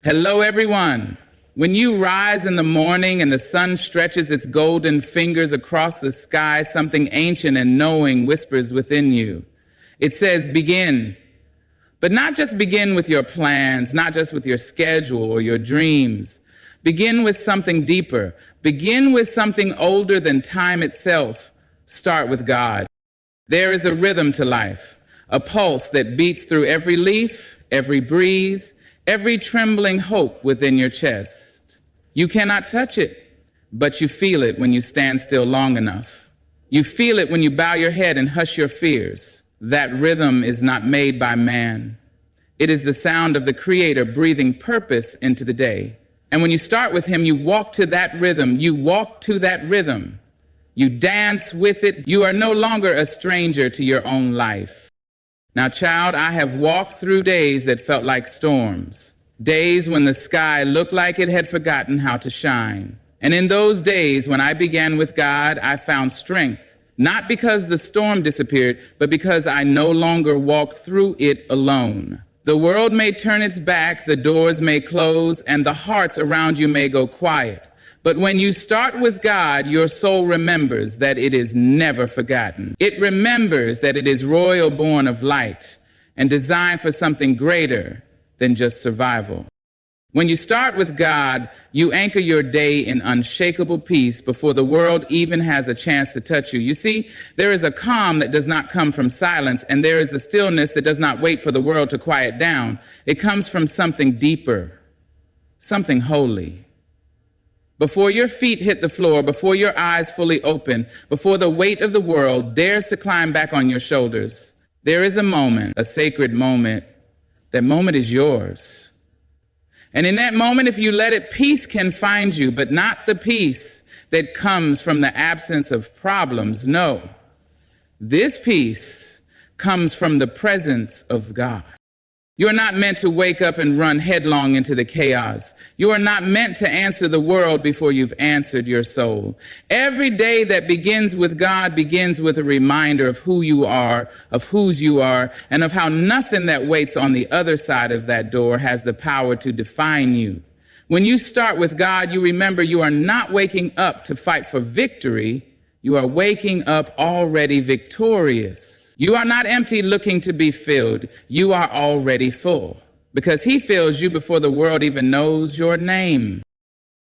Hello, everyone. When you rise in the morning and the sun stretches its golden fingers across the sky, something ancient and knowing whispers within you. It says, begin. But not just begin with your plans, not just with your schedule or your dreams. Begin with something deeper. Begin with something older than time itself. Start with God. There is a rhythm to life, a pulse that beats through every leaf, every breeze, every trembling hope within your chest. You cannot touch it, but you feel it when you stand still long enough. You feel it when you bow your head and hush your fears. That rhythm is not made by man. It is the sound of the Creator breathing purpose into the day. And when you start with Him, you walk to that rhythm. You walk to that rhythm. You dance with it. You are no longer a stranger to your own life. Now, child, I have walked through days that felt like storms, days when the sky looked like it had forgotten how to shine. And in those days, when I began with God, I found strength, not because the storm disappeared, but because I no longer walked through it alone. The world may turn its back, the doors may close, and the hearts around you may go quiet. But when you start with God, your soul remembers that it is never forgotten. It remembers that it is royal born of light and designed for something greater than just survival. When you start with God, you anchor your day in unshakable peace before the world even has a chance to touch you. You see, there is a calm that does not come from silence, and there is a stillness that does not wait for the world to quiet down. It comes from something deeper, something holy. Before your feet hit the floor, before your eyes fully open, before the weight of the world dares to climb back on your shoulders, there is a moment, a sacred moment. That moment is yours. And in that moment, if you let it, peace can find you, but not the peace that comes from the absence of problems. No, this peace comes from the presence of God. You are not meant to wake up and run headlong into the chaos. You are not meant to answer the world before you've answered your soul. Every day that begins with God begins with a reminder of who you are, of whose you are, and of how nothing that waits on the other side of that door has the power to define you. When you start with God, you remember you are not waking up to fight for victory. You are waking up already victorious. You are not empty looking to be filled. You are already full because He fills you before the world even knows your name.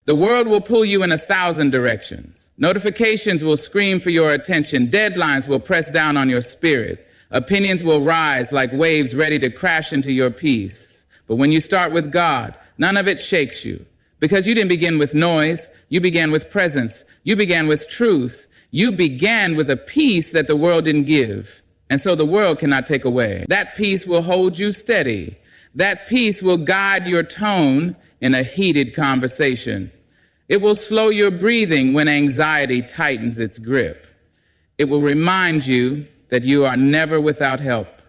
The world will pull you in 1,000 directions. Notifications will scream for your attention. Deadlines will press down on your spirit. Opinions will rise like waves ready to crash into your peace. But when you start with God, none of it shakes you because you didn't begin with noise. You began with presence. You began with truth. You began with a peace that the world didn't give. And so the world cannot take away. That peace will hold you steady. That peace will guide your tone in a heated conversation. It will slow your breathing when anxiety tightens its grip. It will remind you that you are never without help,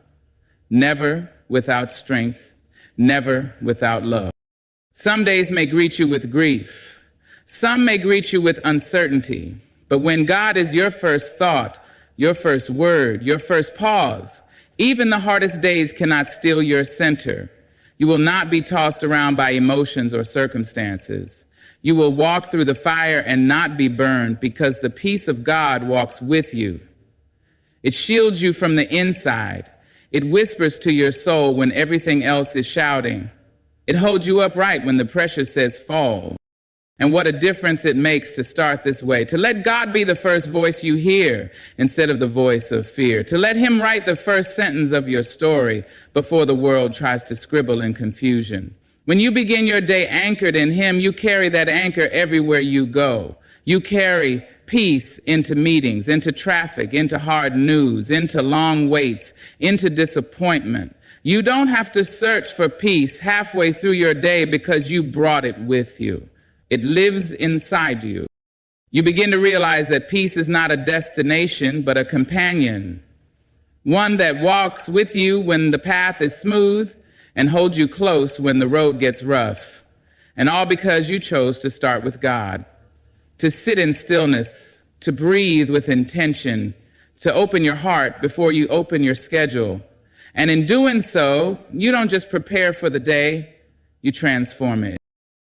never without strength, never without love. Some days may greet you with grief. Some may greet you with uncertainty. But when God is your first thought, your first word, your first pause, even the hardest days cannot steal your center. You will not be tossed around by emotions or circumstances. You will walk through the fire and not be burned because the peace of God walks with you. It shields you from the inside. It whispers to your soul when everything else is shouting. It holds you upright when the pressure says fall. And what a difference it makes to start this way, to let God be the first voice you hear instead of the voice of fear, to let Him write the first sentence of your story before the world tries to scribble in confusion. When you begin your day anchored in Him, you carry that anchor everywhere you go. You carry peace into meetings, into traffic, into hard news, into long waits, into disappointment. You don't have to search for peace halfway through your day because you brought it with you. It lives inside you. You begin to realize that peace is not a destination, but a companion. One that walks with you when the path is smooth and holds you close when the road gets rough. And all because you chose to start with God, to sit in stillness, to breathe with intention, to open your heart before you open your schedule. And in doing so, you don't just prepare for the day, you transform it.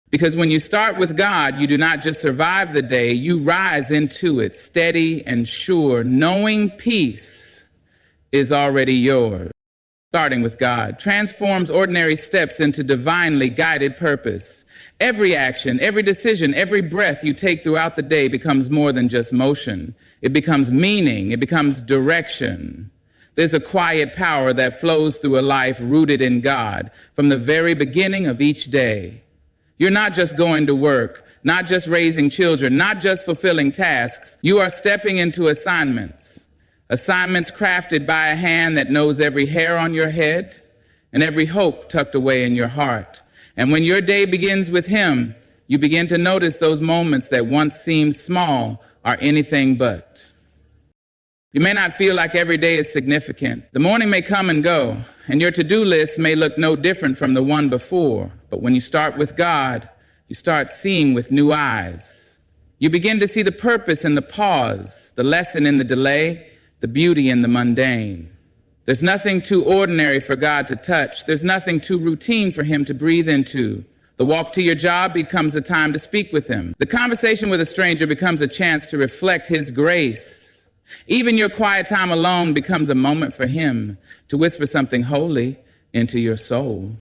Because when you start with God, you do not just survive the day, you rise into it, steady and sure, knowing peace is already yours. Starting with God transforms ordinary steps into divinely guided purpose. Every action, every decision, every breath you take throughout the day becomes more than just motion. It becomes meaning, it becomes direction. There's a quiet power that flows through a life rooted in God from the very beginning of each day. You're not just going to work, not just raising children, not just fulfilling tasks. You are stepping into assignments. Assignments crafted by a hand that knows every hair on your head and every hope tucked away in your heart. And when your day begins with Him, you begin to notice those moments that once seemed small are anything but. You may not feel like every day is significant. The morning may come and go, and your to-do list may look no different from the one before. But when you start with God, you start seeing with new eyes. You begin to see the purpose in the pause, the lesson in the delay, the beauty in the mundane. There's nothing too ordinary for God to touch. There's nothing too routine for Him to breathe into. The walk to your job becomes a time to speak with Him. The conversation with a stranger becomes a chance to reflect His grace. Even your quiet time alone becomes a moment for Him to whisper something holy into your soul.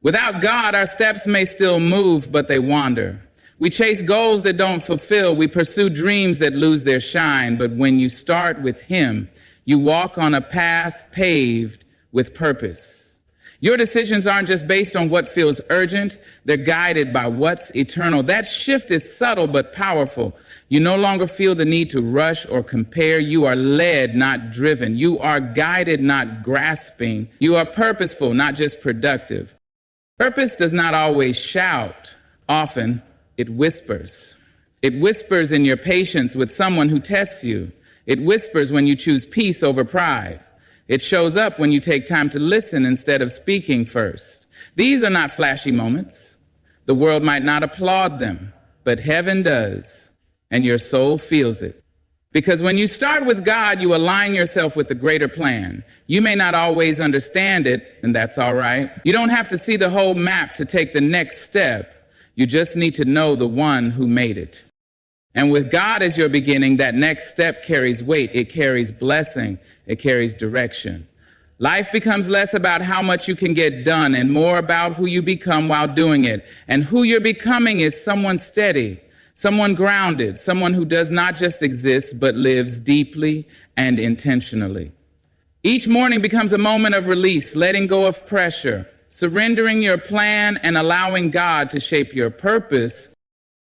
Without God, our steps may still move, but they wander. We chase goals that don't fulfill. We pursue dreams that lose their shine. But when you start with Him, you walk on a path paved with purpose. Your decisions aren't just based on what feels urgent. They're guided by what's eternal. That shift is subtle but powerful. You no longer feel the need to rush or compare. You are led, not driven. You are guided, not grasping. You are purposeful, not just productive. Purpose does not always shout. Often, it whispers. It whispers in your patience with someone who tests you. It whispers when you choose peace over pride. It shows up when you take time to listen instead of speaking first. These are not flashy moments. The world might not applaud them, but heaven does, and your soul feels it. Because when you start with God, you align yourself with the greater plan. You may not always understand it, and that's all right. You don't have to see the whole map to take the next step. You just need to know the one who made it. And with God as your beginning, that next step carries weight. It carries blessing. It carries direction. Life becomes less about how much you can get done and more about who you become while doing it. And who you're becoming is someone steady, someone grounded, someone who does not just exist, but lives deeply and intentionally. Each morning becomes a moment of release, letting go of pressure, surrendering your plan and allowing God to shape your purpose.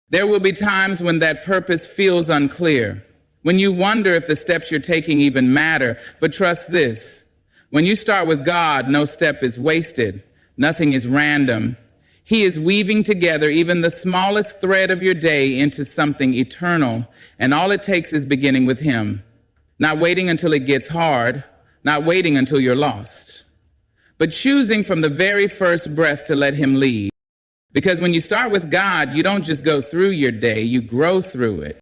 There will be times when that purpose feels unclear, when you wonder if the steps you're taking even matter. But trust this, when you start with God, no step is wasted. Nothing is random. He is weaving together even the smallest thread of your day into something eternal. And all it takes is beginning with Him. Not waiting until it gets hard, not waiting until you're lost, but choosing from the very first breath to let Him lead. Because when you start with God, you don't just go through your day, you grow through it.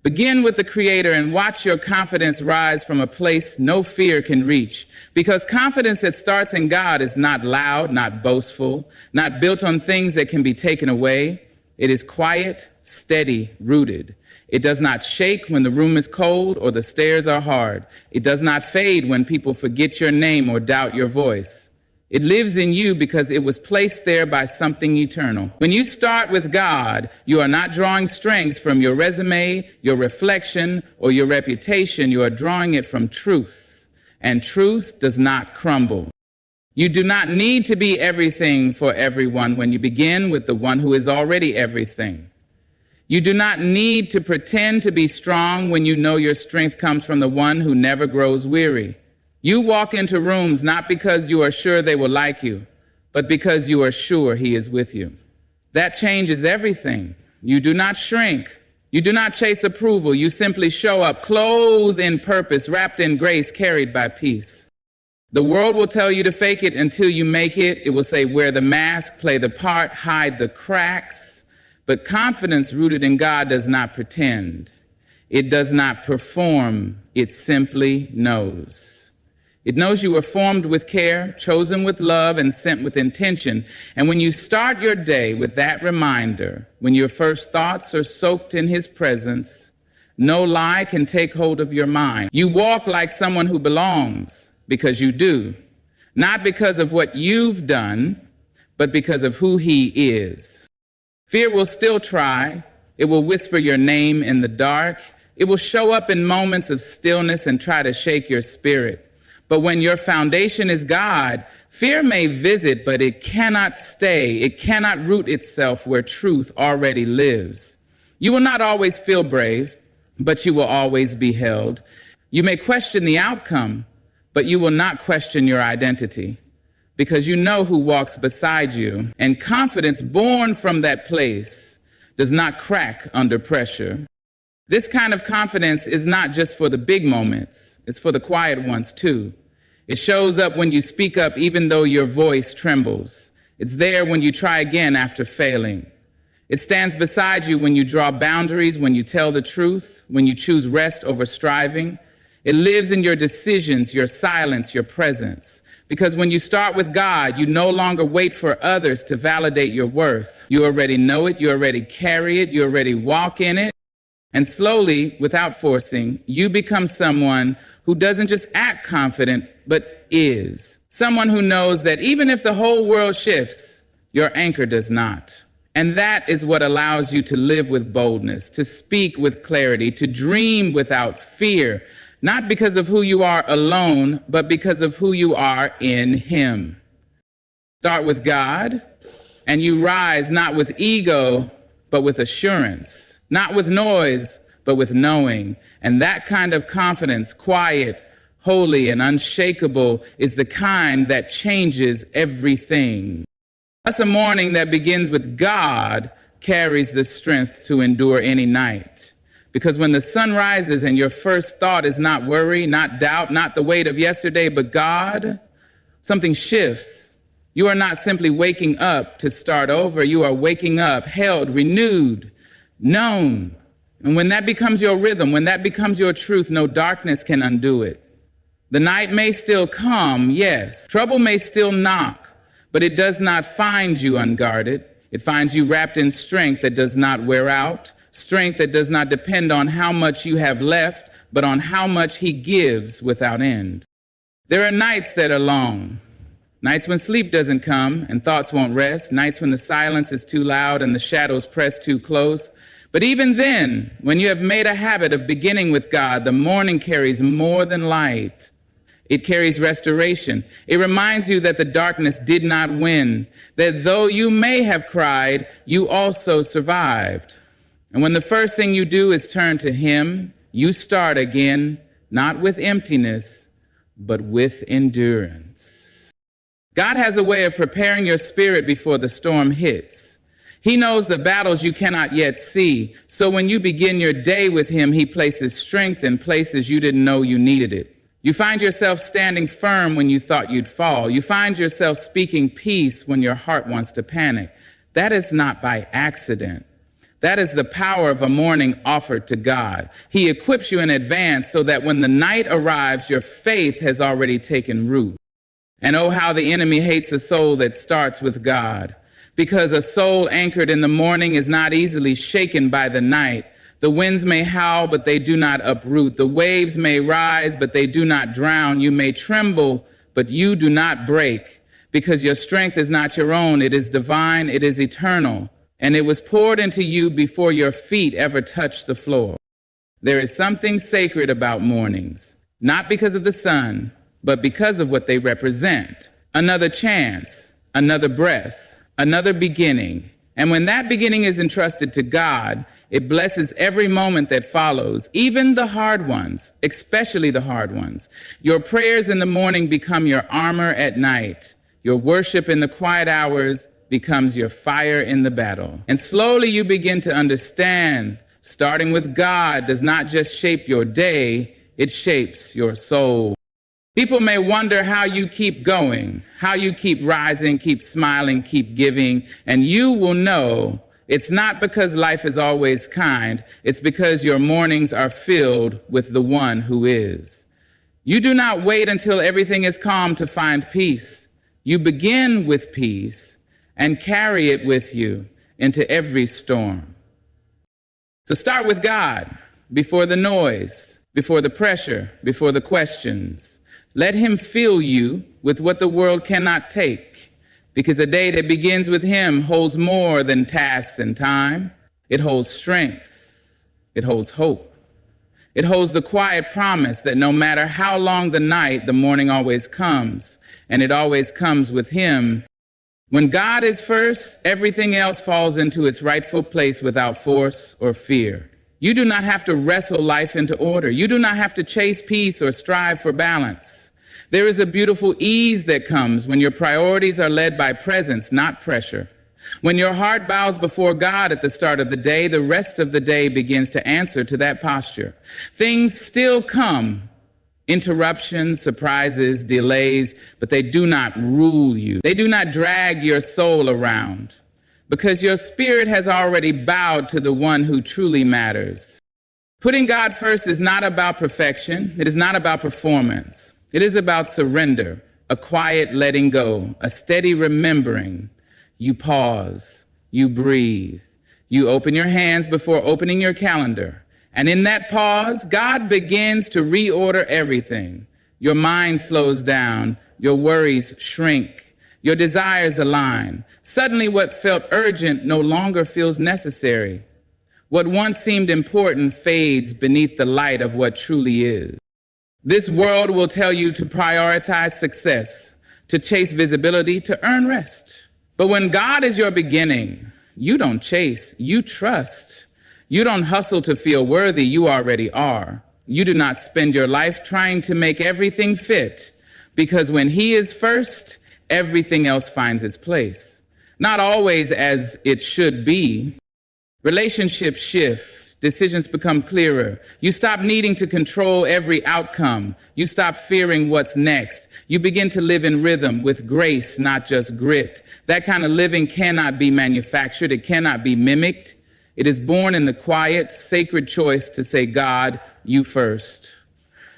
Begin with the Creator and watch your confidence rise from a place no fear can reach. Because confidence that starts in God is not loud, not boastful, not built on things that can be taken away. It is quiet, steady, rooted. It does not shake when the room is cold or the stairs are hard. It does not fade when people forget your name or doubt your voice. It lives in you because it was placed there by something eternal. When you start with God, you are not drawing strength from your resume, your reflection, or your reputation. You are drawing it from truth, and truth does not crumble. You do not need to be everything for everyone when you begin with the one who is already everything. You do not need to pretend to be strong when you know your strength comes from the one who never grows weary. You walk into rooms not because you are sure they will like you, but because you are sure He is with you. That changes everything. You do not shrink. You do not chase approval. You simply show up, clothed in purpose, wrapped in grace, carried by peace. The world will tell you to fake it until you make it. It will say, wear the mask, play the part, hide the cracks. But confidence rooted in God does not pretend. It does not perform. It simply knows. It knows you were formed with care, chosen with love, and sent with intention. And when you start your day with that reminder, when your first thoughts are soaked in his presence, no lie can take hold of your mind. You walk like someone who belongs because you do, not because of what you've done, but because of who he is. Fear will still try. It will whisper your name in the dark. It will show up in moments of stillness and try to shake your spirit. But when your foundation is God, fear may visit, but it cannot stay. It cannot root itself where truth already lives. You will not always feel brave, but you will always be held. You may question the outcome, but you will not question your identity, because you know who walks beside you. And confidence born from that place does not crack under pressure. This kind of confidence is not just for the big moments, it's for the quiet ones too. It shows up when you speak up even though your voice trembles. It's there when you try again after failing. It stands beside you when you draw boundaries, when you tell the truth, when you choose rest over striving. It lives in your decisions, your silence, your presence. Because when you start with God, you no longer wait for others to validate your worth. You already know it, you already carry it, you already walk in it. And slowly, without forcing, you become someone who doesn't just act confident, but is. Someone who knows that even if the whole world shifts, your anchor does not. And that is what allows you to live with boldness, to speak with clarity, to dream without fear, not because of who you are alone, but because of who you are in him. Start with God, and you rise not with ego, but with assurance. Not with noise, but with knowing. And that kind of confidence, quiet, holy, and unshakable, is the kind that changes everything. Thus, a morning that begins with God carries the strength to endure any night. Because when the sun rises and your first thought is not worry, not doubt, not the weight of yesterday, but God, something shifts. You are not simply waking up to start over. You are waking up, held, renewed, known. And when that becomes your rhythm, when that becomes your truth, no darkness can undo it. The night may still come, yes. Trouble may still knock, but it does not find you unguarded. It finds you wrapped in strength that does not wear out, strength that does not depend on how much you have left, but on how much he gives without end. There are nights that are long, nights when sleep doesn't come and thoughts won't rest, nights when the silence is too loud and the shadows press too close. But even then, when you have made a habit of beginning with God, the morning carries more than light. It carries restoration. It reminds you that the darkness did not win, that though you may have cried, you also survived. And when the first thing you do is turn to him, you start again, not with emptiness, but with endurance. God has a way of preparing your spirit before the storm hits. He knows the battles you cannot yet see. So when you begin your day with him, he places strength in places you didn't know you needed it. You find yourself standing firm when you thought you'd fall. You find yourself speaking peace when your heart wants to panic. That is not by accident. That is the power of a morning offered to God. He equips you in advance so that when the night arrives, your faith has already taken root. And oh, how the enemy hates a soul that starts with God. Because a soul anchored in the morning is not easily shaken by the night. The winds may howl, but they do not uproot. The waves may rise, but they do not drown. You may tremble, but you do not break. Because your strength is not your own. It is divine. It is eternal. And it was poured into you before your feet ever touched the floor. There is something sacred about mornings, not because of the sun, but because of what they represent. Another chance, another breath, another beginning. And when that beginning is entrusted to God, it blesses every moment that follows, even the hard ones, especially the hard ones. Your prayers in the morning become your armor at night. Your worship in the quiet hours becomes your fire in the battle. And slowly you begin to understand, starting with God does not just shape your day, it shapes your soul. People may wonder how you keep going, how you keep rising, keep smiling, keep giving, and you will know it's not because life is always kind, it's because your mornings are filled with the one who is. You do not wait until everything is calm to find peace. You begin with peace and carry it with you into every storm. So start with God before the noise, before the pressure, before the questions. Let him fill you with what the world cannot take, because a day that begins with him holds more than tasks and time. It holds strength. It holds hope. It holds the quiet promise that no matter how long the night, the morning always comes, and it always comes with him. When God is first, everything else falls into its rightful place without force or fear. You do not have to wrestle life into order. You do not have to chase peace or strive for balance. There is a beautiful ease that comes when your priorities are led by presence, not pressure. When your heart bows before God at the start of the day, the rest of the day begins to answer to that posture. Things still come, interruptions, surprises, delays, but they do not rule you. They do not drag your soul around, because your spirit has already bowed to the one who truly matters. Putting God first is not about perfection. It is not about performance. It is about surrender, a quiet letting go, a steady remembering. You pause, you breathe, you open your hands before opening your calendar. And in that pause, God begins to reorder everything. Your mind slows down, your worries shrink, your desires align. Suddenly what felt urgent no longer feels necessary. What once seemed important fades beneath the light of what truly is. This world will tell you to prioritize success, to chase visibility, to earn rest. But when God is your beginning, you don't chase, you trust. You don't hustle to feel worthy, you already are. You do not spend your life trying to make everything fit, because when he is first, everything else finds its place. Not always as it should be. Relationships shift, decisions become clearer. You stop needing to control every outcome. You stop fearing what's next. You begin to live in rhythm with grace, not just grit. That kind of living cannot be manufactured. It cannot be mimicked. It is born in the quiet, sacred choice to say, God, you first.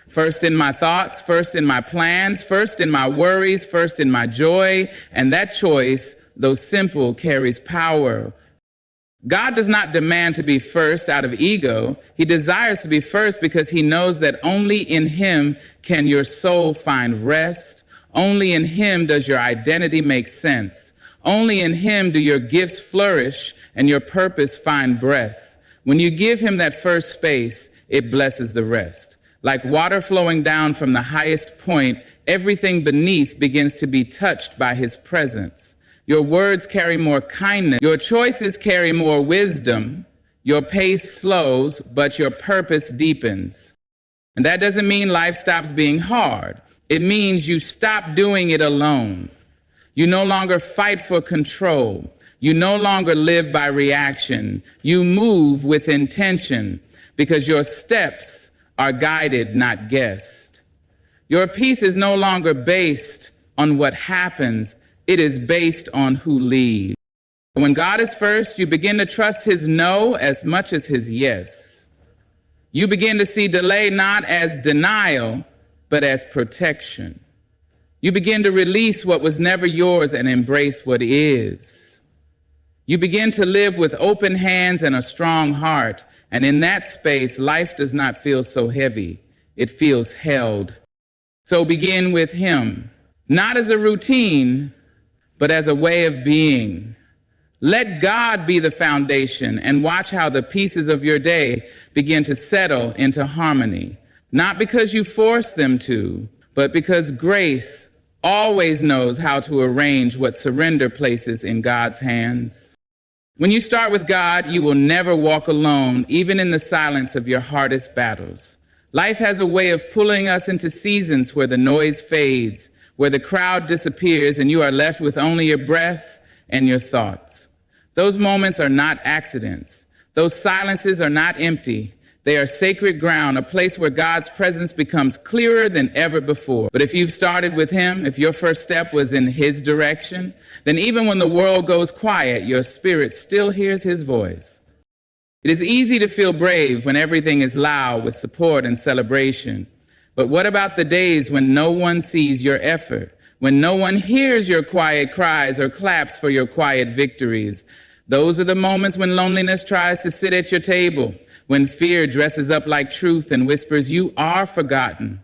First in my thoughts, first in my plans, first in my worries, first in my joy. And that choice, though simple, carries power. God does not demand to be first out of ego. He desires to be first because he knows that only in him can your soul find rest. Only in him does your identity make sense. Only in him do your gifts flourish and your purpose find breath. When you give him that first space, it blesses the rest. Like water flowing down from the highest point, everything beneath begins to be touched by his presence. Your words carry more kindness. Your choices carry more wisdom. Your pace slows, but your purpose deepens. And that doesn't mean life stops being hard. It means you stop doing it alone. You no longer fight for control. You no longer live by reaction. You move with intention because your steps are guided, not guessed. Your peace is no longer based on what happens. It is based on who leads. When God is first, you begin to trust his no as much as his yes. You begin to see delay not as denial, but as protection. You begin to release what was never yours and embrace what is. You begin to live with open hands and a strong heart. And in that space, life does not feel so heavy. It feels held. So begin with him, not as a routine, but as a way of being. Let God be the foundation and watch how the pieces of your day begin to settle into harmony. Not because you force them to, but because grace always knows how to arrange what surrender places in God's hands. When you start with God, you will never walk alone, even in the silence of your hardest battles. Life has a way of pulling us into seasons where the noise fades, where the crowd disappears and you are left with only your breath and your thoughts. Those moments are not accidents. Those silences are not empty. They are sacred ground, a place where God's presence becomes clearer than ever before. But if you've started with him, if your first step was in his direction, then even when the world goes quiet, your spirit still hears his voice. It is easy to feel brave when everything is loud with support and celebration. But what about the days when no one sees your effort, when no one hears your quiet cries or claps for your quiet victories? Those are the moments when loneliness tries to sit at your table, when fear dresses up like truth and whispers, "You are forgotten."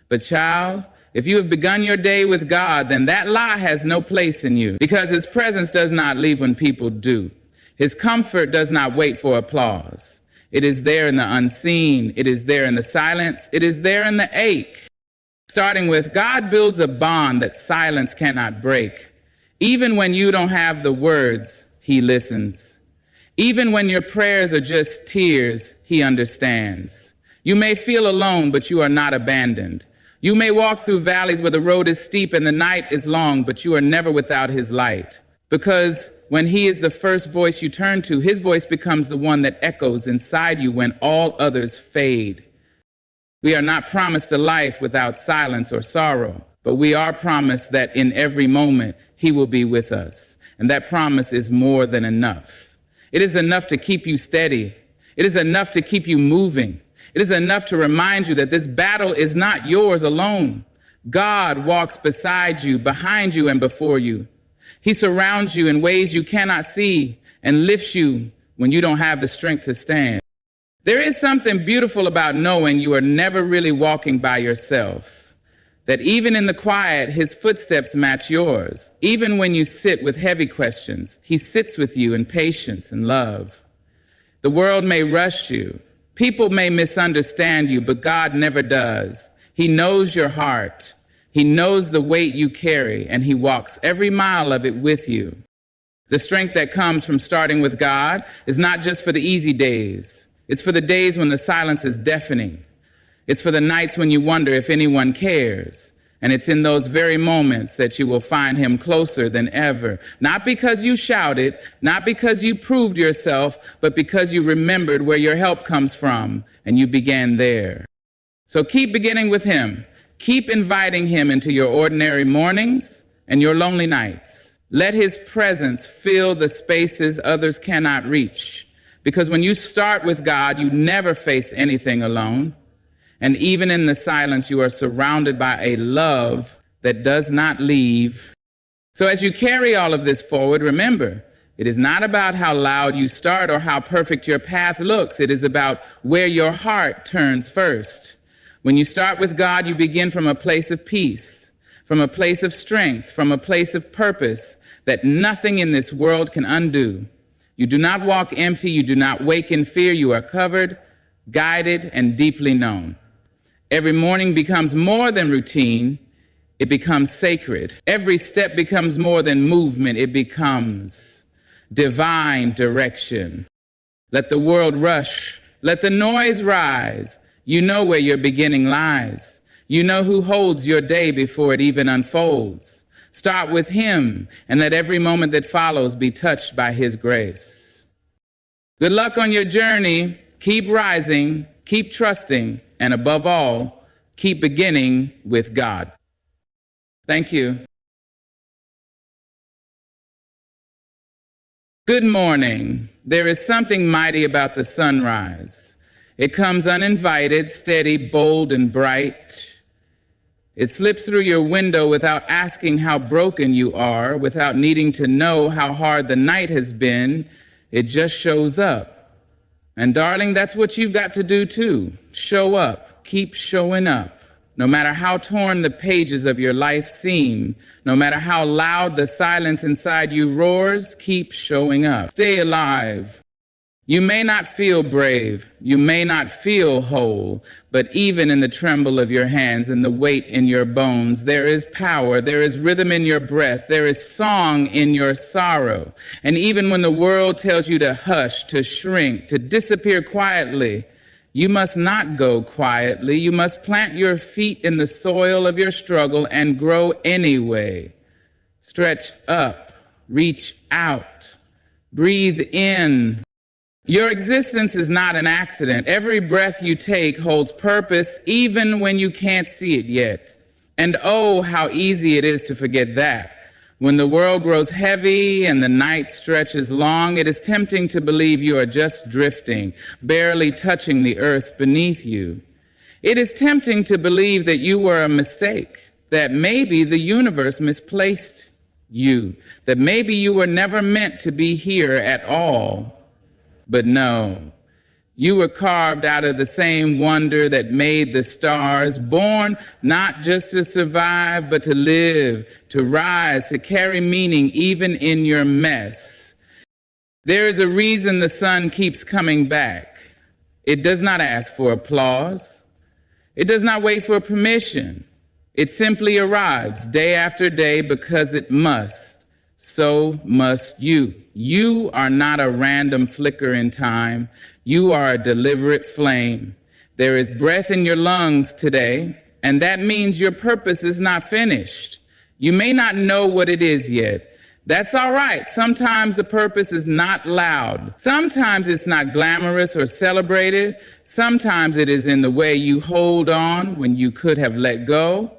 But child, if you have begun your day with God, then that lie has no place in you, because his presence does not leave when people do. His comfort does not wait for applause. It is there in the unseen. It is there in the silence. It is there in the ache. Starting with, God builds a bond that silence cannot break. Even when you don't have the words, he listens. Even when your prayers are just tears, he understands. You may feel alone, but you are not abandoned. You may walk through valleys where the road is steep and the night is long, but you are never without his light. Because when he is the first voice you turn to, his voice becomes the one that echoes inside you when all others fade. We are not promised a life without silence or sorrow, but we are promised that in every moment he will be with us. And that promise is more than enough. It is enough to keep you steady. It is enough to keep you moving. It is enough to remind you that this battle is not yours alone. God walks beside you, behind you, and before you. He surrounds you in ways you cannot see and lifts you when you don't have the strength to stand. There is something beautiful about knowing you are never really walking by yourself, that even in the quiet, his footsteps match yours. Even when you sit with heavy questions, he sits with you in patience and love. The world may rush you. People may misunderstand you, but God never does. He knows your heart. He knows the weight you carry, and he walks every mile of it with you. The strength that comes from starting with God is not just for the easy days. It's for the days when the silence is deafening. It's for the nights when you wonder if anyone cares. And it's in those very moments that you will find him closer than ever. Not because you shouted, not because you proved yourself, but because you remembered where your help comes from, and you began there. So keep beginning with him. Keep inviting him into your ordinary mornings and your lonely nights. Let his presence fill the spaces others cannot reach. Because when you start with God, you never face anything alone. And even in the silence, you are surrounded by a love that does not leave. So as you carry all of this forward, remember, it is not about how loud you start or how perfect your path looks. It is about where your heart turns first. When you start with God, you begin from a place of peace, from a place of strength, from a place of purpose that nothing in this world can undo. You do not walk empty. You do not wake in fear. You are covered, guided, and deeply known. Every morning becomes more than routine. It becomes sacred. Every step becomes more than movement. It becomes divine direction. Let the world rush. Let the noise rise. You know where your beginning lies. You know who holds your day before it even unfolds. Start with him, and let every moment that follows be touched by his grace. Good luck on your journey. Keep rising, keep trusting, and above all, keep beginning with God. Thank you. Good morning. There is something mighty about the sunrise. It comes uninvited, steady, bold, and bright. It slips through your window without asking how broken you are, without needing to know how hard the night has been. It just shows up. And darling, that's what you've got to do too. Show up. Keep showing up. No matter how torn the pages of your life seem, no matter how loud the silence inside you roars, keep showing up. Stay alive. You may not feel brave, you may not feel whole, but even in the tremble of your hands and the weight in your bones, there is power, there is rhythm in your breath, there is song in your sorrow. And even when the world tells you to hush, to shrink, to disappear quietly, you must not go quietly. You must plant your feet in the soil of your struggle and grow anyway. Stretch up, reach out, breathe in. Your existence is not an accident. Every breath you take holds purpose, even when you can't see it yet. And oh, how easy it is to forget that. When the world grows heavy and the night stretches long, it is tempting to believe you are just drifting, barely touching the earth beneath you. It is tempting to believe that you were a mistake, that maybe the universe misplaced you, that maybe you were never meant to be here at all. But no, you were carved out of the same wonder that made the stars, born not just to survive, but to live, to rise, to carry meaning even in your mess. There is a reason the sun keeps coming back. It does not ask for applause. It does not wait for permission. It simply arrives day after day because it must. So must you. You are not a random flicker in time. You are a deliberate flame. There is breath in your lungs today, and that means your purpose is not finished. You may not know what it is yet. That's all right. Sometimes the purpose is not loud. Sometimes it's not glamorous or celebrated. Sometimes it is in the way you hold on when you could have let go.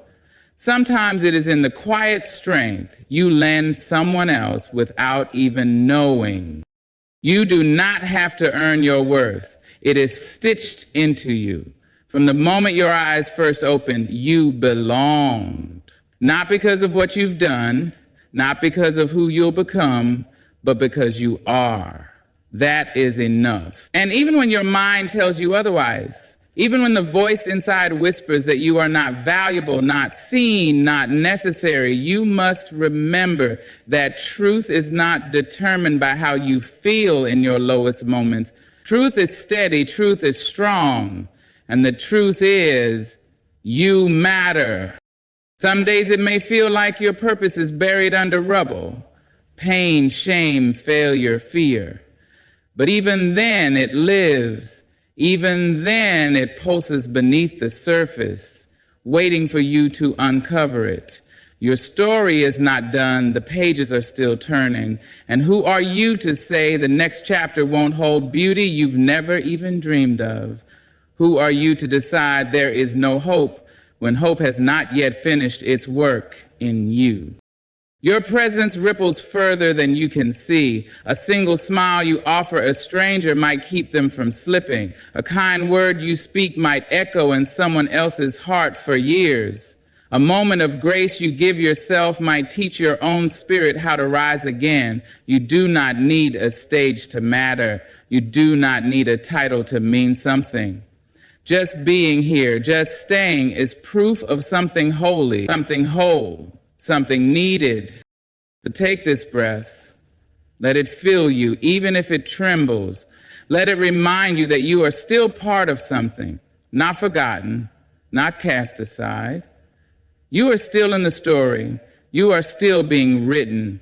Sometimes it is in the quiet strength you lend someone else without even knowing. You do not have to earn your worth. It is stitched into you. From the moment your eyes first opened, you belonged. Not because of what you've done, not because of who you'll become, but because you are. That is enough. And even when your mind tells you otherwise, even when the voice inside whispers that you are not valuable, not seen, not necessary, you must remember that truth is not determined by how you feel in your lowest moments. Truth is steady, truth is strong, and the truth is you matter. Some days it may feel like your purpose is buried under rubble, pain, shame, failure, fear. But even then it lives. Even then it pulses beneath the surface, waiting for you to uncover it. Your story is not done, the pages are still turning. And who are you to say the next chapter won't hold beauty you've never even dreamed of? Who are you to decide there is no hope when hope has not yet finished its work in you? Your presence ripples further than you can see. A single smile you offer a stranger might keep them from slipping. A kind word you speak might echo in someone else's heart for years. A moment of grace you give yourself might teach your own spirit how to rise again. You do not need a stage to matter. You do not need a title to mean something. Just being here, just staying is proof of something holy, something whole, something needed. So take this breath. Let it fill you, even if it trembles. Let it remind you that you are still part of something, not forgotten, not cast aside. You are still in the story. You are still being written.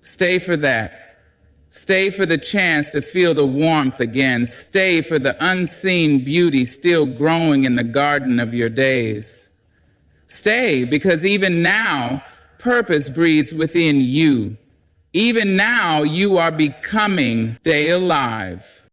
Stay for that. Stay for the chance to feel the warmth again. Stay for the unseen beauty still growing in the garden of your days. Stay, because even now, purpose breathes within you. Even now, you are becoming. Stay alive.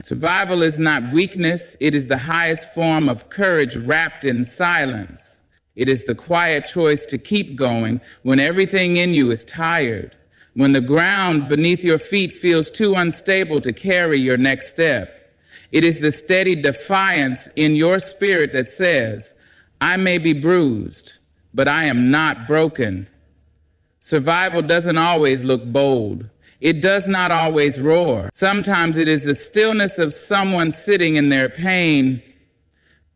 Survival is not weakness. It is the highest form of courage wrapped in silence. It is the quiet choice to keep going when everything in you is tired, when the ground beneath your feet feels too unstable to carry your next step. It is the steady defiance in your spirit that says, I may be bruised, but I am not broken. Survival doesn't always look bold. It does not always roar. Sometimes it is the stillness of someone sitting in their pain,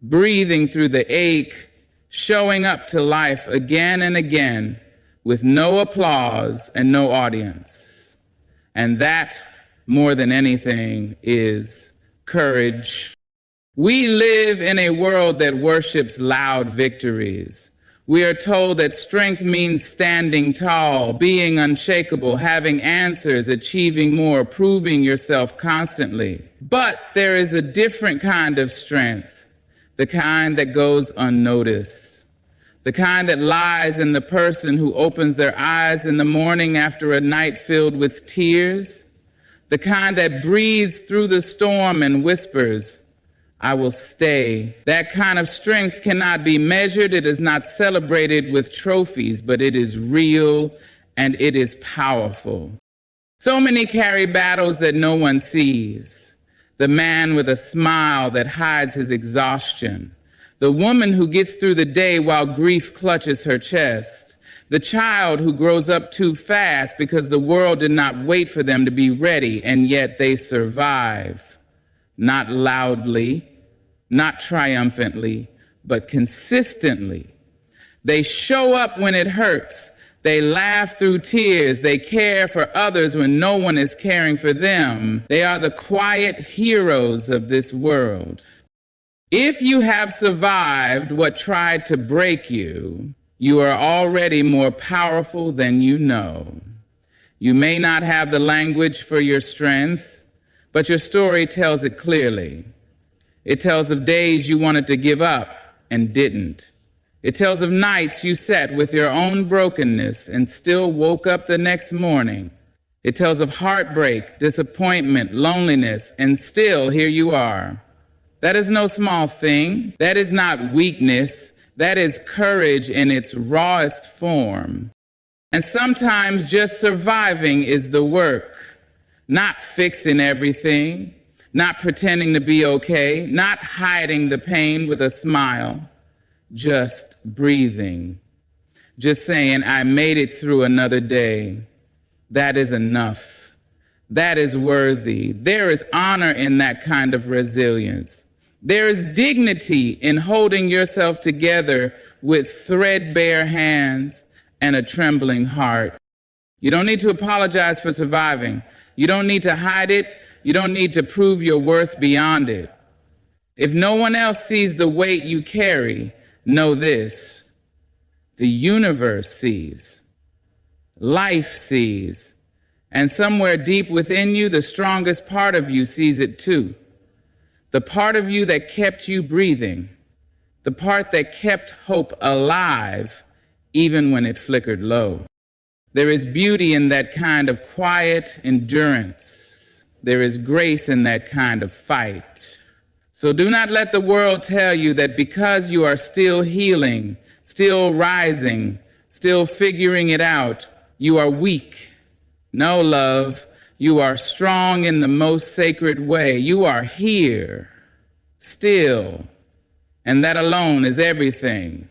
breathing through the ache, showing up to life again and again with no applause and no audience. And that, more than anything, is courage. We live in a world that worships loud victories. We are told that strength means standing tall, being unshakable, having answers, achieving more, proving yourself constantly. But there is a different kind of strength, the kind that goes unnoticed, the kind that lies in the person who opens their eyes in the morning after a night filled with tears, the kind that breathes through the storm and whispers, I will stay. That kind of strength cannot be measured. It is not celebrated with trophies, but it is real and it is powerful. So many carry battles that no one sees. the man with a smile that hides his exhaustion, the woman who gets through the day while grief clutches her chest, the child who grows up too fast because the world did not wait for them to be ready, and yet they survive, not loudly, not triumphantly, but consistently. They show up when it hurts. They laugh through tears. They care for others when no one is caring for them. They are the quiet heroes of this world. If you have survived what tried to break you, you are already more powerful than you know. You may not have the language for your strength, but your story tells it clearly. It tells of days you wanted to give up and didn't. It tells of nights you sat with your own brokenness and still woke up the next morning. It tells of heartbreak, disappointment, loneliness, and still here you are. That is no small thing. That is not weakness. That is courage in its rawest form. And sometimes just surviving is the work, not fixing everything, not pretending to be okay, not hiding the pain with a smile. Just breathing, just saying, I made it through another day. That is enough. That is worthy. There is honor in that kind of resilience. There is dignity in holding yourself together with threadbare hands and a trembling heart. You don't need to apologize for surviving. You don't need to hide it. You don't need to prove your worth beyond it. If no one else sees the weight you carry, know this: the universe sees, life sees, and somewhere deep within you, the strongest part of you sees it too. The part of you that kept you breathing, the part that kept hope alive even when it flickered low. There is beauty in that kind of quiet endurance. There is grace in that kind of fight. So do not let the world tell you that because you are still healing, still rising, still figuring it out, you are weak. No, love, you are strong in the most sacred way. You are here, still, and that alone is everything.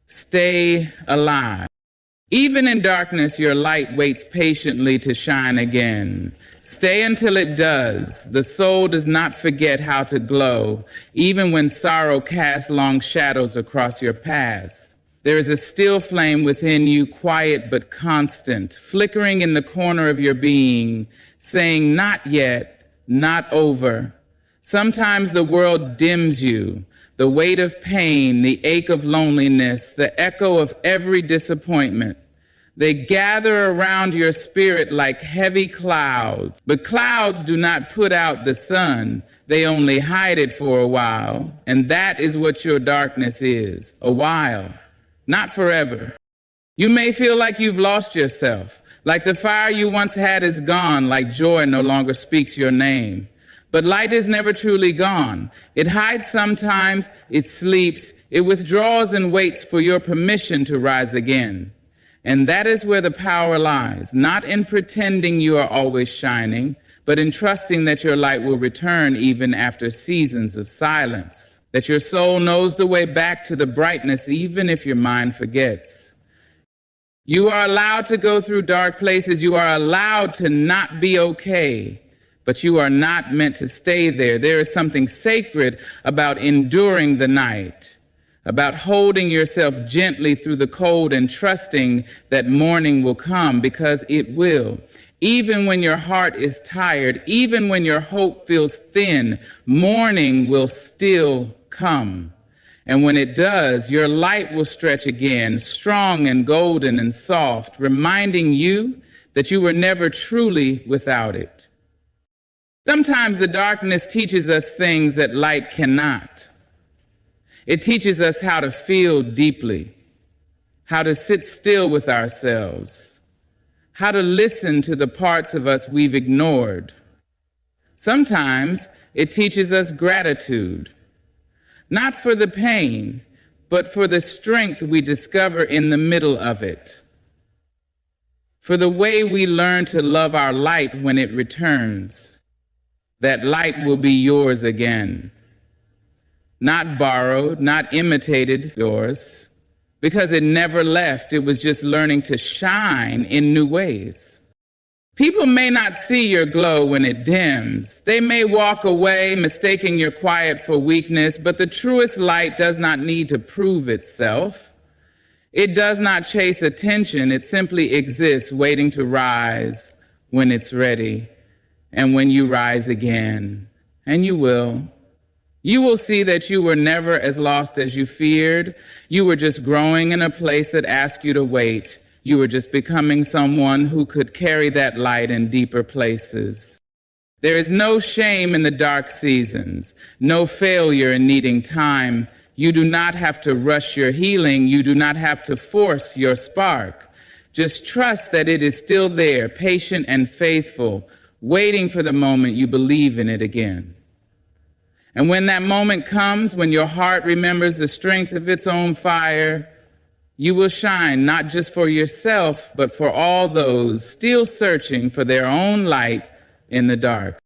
Stay alive. Even in darkness, your light waits patiently to shine again. Stay until it does. The soul does not forget how to glow, even when sorrow casts long shadows across your path. There is a still flame within you, quiet but constant, flickering in the corner of your being, saying, not yet, not over. Sometimes the world dims you, the weight of pain, the ache of loneliness, the echo of every disappointment. They gather around your spirit like heavy clouds. But clouds do not put out the sun. They only hide it for a while. And that is what your darkness is, a while, not forever. You may feel like you've lost yourself, like the fire you once had is gone, like joy no longer speaks your name. But light is never truly gone. It hides sometimes, it sleeps, it withdraws and waits for your permission to rise again. And that is where the power lies, not in pretending you are always shining, but in trusting that your light will return even after seasons of silence, that your soul knows the way back to the brightness even if your mind forgets. You are allowed to go through dark places. You are allowed to not be okay, but you are not meant to stay there. There is something sacred about enduring the night, about holding yourself gently through the cold and trusting that morning will come, because it will. Even when your heart is tired, even when your hope feels thin, morning will still come. And when it does, your light will stretch again, strong and golden and soft, reminding you that you were never truly without it. Sometimes the darkness teaches us things that light cannot. It teaches us how to feel deeply, how to sit still with ourselves, how to listen to the parts of us we've ignored. Sometimes it teaches us gratitude, not for the pain, but for the strength we discover in the middle of it, for the way we learn to love our light when it returns, that light will be yours again. Not borrowed, not imitated yours, because it never left. It was just learning to shine in new ways. People may not see your glow when it dims. They may walk away, mistaking your quiet for weakness, but the truest light does not need to prove itself. It does not chase attention. It simply exists, waiting to rise when it's ready. And when you rise again, and you will see that you were never as lost as you feared. You were just growing in a place that asked you to wait. You were just becoming someone who could carry that light in deeper places. There is no shame in the dark seasons, no failure in needing time. You do not have to rush your healing. You do not have to force your spark. Just trust that it is still there, patient and faithful, waiting for the moment you believe in it again. And when that moment comes, when your heart remembers the strength of its own fire, you will shine not just for yourself, but for all those still searching for their own light in the dark.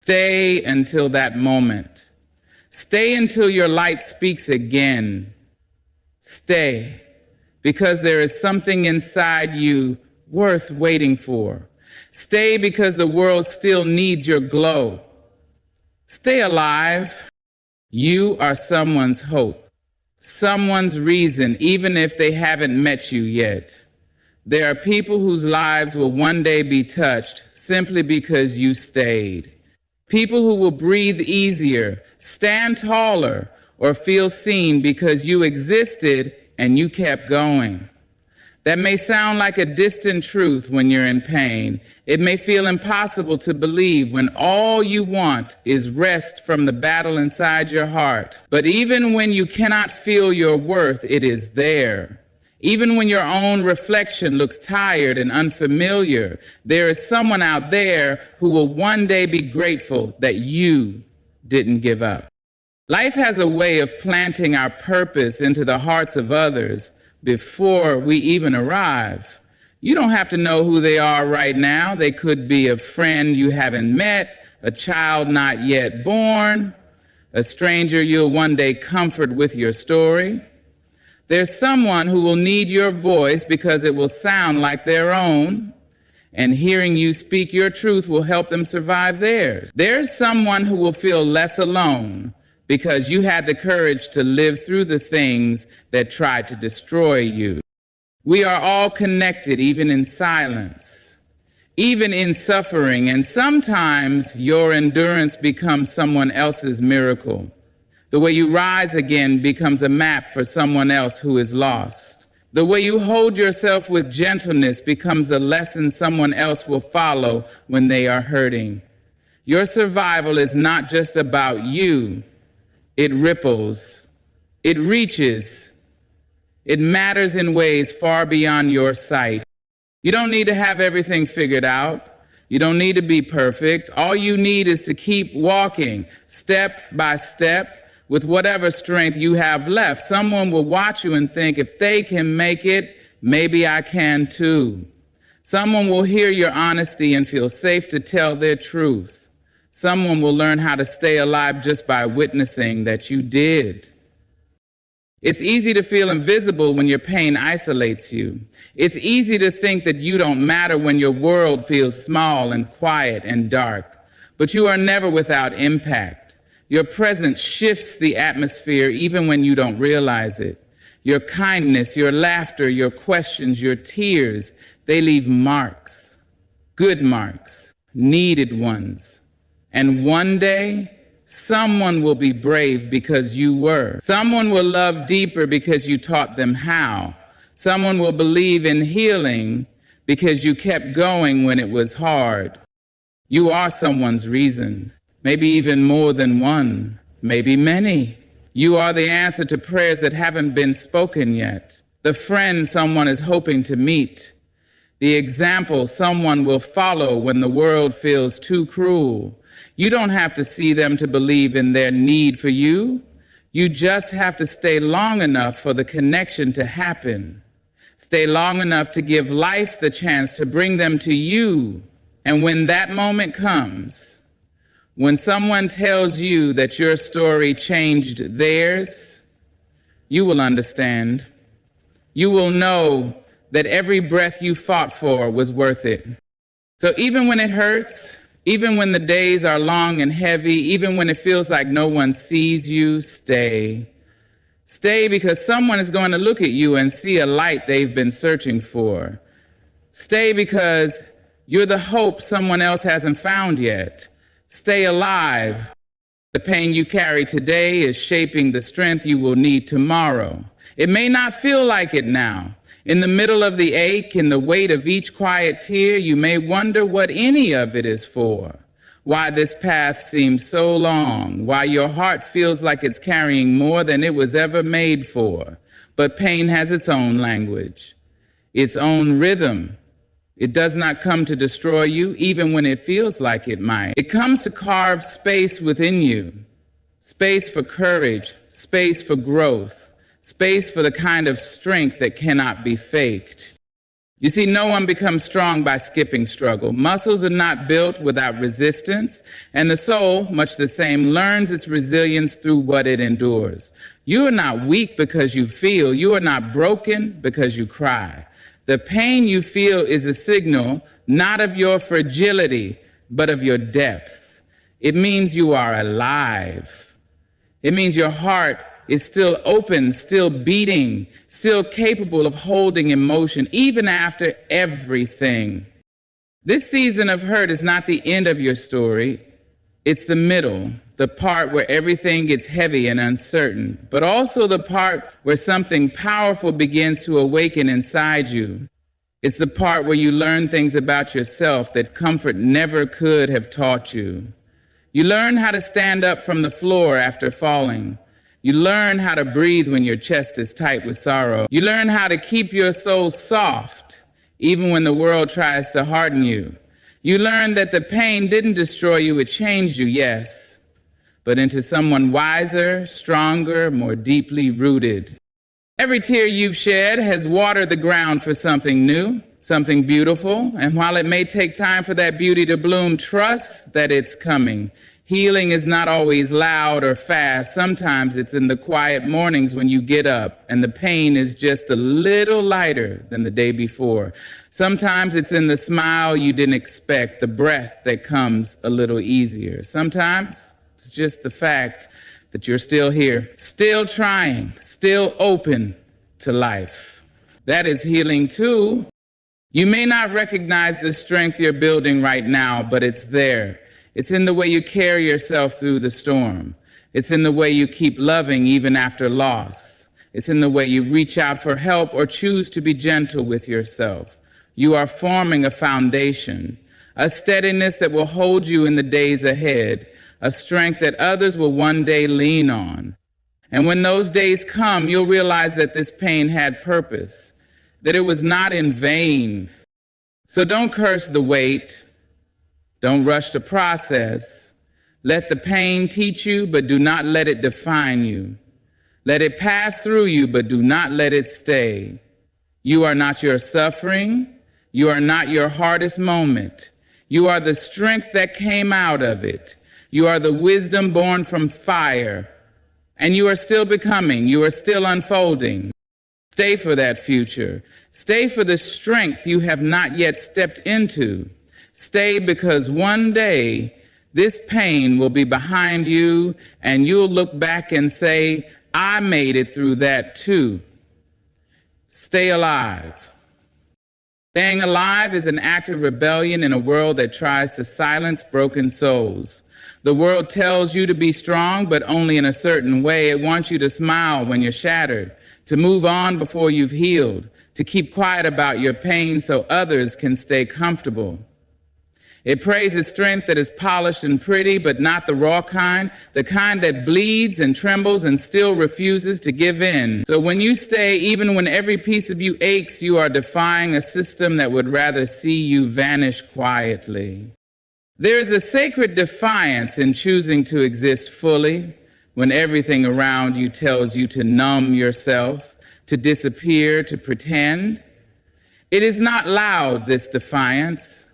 Stay until that moment. Stay until your light speaks again. Stay, because there is something inside you worth waiting for. Stay because the world still needs your glow. Stay alive. You are someone's hope, someone's reason, even if they haven't met you yet. There are people whose lives will one day be touched simply because you stayed. People who will breathe easier, stand taller, or feel seen because you existed and you kept going. That may sound like a distant truth when you're in pain. It may feel impossible to believe when all you want is rest from the battle inside your heart. But even when you cannot feel your worth, it is there. Even when your own reflection looks tired and unfamiliar, there is someone out there who will one day be grateful that you didn't give up. Life has a way of planting our purpose into the hearts of others before we even arrive. You don't have to know who they are right now. They could be a friend you haven't met, a child not yet born, a stranger you'll one day comfort with your story. There's someone who will need your voice because it will sound like their own, and hearing you speak your truth will help them survive theirs. There's someone who will feel less alone because you had the courage to live through the things that tried to destroy you. We are all connected, even in silence, even in suffering, and sometimes your endurance becomes someone else's miracle. The way you rise again becomes a map for someone else who is lost. The way you hold yourself with gentleness becomes a lesson someone else will follow when they are hurting. Your survival is not just about you. It ripples, it reaches, it matters in ways far beyond your sight. You don't need to have everything figured out. You don't need to be perfect. All you need is to keep walking step by step with whatever strength you have left. Someone will watch you and think, if they can make it, maybe I can too. Someone will hear your honesty and feel safe to tell their truth. Someone will learn how to stay alive just by witnessing that you did. It's easy to feel invisible when your pain isolates you. It's easy to think that you don't matter when your world feels small and quiet and dark. But you are never without impact. Your presence shifts the atmosphere even when you don't realize it. Your kindness, your laughter, your questions, your tears, they leave marks. Good marks, needed ones. And one day, someone will be brave because you were. Someone will love deeper because you taught them how. Someone will believe in healing because you kept going when it was hard. You are someone's reason, maybe even more than one, maybe many. You are the answer to prayers that haven't been spoken yet, the friend someone is hoping to meet, the example someone will follow when the world feels too cruel. You don't have to see them to believe in their need for you. You just have to stay long enough for the connection to happen. Stay long enough to give life the chance to bring them to you. And when that moment comes, When someone tells you that your story changed theirs, you will understand. You will know that every breath you fought for was worth it. So even when it hurts, even when the days are long and heavy, even when it feels like no one sees you, stay. Stay because someone is going to look at you and see a light they've been searching for. Stay because you're the hope someone else hasn't found yet. Stay alive. The pain you carry today is shaping the strength you will need tomorrow. It may not feel like it now. In the middle of the ache, in the weight of each quiet tear, you may wonder what any of it is for. Why this path seems so long, why your heart feels like it's carrying more than it was ever made for. But pain has its own language, its own rhythm. It does not come to destroy you, even when it feels like it might. It comes to carve space within you, space for courage, space for growth, space for the kind of strength that cannot be faked. You see, no one becomes strong by skipping struggle. Muscles are not built without resistance, and the soul, much the same, learns its resilience through what it endures. You are not weak because you feel. You are not broken because you cry. The pain you feel is a signal not of your fragility, but of your depth. It means you are alive. It means your heart is still open, still beating, still capable of holding emotion, even after everything. This season of hurt is not the end of your story. It's the middle, the part where everything gets heavy and uncertain, but also the part where something powerful begins to awaken inside you. It's the part where you learn things about yourself that comfort never could have taught you. You learn how to stand up from the floor after falling. You learn how to breathe when your chest is tight with sorrow. You learn how to keep your soul soft, even when the world tries to harden you. You learn that the pain didn't destroy you, it changed you, yes, but into someone wiser, stronger, more deeply rooted. Every tear you've shed has watered the ground for something new, something beautiful, and while it may take time for that beauty to bloom, trust that it's coming. Healing is not always loud or fast. Sometimes it's in the quiet mornings when you get up and the pain is just a little lighter than the day before. Sometimes it's in the smile you didn't expect, the breath that comes a little easier. Sometimes it's just the fact that you're still here, still trying, still open to life. That is healing too. You may not recognize the strength you're building right now, but it's there. It's in the way you carry yourself through the storm. It's in the way you keep loving even after loss. It's in the way you reach out for help or choose to be gentle with yourself. You are forming a foundation, a steadiness that will hold you in the days ahead, a strength that others will one day lean on. And when those days come, you'll realize that this pain had purpose, that it was not in vain. So don't curse the wait. Don't rush the process. Let the pain teach you, but do not let it define you. Let it pass through you, but do not let it stay. You are not your suffering. You are not your hardest moment. You are the strength that came out of it. You are the wisdom born from fire. And you are still becoming. You are still unfolding. Stay for that future. Stay for the strength you have not yet stepped into. Stay because one day this pain will be behind you and you'll look back and say, I made it through that too. Stay alive. Staying alive is an act of rebellion in a world that tries to silence broken souls. The world tells you to be strong, but only in a certain way. It wants you to smile when you're shattered, to move on before you've healed, to keep quiet about your pain so others can stay comfortable. It praises strength that is polished and pretty, but not the raw kind, the kind that bleeds and trembles and still refuses to give in. So when you stay, even when every piece of you aches, you are defying a system that would rather see you vanish quietly. There is a sacred defiance in choosing to exist fully when everything around you tells you to numb yourself, to disappear, to pretend. It is not loud, this defiance.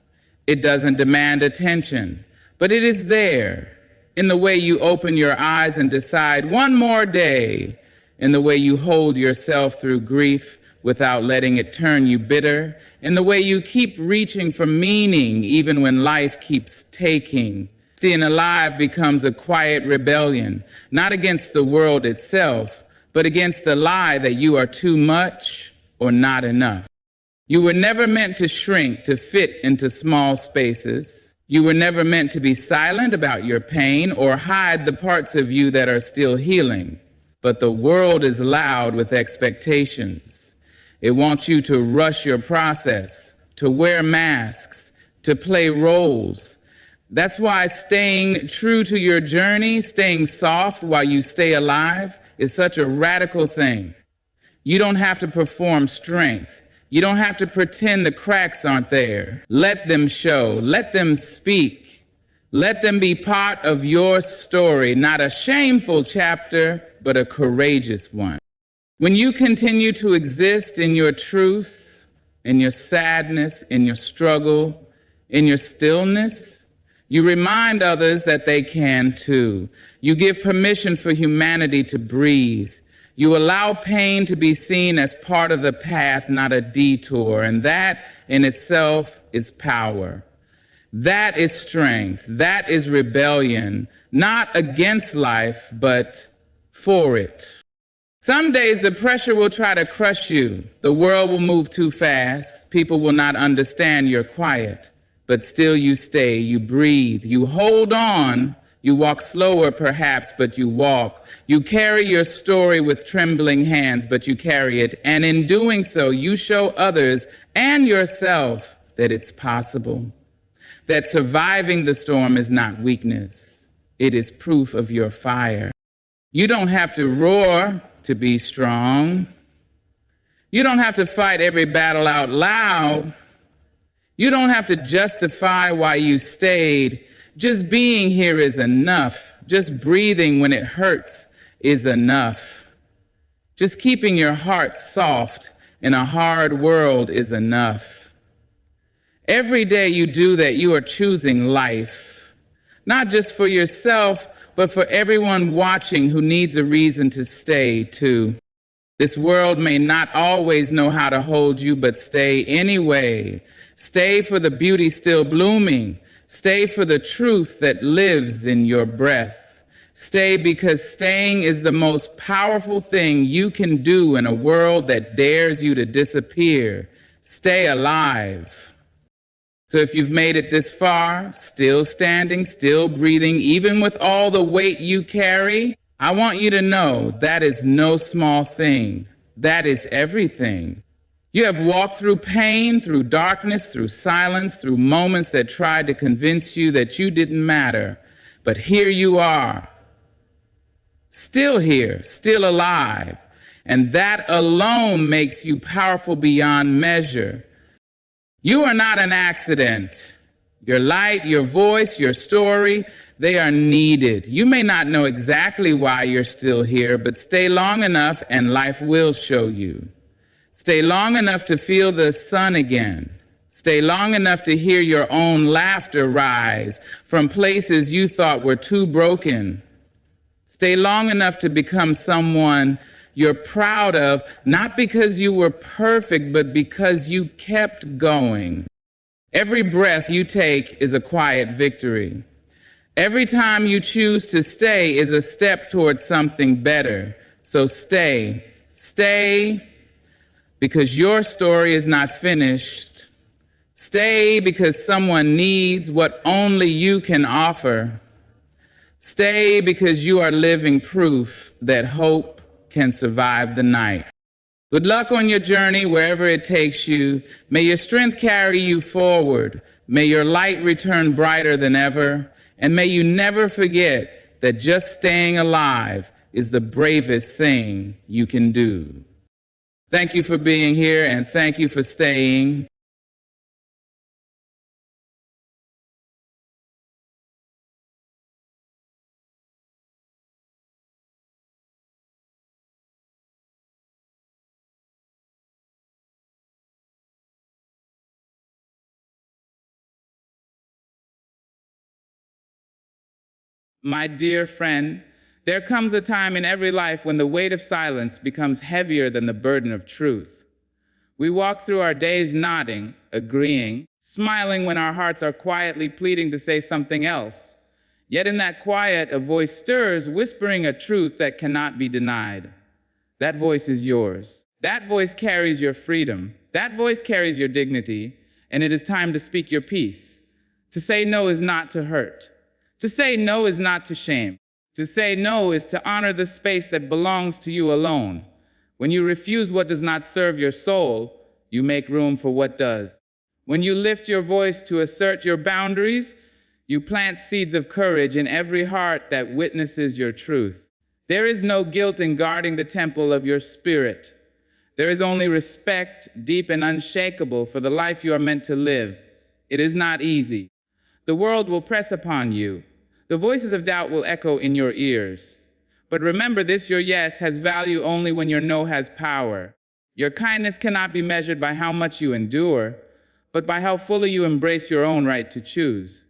It doesn't demand attention, But it is there, in the way you open your eyes and decide one more day, in the way you hold yourself through grief without letting it turn you bitter, in the way you keep reaching for meaning even when life keeps taking. Staying alive becomes a quiet rebellion, not against the world itself, but against the lie that you are too much or not enough. You were never meant to shrink to fit into small spaces. You were never meant to be silent about your pain or hide the parts of you that are still healing. But the world is loud with expectations. It wants you to rush your process, to wear masks, to play roles. That's why staying true to your journey, staying soft while you stay alive, is such a radical thing. You don't have to perform strength. You don't have to pretend the cracks aren't there. Let them show. Let them speak. Let them be part of your story, not a shameful chapter, but a courageous one. When you continue to exist in your truth, in your sadness, in your struggle, in your stillness, you remind others that they can too. You give permission for humanity to breathe. You allow pain to be seen as part of the path, not a detour, and that in itself is power. That is strength. That is rebellion, not against life, but for it. Some days the pressure will try to crush you. The world will move too fast. People will not understand you're quiet. But still you stay, you breathe, you hold on. You walk slower perhaps, but you walk. You carry your story with trembling hands, but you carry it. And in doing so, you show others and yourself that it's possible. That surviving the storm is not weakness. It is proof of your fire. You don't have to roar to be strong. You don't have to fight every battle out loud. You don't have to justify why you stayed. Just being here is enough. Just breathing when it hurts is enough. Just keeping your heart soft in a hard world is enough. Every day you do that, you are choosing life, not just for yourself, but for everyone watching who needs a reason to stay too. This world may not always know how to hold you, but stay anyway. Stay for the beauty still blooming. Stay for the truth that lives in your breath. Stay because staying is the most powerful thing you can do in a world that dares you to disappear. Stay alive. So if you've made it this far, still standing, still breathing, even with all the weight you carry, I want you to know that is no small thing. That is everything. You have walked through pain, through darkness, through silence, through moments that tried to convince you that you didn't matter. But here you are, still here, still alive. And that alone makes you powerful beyond measure. You are not an accident. Your light, your voice, your story, they are needed. You may not know exactly why you're still here, but stay long enough and life will show you. Stay long enough to feel the sun again. Stay long enough to hear your own laughter rise from places you thought were too broken. Stay long enough to become someone you're proud of, not because you were perfect, but because you kept going. Every breath you take is a quiet victory. Every time you choose to stay is a step towards something better. So stay, because your story is not finished. Stay because someone needs what only you can offer. Stay because you are living proof that hope can survive the night. Good luck on your journey wherever it takes you. May your strength carry you forward. May your light return brighter than ever. And may you never forget that just staying alive is the bravest thing you can do. Thank you for being here, and thank you for staying. My dear friend, there comes a time in every life when the weight of silence becomes heavier than the burden of truth. We walk through our days nodding, agreeing, smiling when our hearts are quietly pleading to say something else. Yet in that quiet, a voice stirs, whispering a truth that cannot be denied. That voice is yours. That voice carries your freedom. That voice carries your dignity, and it is time to speak your piece. To say no is not to hurt. To say no is not to shame. To say no is to honor the space that belongs to you alone. When you refuse what does not serve your soul, you make room for what does. When you lift your voice to assert your boundaries, you plant seeds of courage in every heart that witnesses your truth. There is no guilt in guarding the temple of your spirit. There is only respect, deep and unshakable, for the life you are meant to live. It is not easy. The world will press upon you. The voices of doubt will echo in your ears. But remember this, your yes has value only when your no has power. Your kindness cannot be measured by how much you endure, but by how fully you embrace your own right to choose.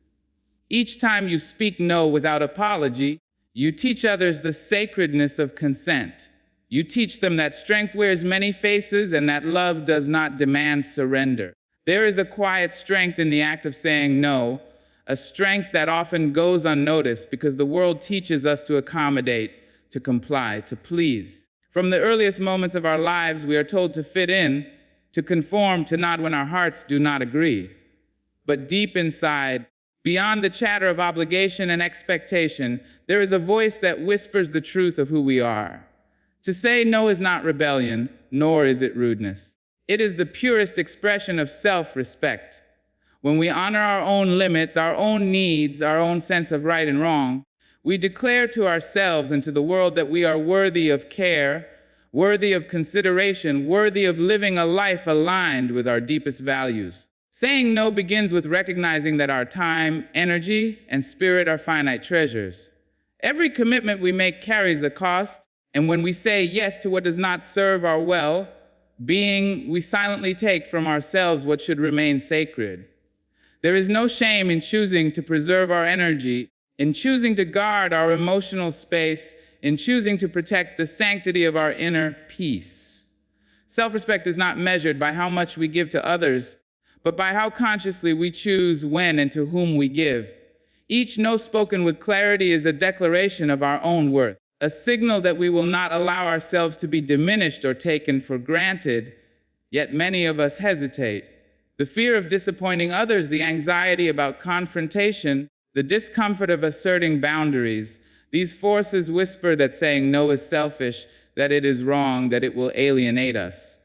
Each time you speak no without apology, you teach others the sacredness of consent. You teach them that strength wears many faces and that love does not demand surrender. There is a quiet strength in the act of saying no, a strength that often goes unnoticed because the world teaches us to accommodate, to comply, to please. From the earliest moments of our lives, we are told to fit in, to conform, to nod when our hearts do not agree. But deep inside, beyond the chatter of obligation and expectation, there is a voice that whispers the truth of who we are. To say no is not rebellion, nor is it rudeness. It is the purest expression of self-respect. When we honor our own limits, our own needs, our own sense of right and wrong, we declare to ourselves and to the world that we are worthy of care, worthy of consideration, worthy of living a life aligned with our deepest values. Saying no begins with recognizing that our time, energy, and spirit are finite treasures. Every commitment we make carries a cost, and when we say yes to what does not serve our well-being, we silently take from ourselves what should remain sacred. There is no shame in choosing to preserve our energy, in choosing to guard our emotional space, in choosing to protect the sanctity of our inner peace. Self-respect is not measured by how much we give to others, but by how consciously we choose when and to whom we give. Each no spoken with clarity is a declaration of our own worth, a signal that we will not allow ourselves to be diminished or taken for granted, yet many of us hesitate. The fear of disappointing others, the anxiety about confrontation, the discomfort of asserting boundaries, these forces whisper that saying no is selfish, that it is wrong, that it will alienate us.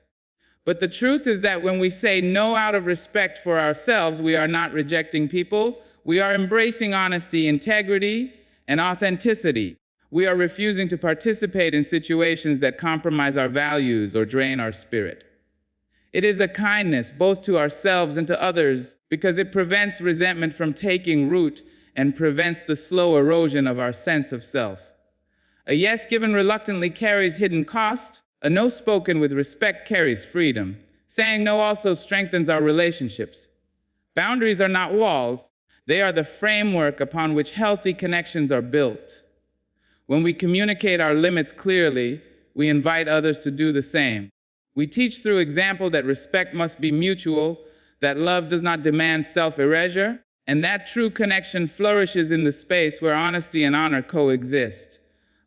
But the truth is that when we say no out of respect for ourselves, we are not rejecting people. We are embracing honesty, integrity, and authenticity. We are refusing to participate in situations that compromise our values or drain our spirit. It is a kindness both to ourselves and to others because it prevents resentment from taking root and prevents the slow erosion of our sense of self. A yes given reluctantly carries hidden cost. A no spoken with respect carries freedom. Saying no also strengthens our relationships. Boundaries are not walls. They are the framework upon which healthy connections are built. When we communicate our limits clearly, we invite others to do the same. We teach through example that respect must be mutual, that love does not demand self-erasure, and that true connection flourishes in the space where honesty and honor coexist.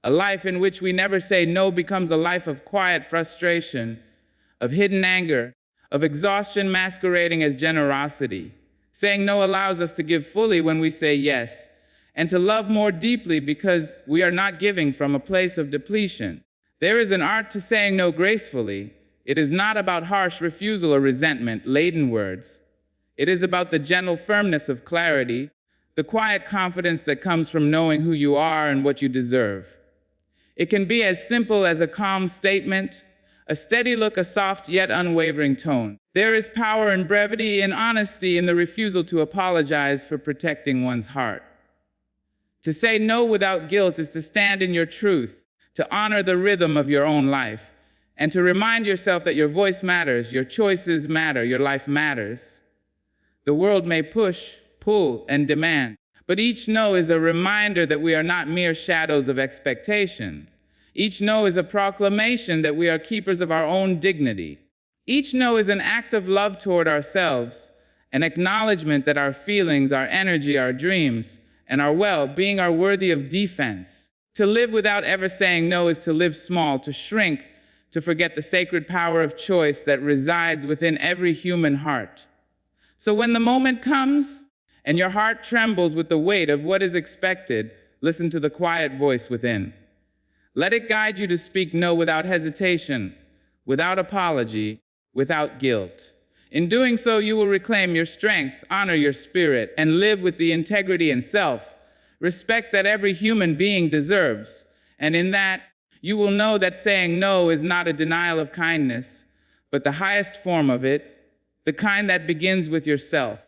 A life in which we never say no becomes a life of quiet frustration, of hidden anger, of exhaustion masquerading as generosity. Saying no allows us to give fully when we say yes, and to love more deeply because we are not giving from a place of depletion. There is an art to saying no gracefully. It is not about harsh refusal or resentment-laden words. It is about the gentle firmness of clarity, the quiet confidence that comes from knowing who you are and what you deserve. It can be as simple as a calm statement, a steady look, a soft yet unwavering tone. There is power in brevity and honesty in the refusal to apologize for protecting one's heart. To say no without guilt is to stand in your truth, to honor the rhythm of your own life, and to remind yourself that your voice matters, your choices matter, your life matters. The world may push, pull, and demand, But each no is a reminder that we are not mere shadows of expectation. Each no is a proclamation that we are keepers of our own dignity. Each no is an act of love toward ourselves, an acknowledgement that our feelings, our energy, our dreams, and our well-being are worthy of defense. To live without ever saying no is to live small, to shrink, to forget the sacred power of choice that resides within every human heart. So when the moment comes and your heart trembles with the weight of what is expected, listen to the quiet voice within. Let it guide you to speak no without hesitation, without apology, without guilt. In doing so, you will reclaim your strength, honor your spirit, and live with the integrity and self-respect that every human being deserves. And in that, you will know that saying no is not a denial of kindness, but the highest form of it, the kind that begins with yourself.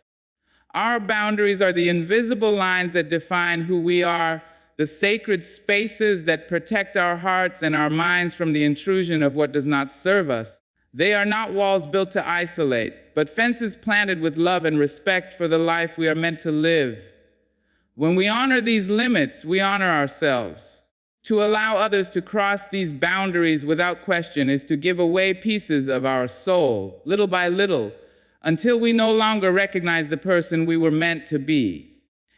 Our boundaries are the invisible lines that define who we are, the sacred spaces that protect our hearts and our minds from the intrusion of what does not serve us. They are not walls built to isolate, but fences planted with love and respect for the life we are meant to live. When we honor these limits, we honor ourselves. To allow others to cross these boundaries without question is to give away pieces of our soul, little by little, until we no longer recognize the person we were meant to be.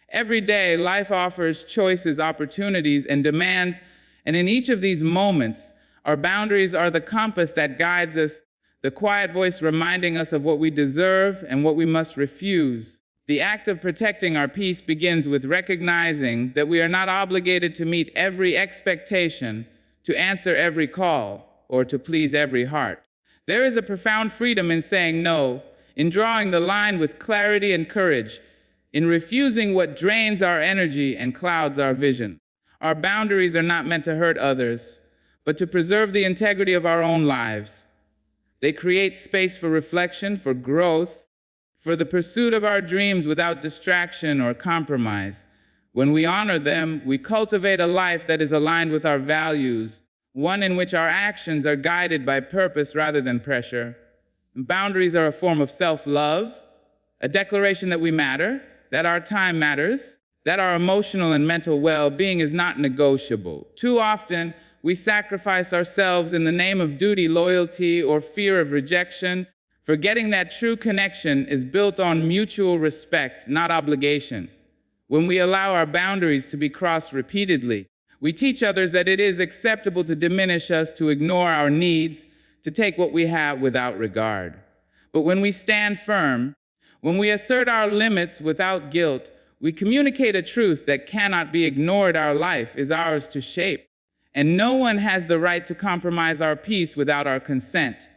Every day, life offers choices, opportunities, and demands, and in each of these moments, our boundaries are the compass that guides us, the quiet voice reminding us of what we deserve and what we must refuse. The act of protecting our peace begins with recognizing that we are not obligated to meet every expectation, to answer every call, or to please every heart. There is a profound freedom in saying no, in drawing the line with clarity and courage, in refusing what drains our energy and clouds our vision. Our boundaries are not meant to hurt others, but to preserve the integrity of our own lives. They create space for reflection, for growth, for the pursuit of our dreams without distraction or compromise. When we honor them, we cultivate a life that is aligned with our values, one in which our actions are guided by purpose rather than pressure. Boundaries are a form of self-love, a declaration that we matter, that our time matters, that our emotional and mental well-being is not negotiable. Too often, we sacrifice ourselves in the name of duty, loyalty, or fear of rejection, forgetting that true connection is built on mutual respect, not obligation. When we allow our boundaries to be crossed repeatedly, we teach others that it is acceptable to diminish us, to ignore our needs, to take what we have without regard. But when we stand firm, when we assert our limits without guilt, we communicate a truth that cannot be ignored. Our life is ours to shape, and no one has the right to compromise our peace without our consent.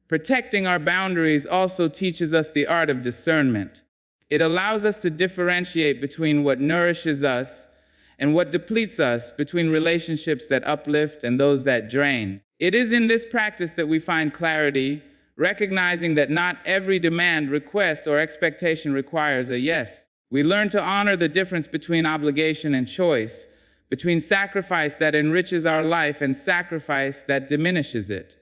Protecting our boundaries also teaches us the art of discernment. It allows us to differentiate between what nourishes us and what depletes us, between relationships that uplift and those that drain. It is in this practice that we find clarity, recognizing that not every demand, request, or expectation requires a yes. We learn to honor the difference between obligation and choice, between sacrifice that enriches our life and sacrifice that diminishes it.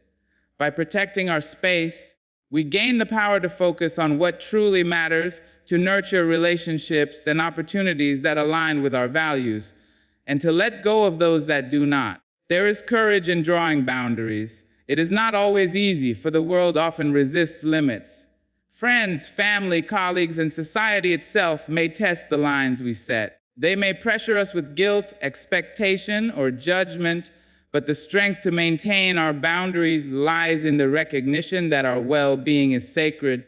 By protecting our space, we gain the power to focus on what truly matters, to nurture relationships and opportunities that align with our values, and to let go of those that do not. There is courage in drawing boundaries. It is not always easy, for the world often resists limits. Friends, family, colleagues, and society itself may test the lines we set. They may pressure us with guilt, expectation, or judgment, but the strength to maintain our boundaries lies in the recognition that our well-being is sacred.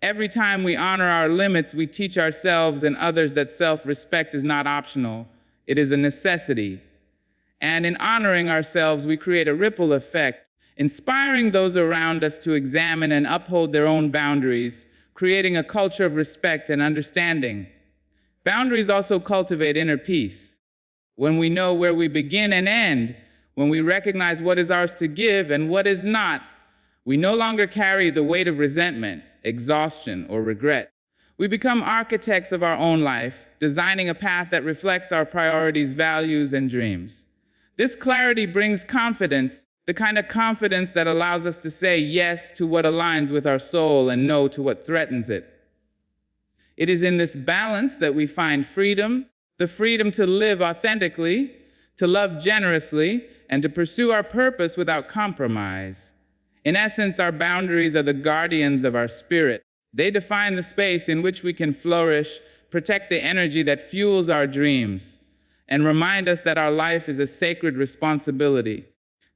Every time we honor our limits, we teach ourselves and others that self-respect is not optional. It is a necessity. And in honoring ourselves, we create a ripple effect, inspiring those around us to examine and uphold their own boundaries, creating a culture of respect and understanding. Boundaries also cultivate inner peace. When we know where we begin and end, when we recognize what is ours to give and what is not, we no longer carry the weight of resentment, exhaustion, or regret. We become architects of our own life, designing a path that reflects our priorities, values, and dreams. This clarity brings confidence, the kind of confidence that allows us to say yes to what aligns with our soul and no to what threatens it. It is in this balance that we find freedom, the freedom to live authentically, to love generously, and to pursue our purpose without compromise. In essence, our boundaries are the guardians of our spirit. They define the space in which we can flourish, protect the energy that fuels our dreams, and remind us that our life is a sacred responsibility.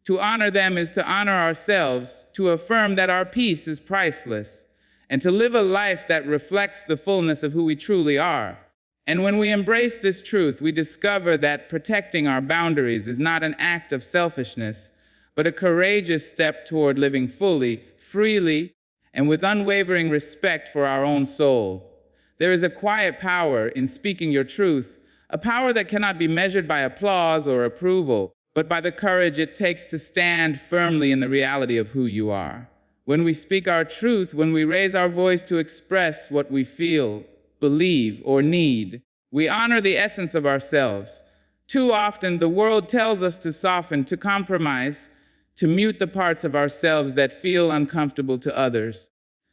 To honor them is to honor ourselves, to affirm that our peace is priceless, and to live a life that reflects the fullness of who we truly are. And when we embrace this truth, we discover that protecting our boundaries is not an act of selfishness, but a courageous step toward living fully, freely, and with unwavering respect for our own soul. There is a quiet power in speaking your truth, a power that cannot be measured by applause or approval, but by the courage it takes to stand firmly in the reality of who you are. When we speak our truth, when we raise our voice to express what we feel, believe, or need, we honor the essence of ourselves. Too often, the world tells us to soften, to compromise, to mute the parts of ourselves that feel uncomfortable to others.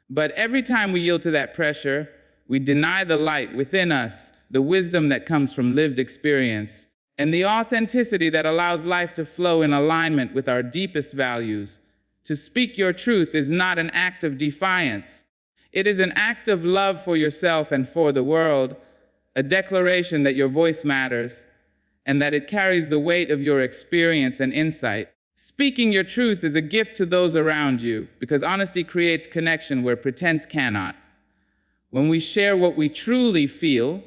But every time we yield to that pressure, we deny the light within us, the wisdom that comes from lived experience, and the authenticity that allows life to flow in alignment with our deepest values. To speak your truth is not an act of defiance. It is an act of love for yourself and for the world, a declaration that your voice matters, and that it carries the weight of your experience and insight. Speaking your truth is a gift to those around you, because honesty creates connection where pretense cannot. When we share what we truly feel,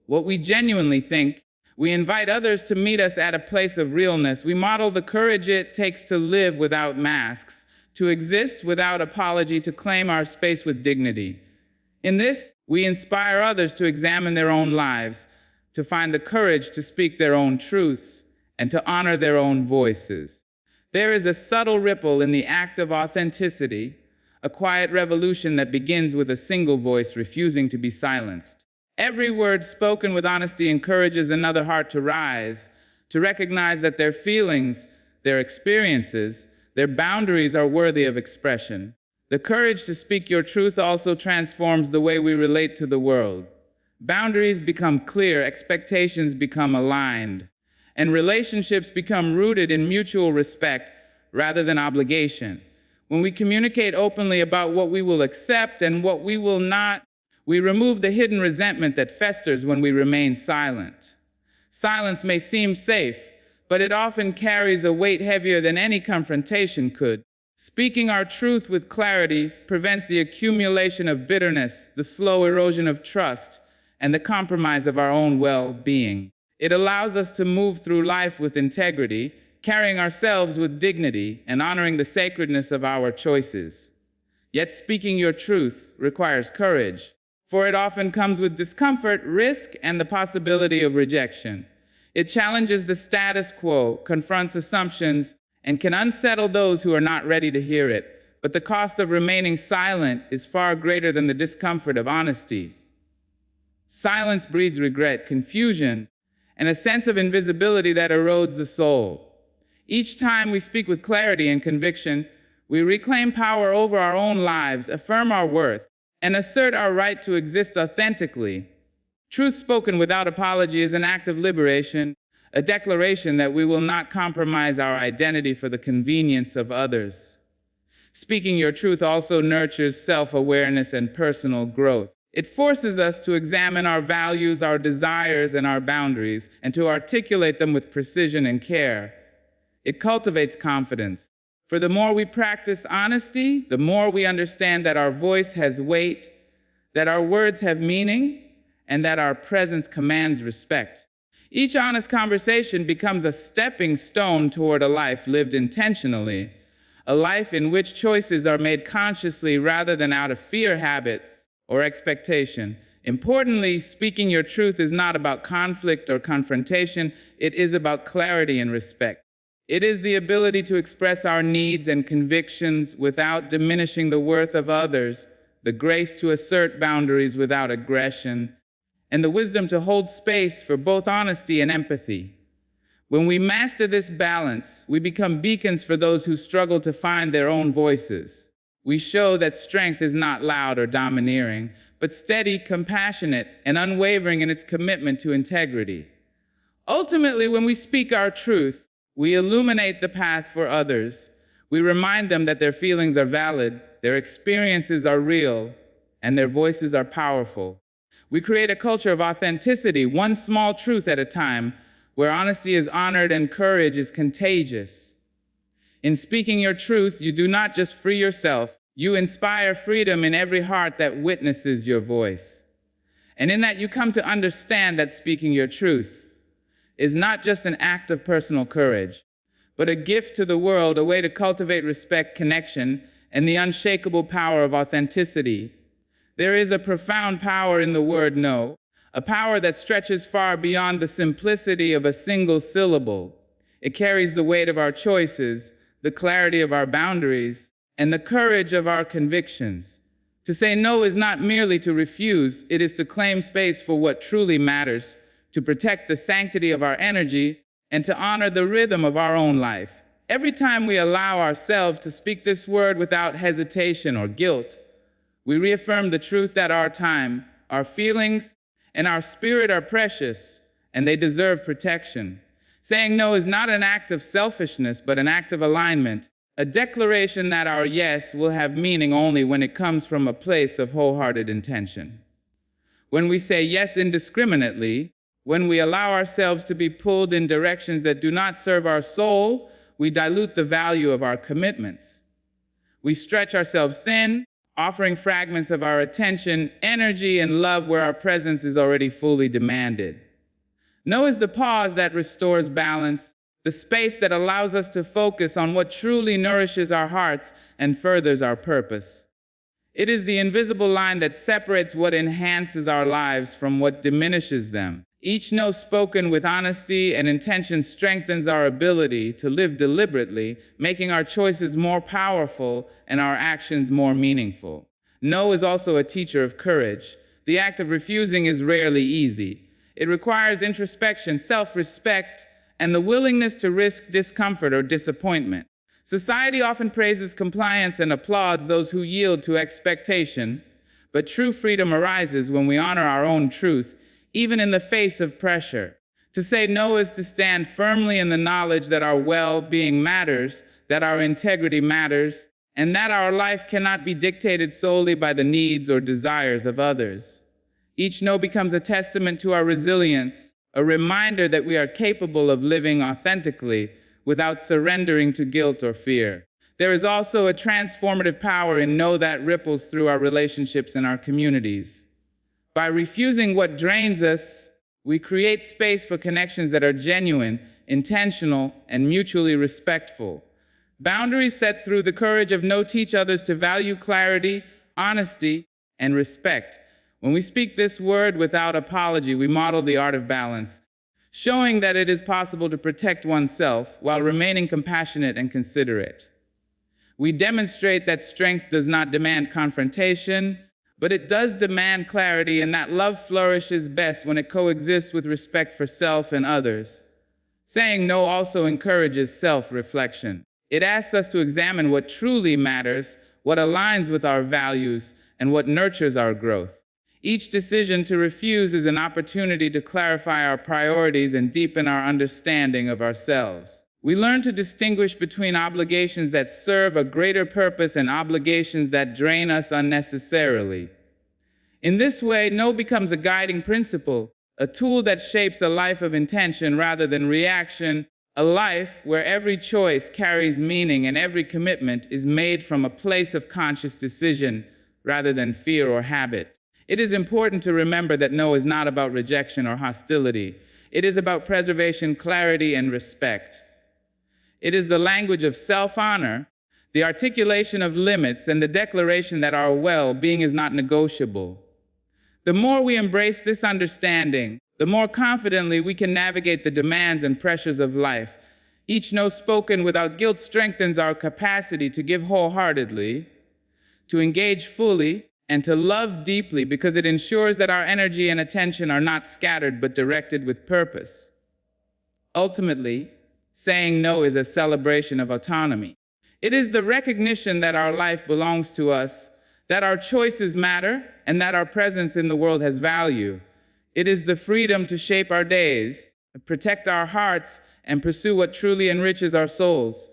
what we genuinely think, we invite others to meet us at a place of realness. We model the courage it takes to live without masks, to exist without apology, to claim our space with dignity. In this, we inspire others to examine their own lives, to find the courage to speak their own truths, and to honor their own voices. There is a subtle ripple in the act of authenticity, a quiet revolution that begins with a single voice refusing to be silenced. Every word spoken with honesty encourages another heart to rise, to recognize that their feelings, their experiences, their boundaries are worthy of expression. The courage to speak your truth also transforms the way we relate to the world. Boundaries become clear, expectations become aligned, and relationships become rooted in mutual respect rather than obligation. When we communicate openly about what we will accept and what we will not, we remove the hidden resentment that festers when we remain silent. Silence may seem safe, but it often carries a weight heavier than any confrontation could. Speaking our truth with clarity prevents the accumulation of bitterness, the slow erosion of trust, and the compromise of our own well-being. It allows us to move through life with integrity, carrying ourselves with dignity, and honoring the sacredness of our choices. Yet speaking your truth requires courage, for it often comes with discomfort, risk, and the possibility of rejection. It challenges the status quo, confronts assumptions, and can unsettle those who are not ready to hear it. But the cost of remaining silent is far greater than the discomfort of honesty. Silence breeds regret, confusion, and a sense of invisibility that erodes the soul. Each time we speak with clarity and conviction, we reclaim power over our own lives, affirm our worth, and assert our right to exist authentically. Truth spoken without apology is an act of liberation, a declaration that we will not compromise our identity for the convenience of others. Speaking your truth also nurtures self-awareness and personal growth. It forces us to examine our values, our desires, and our boundaries, and to articulate them with precision and care. It cultivates confidence. For the more we practice honesty, the more we understand that our voice has weight, that our words have meaning, and that our presence commands respect. Each honest conversation becomes a stepping stone toward a life lived intentionally, a life in which choices are made consciously rather than out of fear, habit, or expectation. Importantly, speaking your truth is not about conflict or confrontation. It is about clarity and respect. It is the ability to express our needs and convictions without diminishing the worth of others, the grace to assert boundaries without aggression, and the wisdom to hold space for both honesty and empathy. When we master this balance, we become beacons for those who struggle to find their own voices. We show that strength is not loud or domineering, but steady, compassionate, and unwavering in its commitment to integrity. Ultimately, when we speak our truth, we illuminate the path for others. We remind them that their feelings are valid, their experiences are real, and their voices are powerful. We create a culture of authenticity, one small truth at a time, where honesty is honored and courage is contagious. In speaking your truth, you do not just free yourself, you inspire freedom in every heart that witnesses your voice. And in that, you come to understand that speaking your truth is not just an act of personal courage, but a gift to the world, a way to cultivate respect, connection, and the unshakable power of authenticity. There is a profound power in the word no, a power that stretches far beyond the simplicity of a single syllable. It carries the weight of our choices, the clarity of our boundaries, and the courage of our convictions. To say no is not merely to refuse, it is to claim space for what truly matters, to protect the sanctity of our energy, and to honor the rhythm of our own life. Every time we allow ourselves to speak this word without hesitation or guilt, we reaffirm the truth that our time, our feelings, and our spirit are precious, and they deserve protection. Saying no is not an act of selfishness, but an act of alignment, a declaration that our yes will have meaning only when it comes from a place of wholehearted intention. When we say yes indiscriminately, when we allow ourselves to be pulled in directions that do not serve our soul, we dilute the value of our commitments. We stretch ourselves thin, offering fragments of our attention, energy, and love where our presence is already fully demanded. No is the pause that restores balance, the space that allows us to focus on what truly nourishes our hearts and furthers our purpose. It is the invisible line that separates what enhances our lives from what diminishes them. Each no spoken with honesty and intention strengthens our ability to live deliberately, making our choices more powerful and our actions more meaningful. No is also a teacher of courage. The act of refusing is rarely easy. It requires introspection, self-respect, and the willingness to risk discomfort or disappointment. Society often praises compliance and applauds those who yield to expectation, but true freedom arises when we honor our own truth, even in the face of pressure. To say no is to stand firmly in the knowledge that our well-being matters, that our integrity matters, and that our life cannot be dictated solely by the needs or desires of others. Each no becomes a testament to our resilience, a reminder that we are capable of living authentically without surrendering to guilt or fear. There is also a transformative power in no that ripples through our relationships and our communities. By refusing what drains us, we create space for connections that are genuine, intentional, and mutually respectful. Boundaries set through the courage of no teach others to value clarity, honesty, and respect. When we speak this word without apology, we model the art of balance, showing that it is possible to protect oneself while remaining compassionate and considerate. We demonstrate that strength does not demand confrontation, but it does demand clarity, and that love flourishes best when it coexists with respect for self and others. Saying no also encourages self-reflection. It asks us to examine what truly matters, what aligns with our values, and what nurtures our growth. Each decision to refuse is an opportunity to clarify our priorities and deepen our understanding of ourselves. We learn to distinguish between obligations that serve a greater purpose and obligations that drain us unnecessarily. In this way, no becomes a guiding principle, a tool that shapes a life of intention rather than reaction, a life where every choice carries meaning and every commitment is made from a place of conscious decision rather than fear or habit. It is important to remember that no is not about rejection or hostility. It is about preservation, clarity, and respect. It is the language of self-honor, the articulation of limits, and the declaration that our well-being is not negotiable. The more we embrace this understanding, the more confidently we can navigate the demands and pressures of life. Each no spoken without guilt strengthens our capacity to give wholeheartedly, to engage fully, and to love deeply, because it ensures that our energy and attention are not scattered but directed with purpose. Ultimately, saying no is a celebration of autonomy. It is the recognition that our life belongs to us, that our choices matter, and that our presence in the world has value. It is the freedom to shape our days, protect our hearts, and pursue what truly enriches our souls.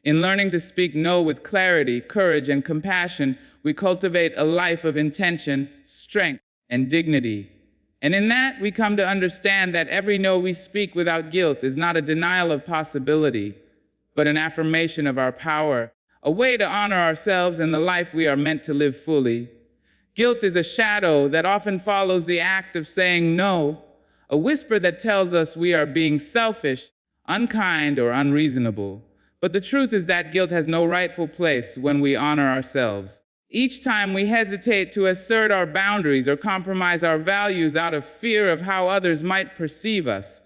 In learning to speak no with clarity, courage, and compassion, we cultivate a life of intention, strength, and dignity. And in that, we come to understand that every no we speak without guilt is not a denial of possibility, but an affirmation of our power, a way to honor ourselves and the life we are meant to live fully. Guilt is a shadow that often follows the act of saying no, a whisper that tells us we are being selfish, unkind, or unreasonable. But the truth is that guilt has no rightful place when we honor ourselves. Each time we hesitate to assert our boundaries or compromise our values out of fear of how others might perceive us,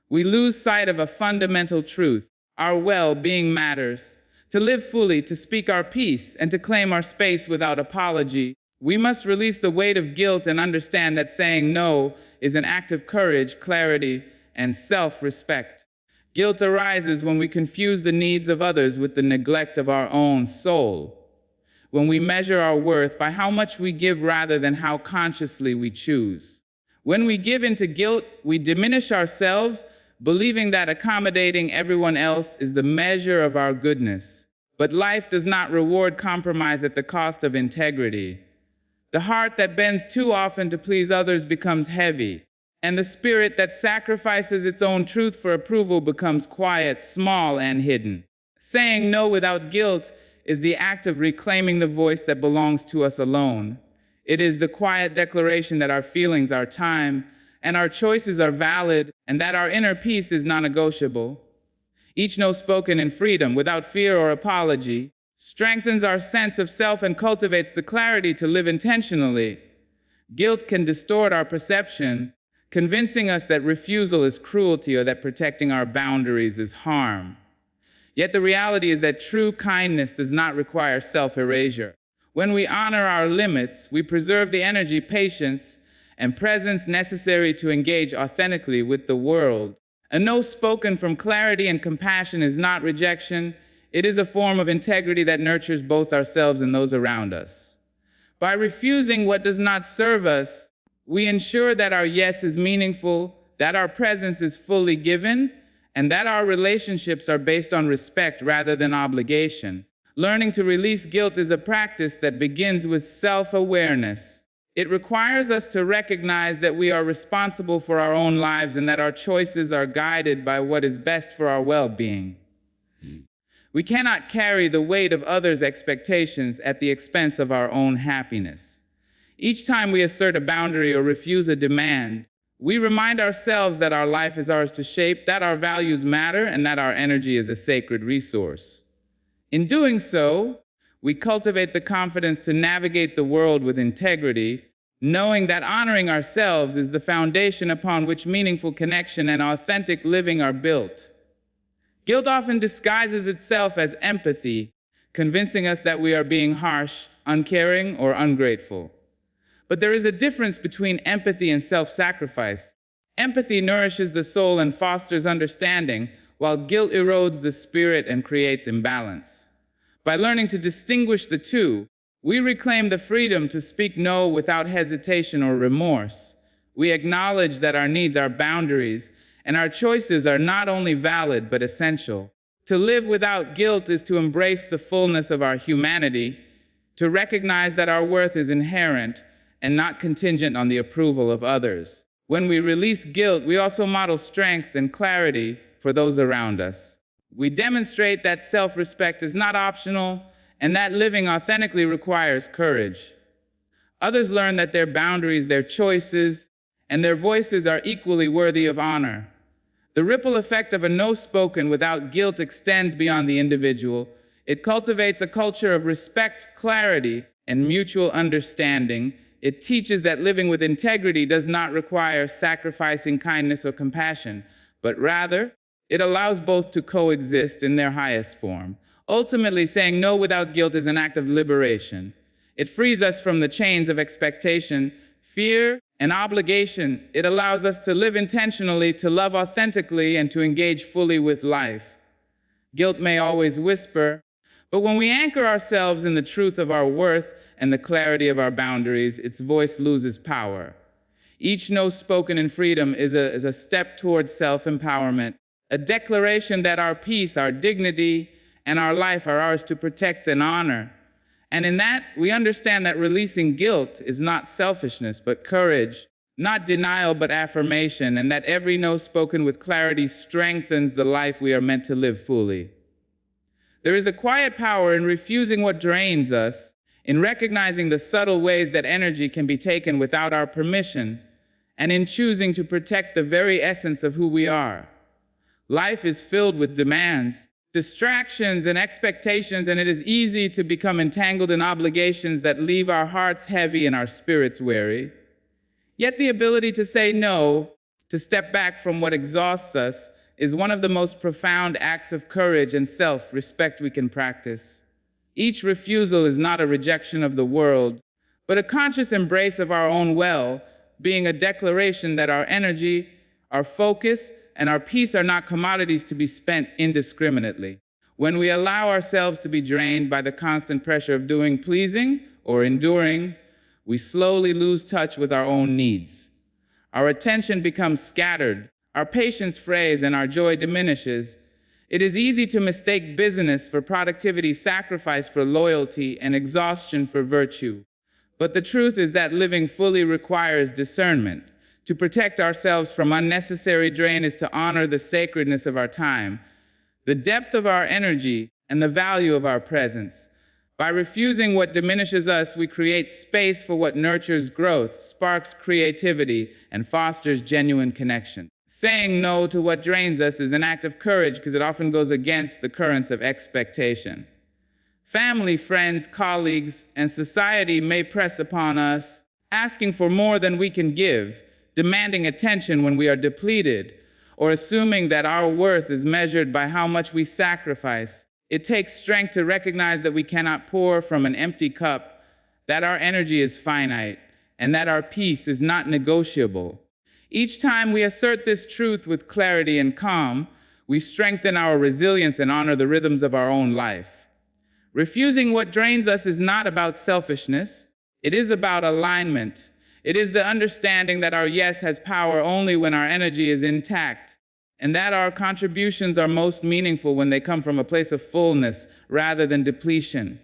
we lose sight of a fundamental truth: our well-being matters. To live fully, to speak our piece, and to claim our space without apology, we must release the weight of guilt and understand that saying no is an act of courage, clarity, and self-respect. Guilt arises when we confuse the needs of others with the neglect of our own soul, when we measure our worth by how much we give rather than how consciously we choose. When we give into guilt, we diminish ourselves, believing that accommodating everyone else is the measure of our goodness. But life does not reward compromise at the cost of integrity. The heart that bends too often to please others becomes heavy, and the spirit that sacrifices its own truth for approval becomes quiet, small, and hidden. Saying no without guilt is the act of reclaiming the voice that belongs to us alone. It is the quiet declaration that our feelings, our time, and our choices are valid, and that our inner peace is non-negotiable. Each no spoken in freedom, without fear or apology, strengthens our sense of self and cultivates the clarity to live intentionally. Guilt can distort our perception, convincing us that refusal is cruelty or that protecting our boundaries is harm. Yet the reality is that true kindness does not require self-erasure. When we honor our limits, we preserve the energy, patience, and presence necessary to engage authentically with the world. A no spoken from clarity and compassion is not rejection. It is a form of integrity that nurtures both ourselves and those around us. By refusing what does not serve us, we ensure that our yes is meaningful, that our presence is fully given, and that our relationships are based on respect rather than obligation. Learning to release guilt is a practice that begins with self-awareness. It requires us to recognize that we are responsible for our own lives and that our choices are guided by what is best for our well-being. We cannot carry the weight of others' expectations at the expense of our own happiness. Each time we assert a boundary or refuse a demand, we remind ourselves that our life is ours to shape, that our values matter, and that our energy is a sacred resource. In doing so, we cultivate the confidence to navigate the world with integrity, knowing that honoring ourselves is the foundation upon which meaningful connection and authentic living are built. Guilt often disguises itself as empathy, convincing us that we are being harsh, uncaring, or ungrateful. But there is a difference between empathy and self-sacrifice. Empathy nourishes the soul and fosters understanding, while guilt erodes the spirit and creates imbalance. By learning to distinguish the two, we reclaim the freedom to speak no without hesitation or remorse. We acknowledge that our needs are boundaries, and our choices are not only valid but essential. To live without guilt is to embrace the fullness of our humanity, to recognize that our worth is inherent and not contingent on the approval of others. When we release guilt, we also model strength and clarity for those around us. We demonstrate that self-respect is not optional and that living authentically requires courage. Others learn that their boundaries, their choices, and their voices are equally worthy of honor. The ripple effect of a no spoken without guilt extends beyond the individual. It cultivates a culture of respect, clarity, and mutual understanding. It teaches that living with integrity does not require sacrificing kindness or compassion, but rather, it allows both to coexist in their highest form. Ultimately, saying no without guilt is an act of liberation. It frees us from the chains of expectation, fear, and obligation. It allows us to live intentionally, to love authentically, and to engage fully with life. Guilt may always whisper, But when we anchor ourselves in the truth of our worth and the clarity of our boundaries, its voice loses power. Each no spoken in freedom is a step towards self-empowerment, a declaration that our peace, our dignity, and our life are ours to protect and honor. And in that, we understand that releasing guilt is not selfishness, but courage, not denial, but affirmation, and that every no spoken with clarity strengthens the life we are meant to live fully. There is a quiet power in refusing what drains us, in recognizing the subtle ways that energy can be taken without our permission, and in choosing to protect the very essence of who we are. Life is filled with demands, distractions, and expectations, and it is easy to become entangled in obligations that leave our hearts heavy and our spirits weary. Yet the ability to say no, to step back from what exhausts us, is one of the most profound acts of courage and self-respect we can practice. Each refusal is not a rejection of the world, but a conscious embrace of our own well-being, a declaration that our energy, our focus, and our peace are not commodities to be spent indiscriminately. When we allow ourselves to be drained by the constant pressure of doing, pleasing, or enduring, we slowly lose touch with our own needs. Our attention becomes scattered, our patience frays, and our joy diminishes. It is easy to mistake busyness for productivity, sacrifice for loyalty, and exhaustion for virtue. But the truth is that living fully requires discernment. To protect ourselves from unnecessary drain is to honor the sacredness of our time, the depth of our energy, and the value of our presence. By refusing what diminishes us, we create space for what nurtures growth, sparks creativity, and fosters genuine connection. Saying no to what drains us is an act of courage because it often goes against the currents of expectation. Family, friends, colleagues, and society may press upon us, asking for more than we can give, demanding attention when we are depleted, or assuming that our worth is measured by how much we sacrifice. It takes strength to recognize that we cannot pour from an empty cup, that our energy is finite, and that our peace is not negotiable. Each time we assert this truth with clarity and calm, we strengthen our resilience and honor the rhythms of our own life. Refusing what drains us is not about selfishness. It is about alignment. It is the understanding that our yes has power only when our energy is intact, and that our contributions are most meaningful when they come from a place of fullness rather than depletion.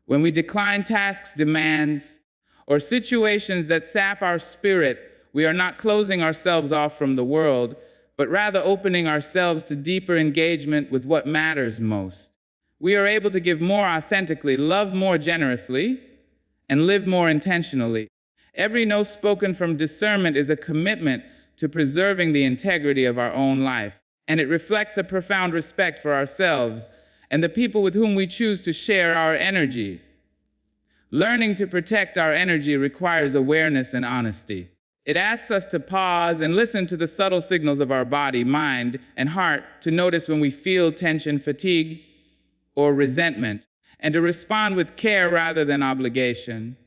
When we decline tasks, demands, or situations that sap our spirit, we are not closing ourselves off from the world, but rather opening ourselves to deeper engagement with what matters most. We are able to give more authentically, love more generously, and live more intentionally. Every no spoken from discernment is a commitment to preserving the integrity of our own life, and it reflects a profound respect for ourselves and the people with whom we choose to share our energy. Learning to protect our energy requires awareness and honesty. It asks us to pause and listen to the subtle signals of our body, mind, and heart, to notice when we feel tension, fatigue, or resentment, and to respond with care rather than obligation.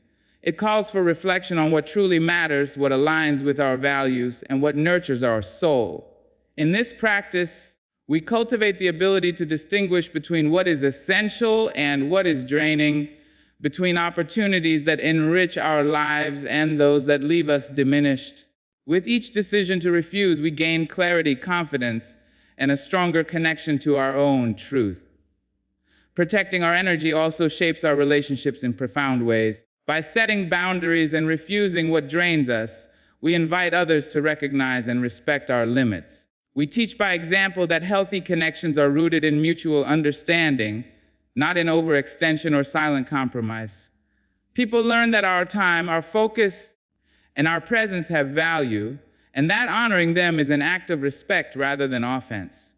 It calls for reflection on what truly matters, what aligns with our values, and what nurtures our soul. In this practice, we cultivate the ability to distinguish between what is essential and what is draining, between opportunities that enrich our lives and those that leave us diminished. With each decision to refuse, we gain clarity, confidence, and a stronger connection to our own truth. Protecting our energy also shapes our relationships in profound ways. By setting boundaries and refusing what drains us, we invite others to recognize and respect our limits. We teach by example that healthy connections are rooted in mutual understanding, not in overextension or silent compromise. People learn that our time, our focus, and our presence have value, and that honoring them is an act of respect rather than offense.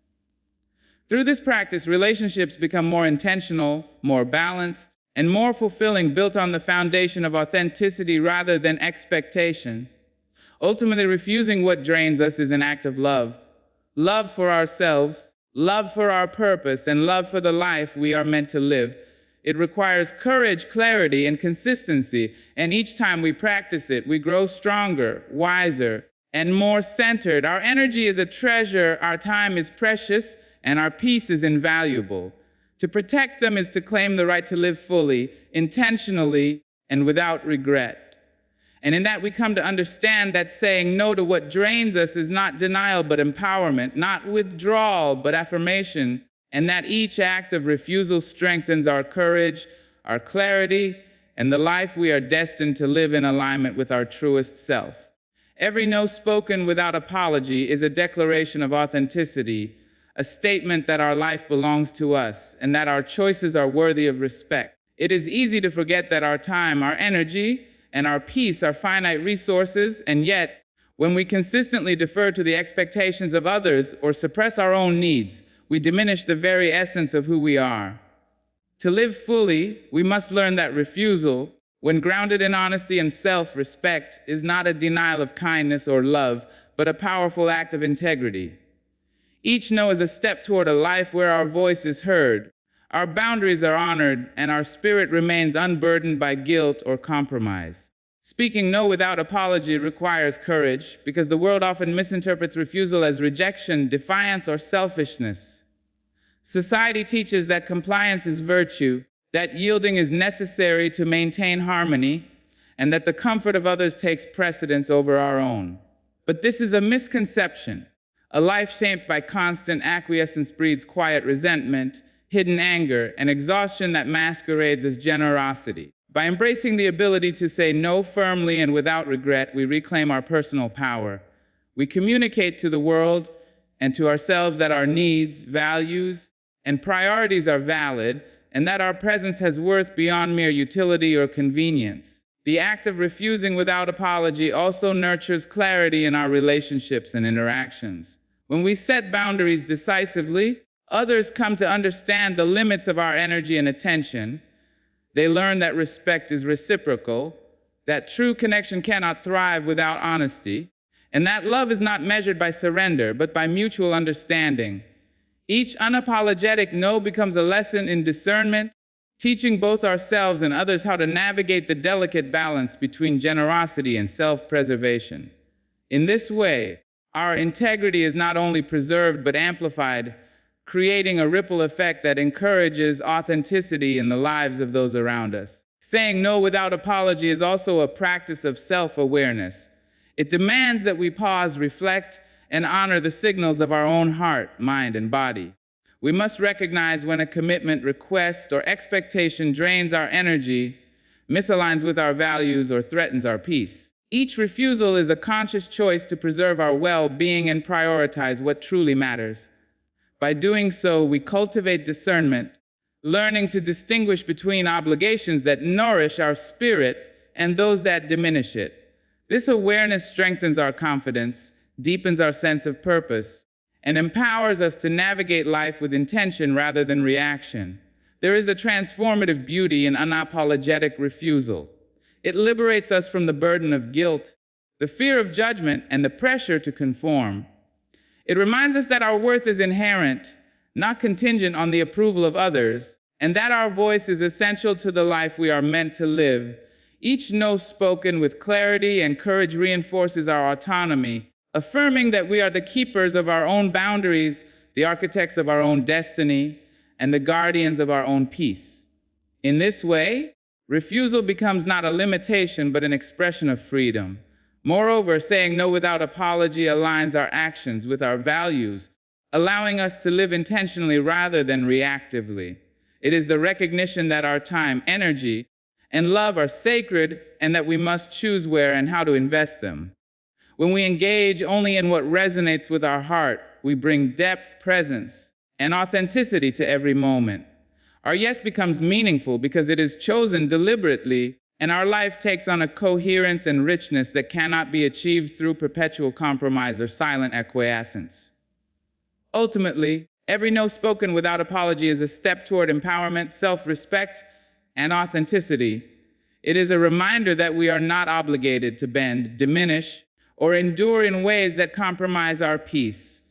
Through this practice, relationships become more intentional, more balanced, and more fulfilling, built on the foundation of authenticity rather than expectation. Ultimately, refusing what drains us is an act of love. Love for ourselves, love for our purpose, and love for the life we are meant to live. It requires courage, clarity, and consistency, and each time we practice it, we grow stronger, wiser, and more centered. Our energy is a treasure, our time is precious, and our peace is invaluable. To protect them is to claim the right to live fully, intentionally, and without regret. And in that we come to understand that saying no to what drains us is not denial but empowerment, not withdrawal but affirmation, and that each act of refusal strengthens our courage, our clarity, and the life we are destined to live in alignment with our truest self. Every no spoken without apology is a declaration of authenticity, a statement that our life belongs to us and that our choices are worthy of respect. It is easy to forget that our time, our energy, and our peace are finite resources, and yet, when we consistently defer to the expectations of others or suppress our own needs, we diminish the very essence of who we are. To live fully, we must learn that refusal, when grounded in honesty and self-respect, is not a denial of kindness or love, but a powerful act of integrity. Each no is a step toward a life where our voice is heard, our boundaries are honored, and our spirit remains unburdened by guilt or compromise. Speaking no without apology requires courage, because the world often misinterprets refusal as rejection, defiance, or selfishness. Society teaches that compliance is virtue, that yielding is necessary to maintain harmony, and that the comfort of others takes precedence over our own. But this is a misconception. A life shaped by constant acquiescence breeds quiet resentment, hidden anger, and exhaustion that masquerades as generosity. By embracing the ability to say no firmly and without regret, we reclaim our personal power. We communicate to the world and to ourselves that our needs, values, and priorities are valid, and that our presence has worth beyond mere utility or convenience. The act of refusing without apology also nurtures clarity in our relationships and interactions. When we set boundaries decisively, others come to understand the limits of our energy and attention. They learn that respect is reciprocal, that true connection cannot thrive without honesty, and that love is not measured by surrender, but by mutual understanding. Each unapologetic no becomes a lesson in discernment, teaching both ourselves and others how to navigate the delicate balance between generosity and self-preservation. In this way, our integrity is not only preserved but amplified, creating a ripple effect that encourages authenticity in the lives of those around us. Saying no without apology is also a practice of self-awareness. It demands that we pause, reflect, and honor the signals of our own heart, mind, and body. We must recognize when a commitment, request, or expectation drains our energy, misaligns with our values, or threatens our peace. Each refusal is a conscious choice to preserve our well-being and prioritize what truly matters. By doing so, we cultivate discernment, learning to distinguish between obligations that nourish our spirit and those that diminish it. This awareness strengthens our confidence, deepens our sense of purpose, and empowers us to navigate life with intention rather than reaction. There is a transformative beauty in unapologetic refusal. It liberates us from the burden of guilt, the fear of judgment, and the pressure to conform. It reminds us that our worth is inherent, not contingent on the approval of others, and that our voice is essential to the life we are meant to live. Each no spoken with clarity and courage reinforces our autonomy, affirming that we are the keepers of our own boundaries, the architects of our own destiny, and the guardians of our own peace. In this way, refusal becomes not a limitation but an expression of freedom. Moreover, saying no without apology aligns our actions with our values, allowing us to live intentionally rather than reactively. It is the recognition that our time, energy, and love are sacred and that we must choose where and how to invest them. When we engage only in what resonates with our heart, we bring depth, presence, and authenticity to every moment. Our yes becomes meaningful because it is chosen deliberately, and our life takes on a coherence and richness that cannot be achieved through perpetual compromise or silent acquiescence. Ultimately, every no spoken without apology is a step toward empowerment, self-respect, and authenticity. It is a reminder that we are not obligated to bend, diminish, or endure in ways that compromise our peace.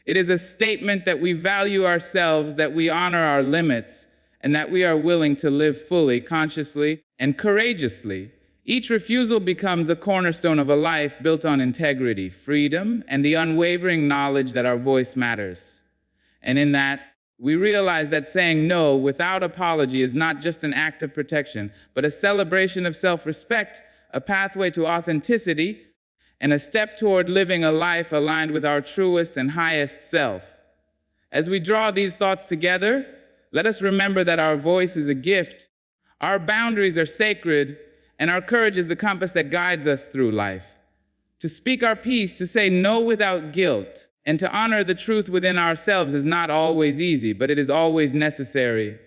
It is a statement that we value ourselves, that we honor our limits, and that we are willing to live fully, consciously, and courageously. Each refusal becomes a cornerstone of a life built on integrity, freedom, and the unwavering knowledge that our voice matters. And in that, We realize that saying no without apology is not just an act of protection, but a celebration of self-respect, a pathway to authenticity, and a step toward living a life aligned with our truest and highest self. As we draw these thoughts together, let us remember that our voice is a gift, our boundaries are sacred, and our courage is the compass that guides us through life. To speak our piece, to say no without guilt, and to honor the truth within ourselves is not always easy, but it is always necessary.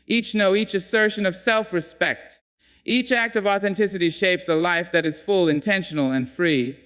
Each no, each assertion of self-respect, each act of authenticity shapes a life that is full, intentional, and free.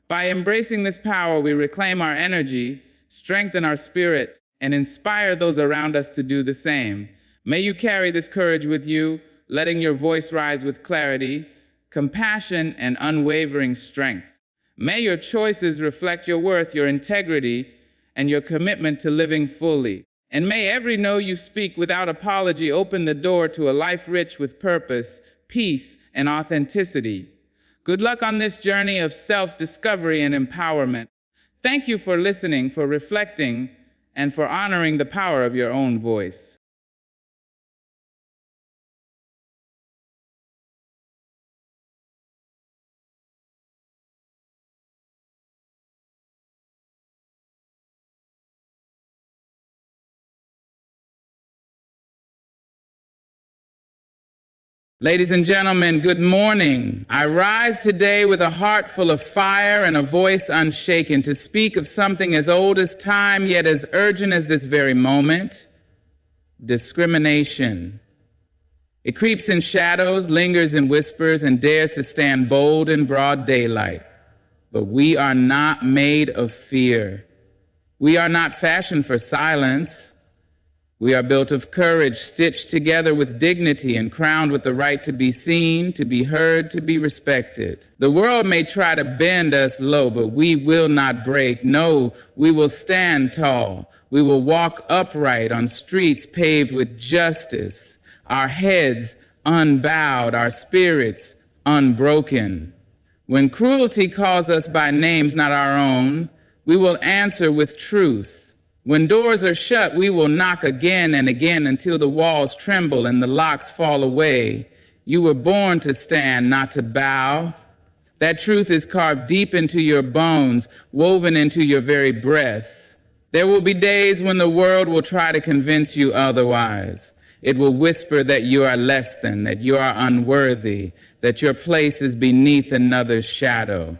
By embracing this power, we reclaim our energy, strengthen our spirit, and inspire those around us to do the same. May you carry this courage with you, letting your voice rise with clarity, compassion, and unwavering strength. May your choices reflect your worth, your integrity, and your commitment to living fully. And may every no you speak without apology open the door to a life rich with purpose, peace, and authenticity. Good luck on this journey of self-discovery and empowerment. Thank you for listening, for reflecting, and for honoring the power of your own voice. Ladies and gentlemen, good morning. I rise today with a heart full of fire and a voice unshaken to speak of something as old as time, yet as urgent as this very moment: discrimination. It creeps in shadows, lingers in whispers, and dares to stand bold in broad daylight. But we are not made of fear. We are not fashioned for silence. We are built of courage, stitched together with dignity and crowned with the right to be seen, to be heard, to be respected. The world may try to bend us low, but we will not break. No, we will stand tall. We will walk upright on streets paved with justice, our heads unbowed, our spirits unbroken. When cruelty calls us by names not our own, we will answer with truth. When doors are shut, we will knock again and again until the walls tremble and the locks fall away. You were born to stand, not to bow. That truth is carved deep into your bones, woven into your very breath. There will be days when the world will try to convince you otherwise. It will whisper that you are less than, that you are unworthy, that your place is beneath another's shadow.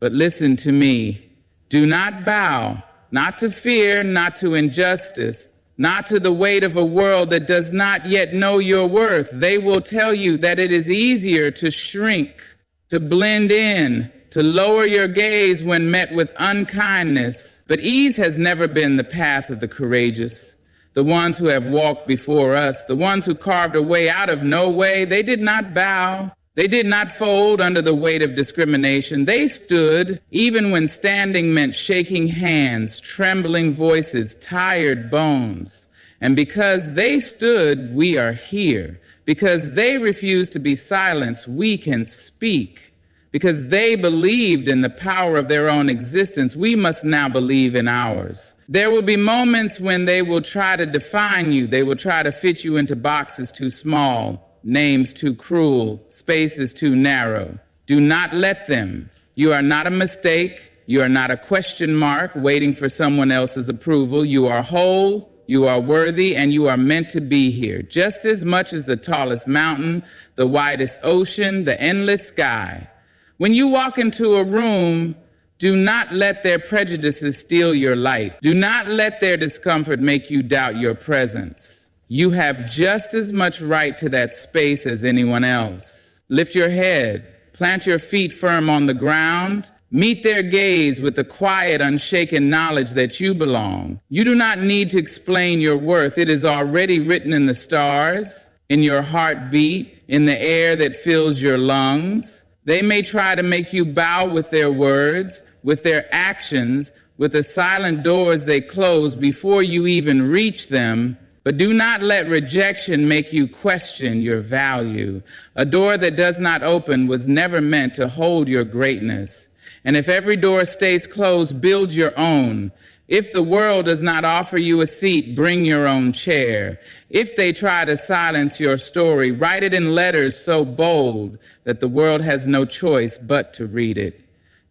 But listen to me. Do not bow. Not to fear, not to injustice, not to the weight of a world that does not yet know your worth. They will tell you that it is easier to shrink, to blend in, to lower your gaze when met with unkindness. But ease has never been the path of the courageous. The ones who have walked before us, the ones who carved a way out of no way, they did not bow. They did not fold under the weight of discrimination. They stood, even when standing meant shaking hands, trembling voices, tired bones. And because they stood, we are here. Because they refused to be silenced, we can speak. Because they believed in the power of their own existence, we must now believe in ours. There will be moments when they will try to define you. They will try to fit you into boxes too small, names too cruel, spaces too narrow. Do not let them. You are not a mistake. You are not a question mark waiting for someone else's approval. You are whole, you are worthy, and you are meant to be here, just as much as the tallest mountain, the widest ocean, the endless sky. When you walk into a room, do not let their prejudices steal your light. Do not let their discomfort make you doubt your presence. You have just as much right to that space as anyone else. Lift your head, plant your feet firm on the ground, meet their gaze with the quiet, unshaken knowledge that you belong. You do not need to explain your worth. It is already written in the stars, in your heartbeat, in the air that fills your lungs. They may try to make you bow with their words, with their actions, with the silent doors they close before you even reach them. But do not let rejection make you question your value. A door that does not open was never meant to hold your greatness. And if every door stays closed, build your own. If the world does not offer you a seat, bring your own chair. If they try to silence your story, write it in letters so bold that the world has no choice but to read it.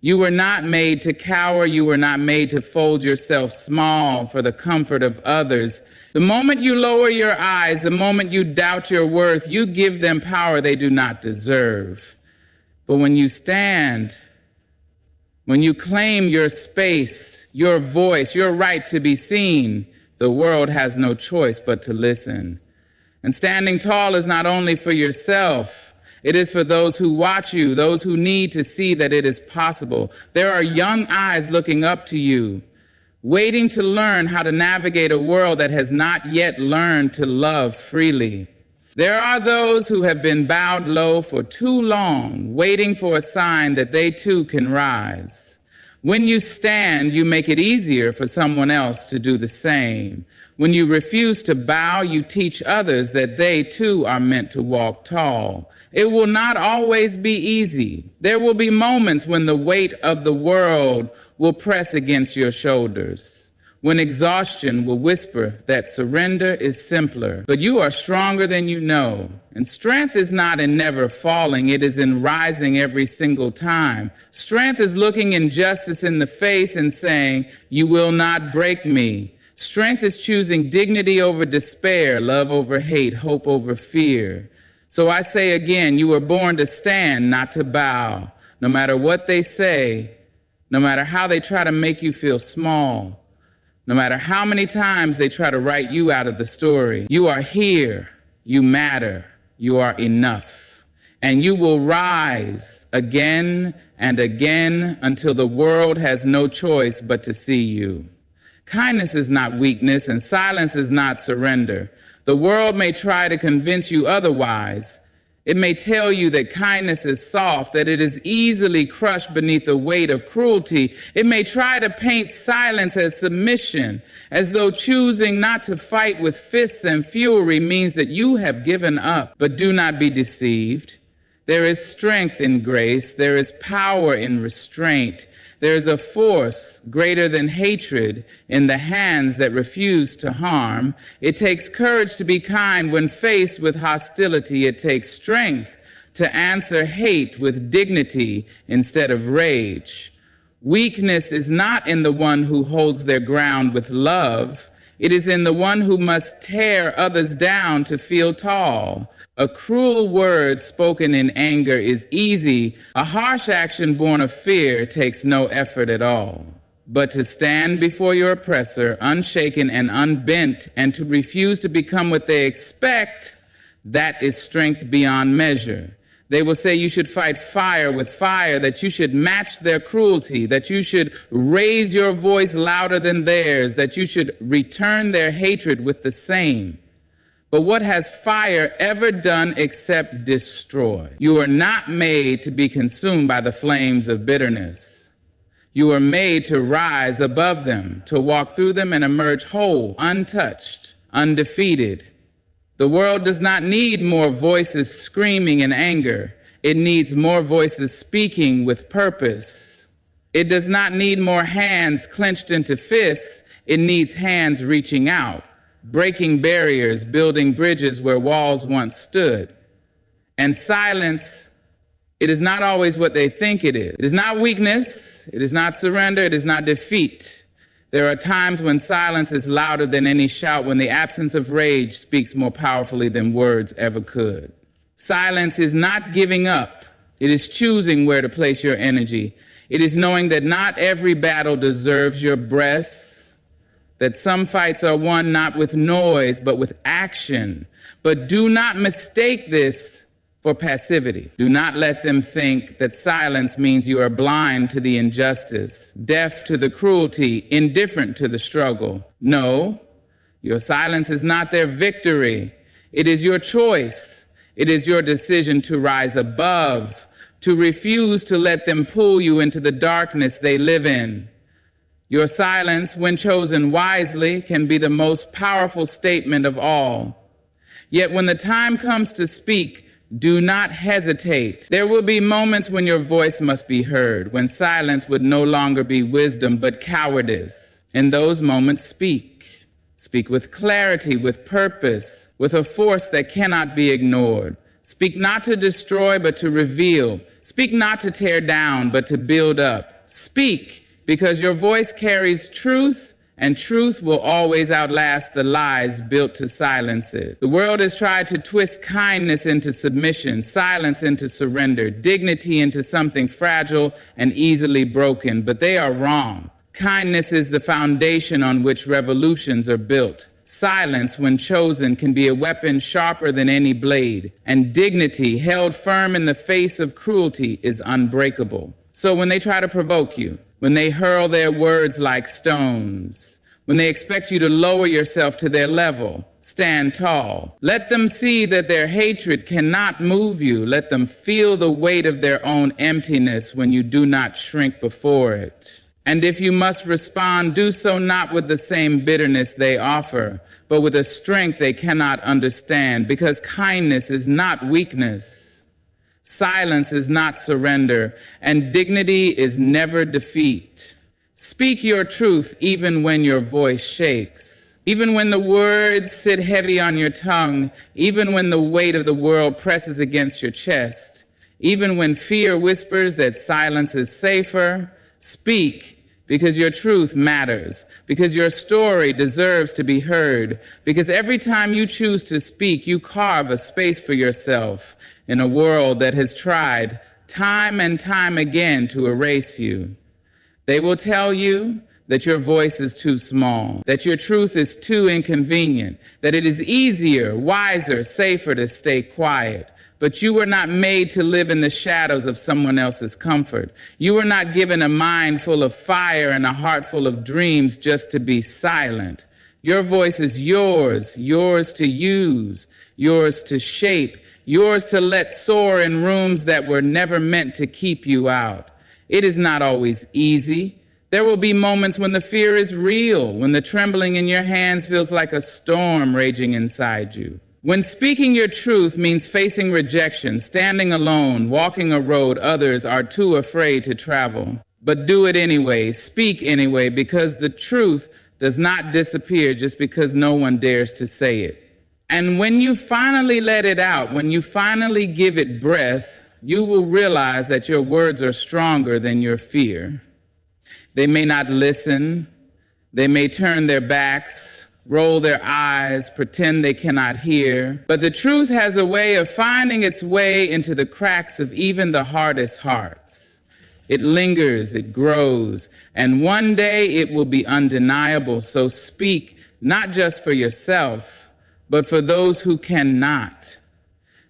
You were not made to cower. You were not made to fold yourself small for the comfort of others. The moment you lower your eyes, the moment you doubt your worth, you give them power they do not deserve. But when you stand, when you claim your space, your voice, your right to be seen, the world has no choice but to listen. And standing tall is not only for yourself, it is for those who watch you, those who need to see that it is possible. There are young eyes looking up to you, waiting to learn how to navigate a world that has not yet learned to love freely. There are those who have been bowed low for too long, waiting for a sign that they too can rise. When you stand, you make it easier for someone else to do the same. When you refuse to bow, you teach others that they too are meant to walk tall. It will not always be easy. There will be moments when the weight of the world will press against your shoulders, when exhaustion will whisper that surrender is simpler, but you are stronger than you know. And strength is not in never falling, it is in rising every single time. Strength is looking injustice in the face and saying, "You will not break me." Strength is choosing dignity over despair, love over hate, hope over fear. So I say again, you were born to stand, not to bow. No matter what they say, no matter how they try to make you feel small, no matter how many times they try to write you out of the story, you are here, you matter, you are enough. And you will rise again and again until the world has no choice but to see you. Kindness is not weakness, and silence is not surrender. The world may try to convince you otherwise. It may tell you that kindness is soft, that it is easily crushed beneath the weight of cruelty. It may try to paint silence as submission, as though choosing not to fight with fists and fury means that you have given up. But do not be deceived. There is strength in grace. There is power in restraint. There is a force greater than hatred in the hands that refuse to harm. It takes courage to be kind when faced with hostility. It takes strength to answer hate with dignity instead of rage. Weakness is not in the one who holds their ground with love. It is in the one who must tear others down to feel tall. A cruel word spoken in anger is easy. A harsh action born of fear takes no effort at all. But to stand before your oppressor, unshaken and unbent, and to refuse to become what they expect, that is strength beyond measure. They will say you should fight fire with fire, that you should match their cruelty, that you should raise your voice louder than theirs, that you should return their hatred with the same. But what has fire ever done except destroy? You are not made to be consumed by the flames of bitterness. You are made to rise above them, to walk through them and emerge whole, untouched, undefeated. The world does not need more voices screaming in anger. It needs more voices speaking with purpose. It does not need more hands clenched into fists. It needs hands reaching out, breaking barriers, building bridges where walls once stood. And silence, it is not always what they think it is. It is not weakness. It is not surrender. It is not defeat. There are times when silence is louder than any shout, when the absence of rage speaks more powerfully than words ever could. Silence is not giving up. It is choosing where to place your energy. It is knowing that not every battle deserves your breath, that some fights are won not with noise, but with action. But do not mistake this for passivity. Do not let them think that silence means you are blind to the injustice, deaf to the cruelty, indifferent to the struggle. No, your silence is not their victory. It is your choice. It is your decision to rise above, to refuse to let them pull you into the darkness they live in. Your silence, when chosen wisely, can be the most powerful statement of all. Yet when the time comes to speak, do not hesitate. There will be moments when your voice must be heard, when silence would no longer be wisdom but cowardice. In those moments, speak. Speak with clarity, with purpose, with a force that cannot be ignored. Speak not to destroy, but to reveal. Speak not to tear down, but to build up. Speak, because your voice carries truth, and truth will always outlast the lies built to silence it. The world has tried to twist kindness into submission, silence into surrender, dignity into something fragile and easily broken, but they are wrong. Kindness is the foundation on which revolutions are built. Silence, when chosen, can be a weapon sharper than any blade, and dignity, held firm in the face of cruelty, is unbreakable. So when they try to provoke you, when they hurl their words like stones, when they expect you to lower yourself to their level, stand tall. Let them see that their hatred cannot move you. Let them feel the weight of their own emptiness when you do not shrink before it. And if you must respond, do so not with the same bitterness they offer, but with a strength they cannot understand, because kindness is not weakness. Silence is not surrender, and dignity is never defeat. Speak your truth even when your voice shakes, even when the words sit heavy on your tongue, even when the weight of the world presses against your chest, even when fear whispers that silence is safer. Speak, because your truth matters, because your story deserves to be heard, because every time you choose to speak, you carve a space for yourself in a world that has tried time and time again to erase you. They will tell you that your voice is too small, that your truth is too inconvenient, that it is easier, wiser, safer to stay quiet. But you were not made to live in the shadows of someone else's comfort. You were not given a mind full of fire and a heart full of dreams just to be silent. Your voice is yours, yours to use, yours to shape, yours to let soar in rooms that were never meant to keep you out. It is not always easy. There will be moments when the fear is real, when the trembling in your hands feels like a storm raging inside you. When speaking your truth means facing rejection, standing alone, walking a road others are too afraid to travel. But do it anyway, speak anyway, because the truth does not disappear just because no one dares to say it. And when you finally let it out, when you finally give it breath, you will realize that your words are stronger than your fear. They may not listen, they may turn their backs, roll their eyes, pretend they cannot hear, but the truth has a way of finding its way into the cracks of even the hardest hearts. It lingers, it grows, and one day it will be undeniable. So speak, not just for yourself, but for those who cannot.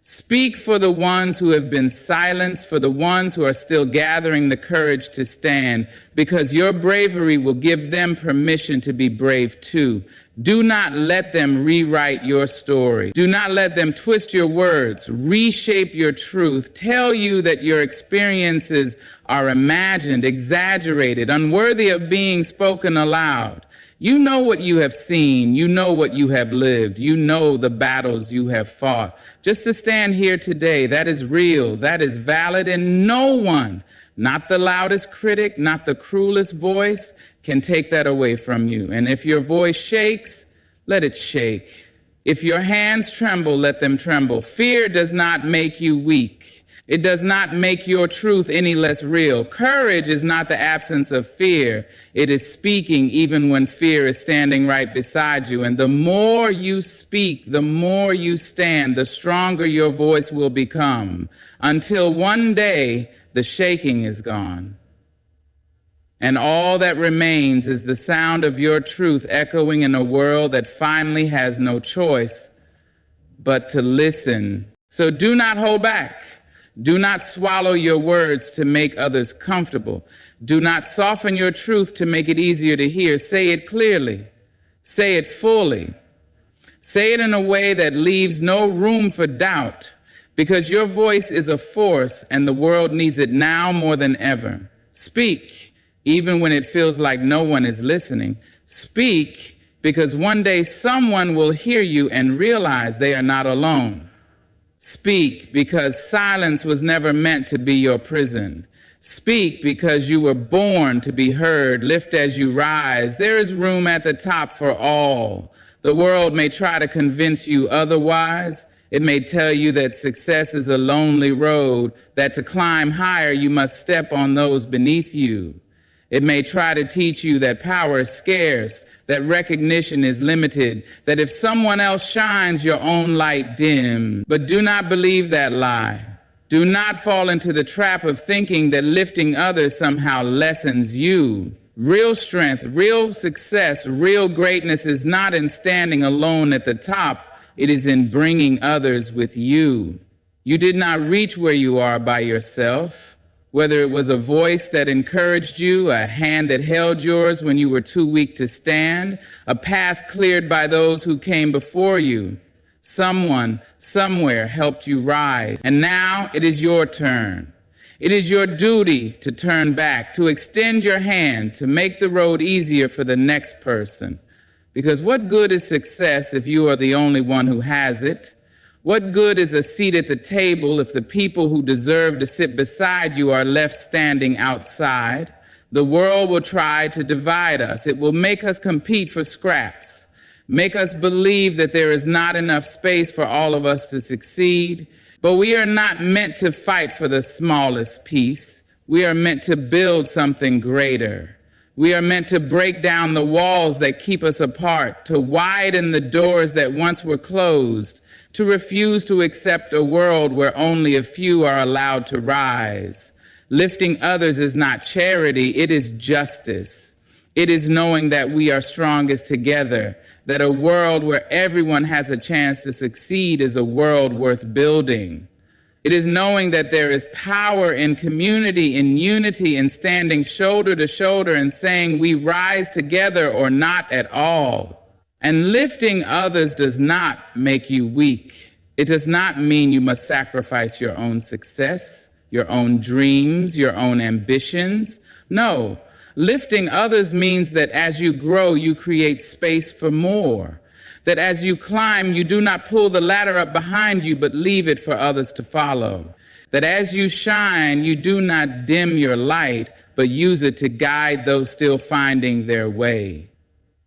Speak for the ones who have been silenced, for the ones who are still gathering the courage to stand, because your bravery will give them permission to be brave too. Do not let them rewrite your story. Do not let them twist your words, reshape your truth, tell you that your experiences are imagined, exaggerated, unworthy of being spoken aloud. You know what you have seen. You know what you have lived. You know the battles you have fought. Just to stand here today, that is real, that is valid, and no one, not the loudest critic, not the cruelest voice, can take that away from you. And if your voice shakes, let it shake. If your hands tremble, let them tremble. Fear does not make you weak. It does not make your truth any less real. Courage is not the absence of fear. It is speaking even when fear is standing right beside you. And the more you speak, the more you stand, the stronger your voice will become, until one day the shaking is gone. And all that remains is the sound of your truth echoing in a world that finally has no choice but to listen. So do not hold back. Do not swallow your words to make others comfortable. Do not soften your truth to make it easier to hear. Say it clearly. Say it fully. Say it in a way that leaves no room for doubt, because your voice is a force and the world needs it now more than ever. Speak, even when it feels like no one is listening. Speak, because one day someone will hear you and realize they are not alone. Speak, because silence was never meant to be your prison. Speak because you were born to be heard. Lift as you rise. There is room at the top for all. The world may try to convince you otherwise. It may tell you that success is a lonely road, that to climb higher you must step on those beneath you. It may try to teach you that power is scarce, that recognition is limited, that if someone else shines, your own light dim. But do not believe that lie. Do not fall into the trap of thinking that lifting others somehow lessens you. Real strength, real success, real greatness is not in standing alone at the top. It is in bringing others with you. You did not reach where you are by yourself. Whether it was a voice that encouraged you, a hand that held yours when you were too weak to stand, a path cleared by those who came before you. Someone, somewhere helped you rise, and now it is your turn. It is your duty to turn back, to extend your hand, to make the road easier for the next person. Because what good is success if you are the only one who has it? What good is a seat at the table if the people who deserve to sit beside you are left standing outside? The world will try to divide us. It will make us compete for scraps. Make us believe that there is not enough space for all of us to succeed. But we are not meant to fight for the smallest piece. We are meant to build something greater. We are meant to break down the walls that keep us apart, to widen the doors that once were closed, to refuse to accept a world where only a few are allowed to rise. Lifting others is not charity, it is justice. It is knowing that we are strongest together, that a world where everyone has a chance to succeed is a world worth building. It is knowing that there is power in community, in unity, in standing shoulder to shoulder and saying we rise together or not at all. And lifting others does not make you weak. It does not mean you must sacrifice your own success, your own dreams, your own ambitions. No. Lifting others means that as you grow, you create space for more. That as you climb, you do not pull the ladder up behind you, but leave it for others to follow. That as you shine, you do not dim your light, but use it to guide those still finding their way.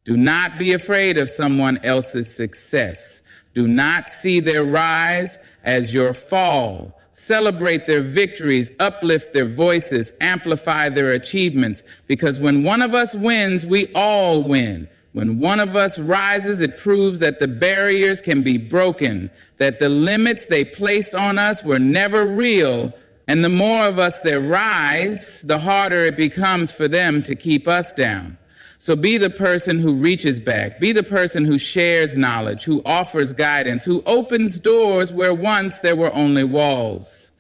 Do not be afraid of someone else's success. Do not see their rise as your fall. Celebrate their victories, uplift their voices, amplify their achievements, because when one of us wins, we all win. When one of us rises, it proves that the barriers can be broken, that the limits they placed on us were never real, and the more of us that rise, the harder it becomes for them to keep us down. So be the person who reaches back. Be the person who shares knowledge, who offers guidance, who opens doors where once there were only walls.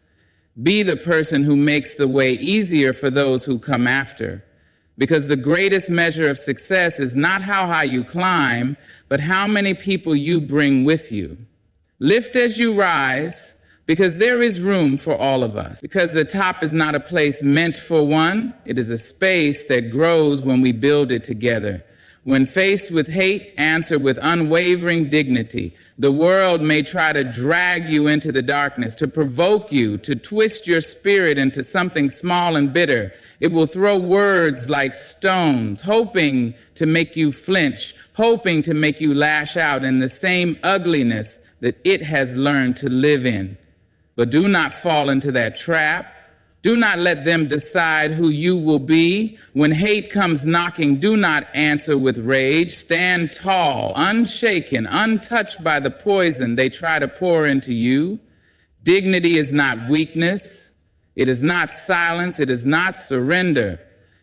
Be the person who makes the way easier for those who come after. Because the greatest measure of success is not how high you climb, but how many people you bring with you. Lift as you rise, because there is room for all of us. Because the top is not a place meant for one, it is a space that grows when we build it together. When faced with hate, answer with unwavering dignity. The world may try to drag you into the darkness, to provoke you, to twist your spirit into something small and bitter. It will throw words like stones, hoping to make you flinch, hoping to make you lash out in the same ugliness that it has learned to live in. But do not fall into that trap. Do not let them decide who you will be. When hate comes knocking, do not answer with rage. Stand tall, unshaken, untouched by the poison they try to pour into you. Dignity is not weakness. It is not silence. It is not surrender.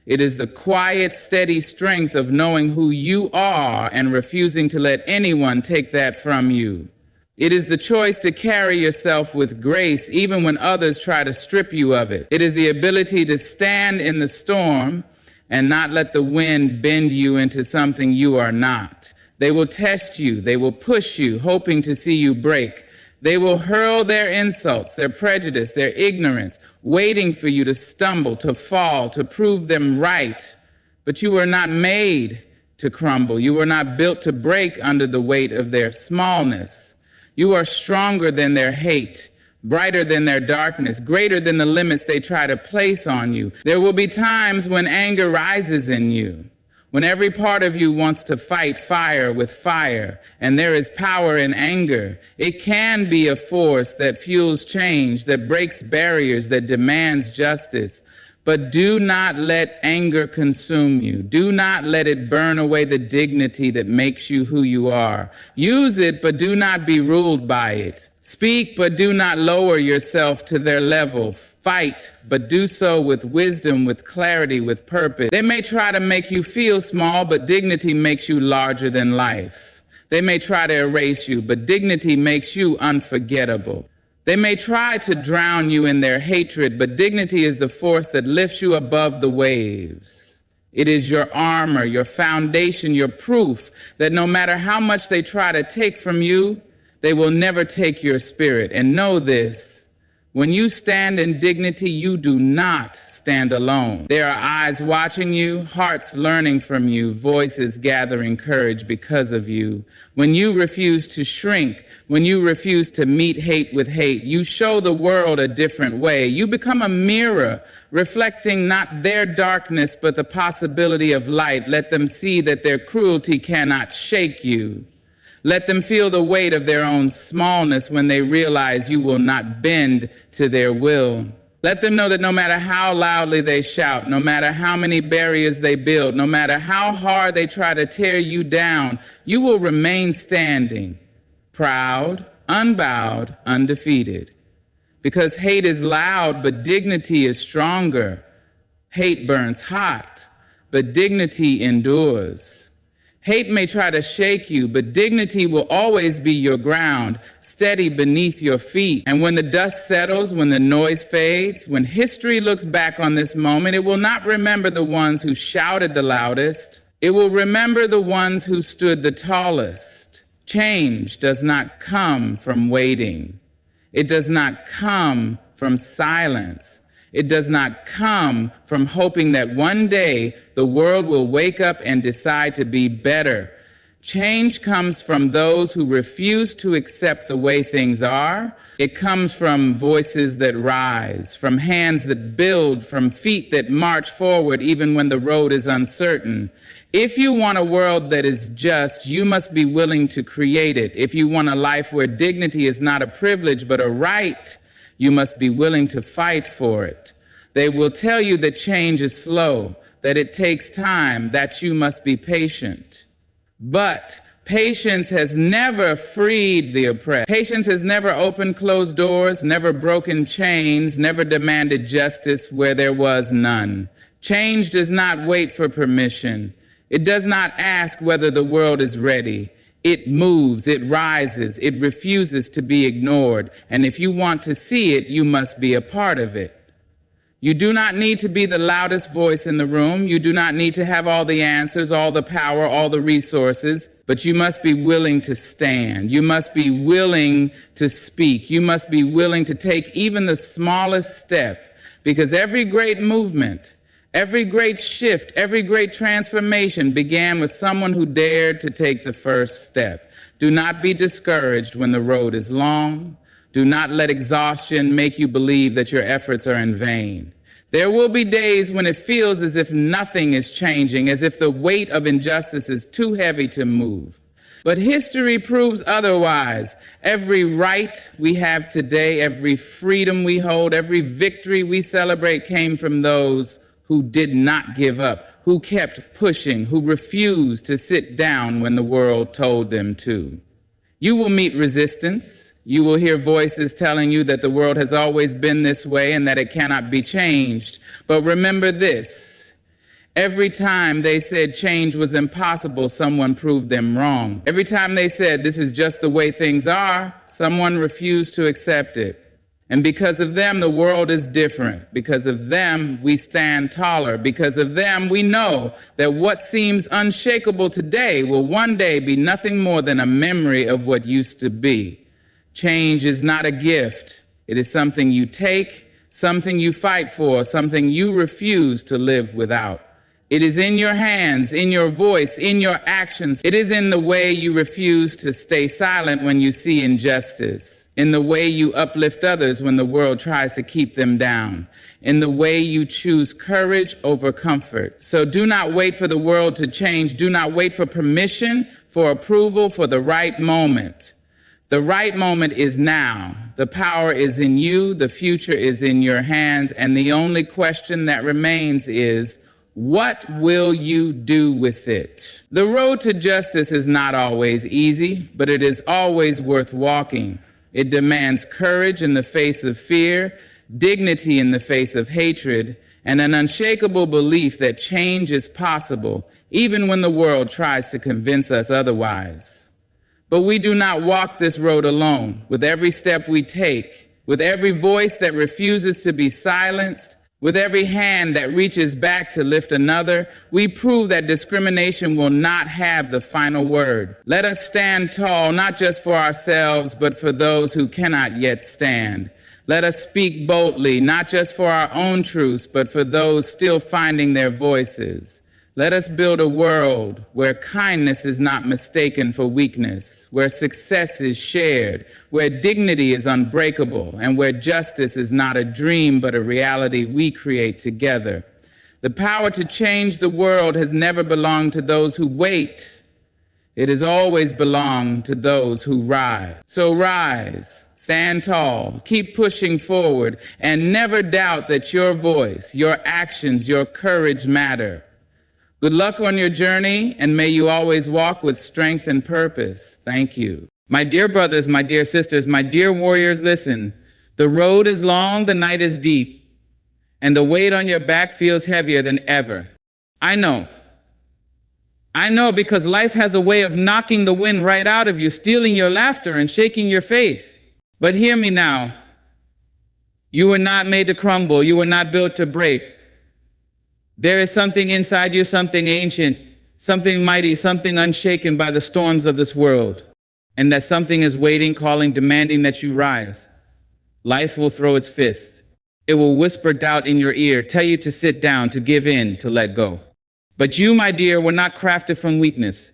It is the quiet, steady strength of knowing who you are and refusing to let anyone take that from you. It is the choice to carry yourself with grace even when others try to strip you of it. It is the ability to stand in the storm and not let the wind bend you into something you are not. They will test you. They will push you, hoping to see you break. They will hurl their insults, their prejudice, their ignorance, waiting for you to stumble, to fall, to prove them right. But you were not made to crumble. You were not built to break under the weight of their smallness. You are stronger than their hate, brighter than their darkness, greater than the limits they try to place on you. There will be times when anger rises in you, when every part of you wants to fight fire with fire, and there is power in anger. It can be a force that fuels change, that breaks barriers, that demands justice. But do not let anger consume you. Do not let it burn away the dignity that makes you who you are. Use it, but do not be ruled by it. Speak, but do not lower yourself to their level. Fight, but do so with wisdom, with clarity, with purpose. They may try to make you feel small, but dignity makes you larger than life. They may try to erase you, but dignity makes you unforgettable. They may try to drown you in their hatred, but dignity is the force that lifts you above the waves. It is your armor, your foundation, your proof that no matter how much they try to take from you, they will never take your spirit. And know this, when you stand in dignity, you do not stand alone. There are eyes watching you, hearts learning from you, voices gathering courage because of you. When you refuse to shrink, when you refuse to meet hate with hate, you show the world a different way. You become a mirror, reflecting not their darkness, but the possibility of light. Let them see that their cruelty cannot shake you. Let them feel the weight of their own smallness when they realize you will not bend to their will. Let them know that no matter how loudly they shout, no matter how many barriers they build, no matter how hard they try to tear you down, you will remain standing, proud, unbowed, undefeated. Because hate is loud, but dignity is stronger. Hate burns hot, but dignity endures. Hate may try to shake you, but dignity will always be your ground, steady beneath your feet. And when the dust settles, when the noise fades, when history looks back on this moment, it will not remember the ones who shouted the loudest. It will remember the ones who stood the tallest. Change does not come from waiting. It does not come from silence. It does not come from hoping that one day the world will wake up and decide to be better. Change comes from those who refuse to accept the way things are. It comes from voices that rise, from hands that build, from feet that march forward even when the road is uncertain. If you want a world that is just, you must be willing to create it. If you want a life where dignity is not a privilege but a right, you must be willing to fight for it. They will tell you that change is slow, that it takes time, that you must be patient. But patience has never freed the oppressed. Patience has never opened closed doors, never broken chains, never demanded justice where there was none. Change does not wait for permission. It does not ask whether the world is ready. It moves, it rises, it refuses to be ignored. And if you want to see it, you must be a part of it. You do not need to be the loudest voice in the room. You do not need to have all the answers, all the power, all the resources, but you must be willing to stand. You must be willing to speak. You must be willing to take even the smallest step, because every great movement, every great shift, every great transformation began with someone who dared to take the first step. Do not be discouraged when the road is long. Do not let exhaustion make you believe that your efforts are in vain. There will be days when it feels as if nothing is changing, as if the weight of injustice is too heavy to move. But history proves otherwise. Every right we have today, every freedom we hold, every victory we celebrate came from those who did not give up, who kept pushing, who refused to sit down when the world told them to. You will meet resistance. You will hear voices telling you that the world has always been this way and that it cannot be changed. But remember this, every time they said change was impossible, someone proved them wrong. Every time they said this is just the way things are, someone refused to accept it. And because of them, the world is different. Because of them, we stand taller. Because of them, we know that what seems unshakable today will one day be nothing more than a memory of what used to be. Change is not a gift. It is something you take, something you fight for, something you refuse to live without. It is in your hands, in your voice, in your actions. It is in the way you refuse to stay silent when you see injustice, in the way you uplift others when the world tries to keep them down, in the way you choose courage over comfort. So do not wait for the world to change. Do not wait for permission, for approval, for the right moment. The right moment is now. The power is in you. The future is in your hands. And the only question that remains is, what will you do with it? The road to justice is not always easy, but it is always worth walking. It demands courage in the face of fear, dignity in the face of hatred, and an unshakable belief that change is possible, even when the world tries to convince us otherwise. But we do not walk this road alone. With every step we take, with every voice that refuses to be silenced, with every hand that reaches back to lift another, we prove that discrimination will not have the final word. Let us stand tall, not just for ourselves, but for those who cannot yet stand. Let us speak boldly, not just for our own truths, but for those still finding their voices. Let us build a world where kindness is not mistaken for weakness, where success is shared, where dignity is unbreakable, and where justice is not a dream but a reality we create together. The power to change the world has never belonged to those who wait. It has always belonged to those who rise. So rise, stand tall, keep pushing forward, and never doubt that your voice, your actions, your courage matter. Good luck on your journey, and may you always walk with strength and purpose. Thank you. My dear brothers, my dear sisters, my dear warriors, listen. The road is long, the night is deep, and the weight on your back feels heavier than ever. I know because life has a way of knocking the wind right out of you, stealing your laughter and shaking your faith. But hear me now. You were not made to crumble. You were not built to break. There is something inside you, something ancient, something mighty, something unshaken by the storms of this world. And that something is waiting, calling, demanding that you rise. Life will throw its fist. It will whisper doubt in your ear, tell you to sit down, to give in, to let go. But you, my dear, were not crafted from weakness.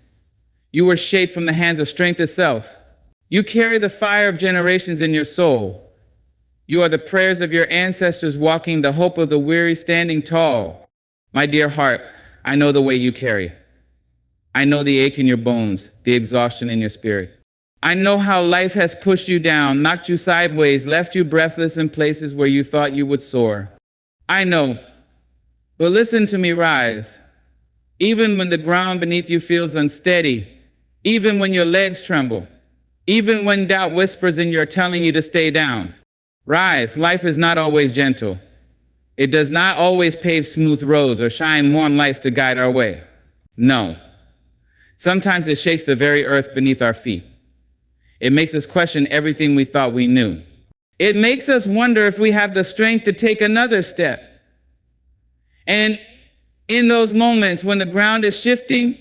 You were shaped from the hands of strength itself. You carry the fire of generations in your soul. You are the prayers of your ancestors walking, the hope of the weary standing tall. My dear heart, I know the way you carry. I know the ache in your bones, the exhaustion in your spirit. I know how life has pushed you down, knocked you sideways, left you breathless in places where you thought you would soar. I know. But listen to me rise. Even when the ground beneath you feels unsteady, even when your legs tremble, even when doubt whispers in your telling you to stay down. Rise. Life is not always gentle. It does not always pave smooth roads or shine warm lights to guide our way. No. Sometimes it shakes the very earth beneath our feet. It makes us question everything we thought we knew. It makes us wonder if we have the strength to take another step. And in those moments when the ground is shifting,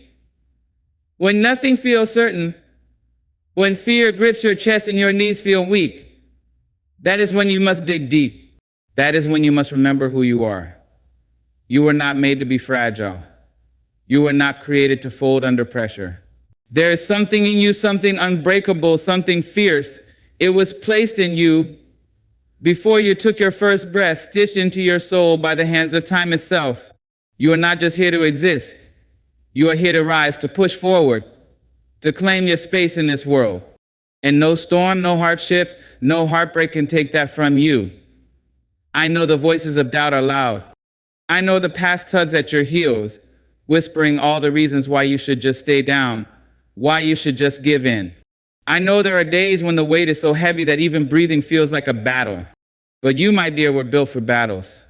when nothing feels certain, when fear grips your chest and your knees feel weak, that is when you must dig deep. That is when you must remember who you are. You were not made to be fragile. You were not created to fold under pressure. There is something in you, something unbreakable, something fierce. It was placed in you before you took your first breath, stitched into your soul by the hands of time itself. You are not just here to exist. You are here to rise, to push forward, to claim your space in this world. And no storm, no hardship, no heartbreak can take that from you. I know the voices of doubt are loud. I know the past tugs at your heels, whispering all the reasons why you should just stay down, why you should just give in. I know there are days when the weight is so heavy that even breathing feels like a battle. But you, my dear, were built for battles.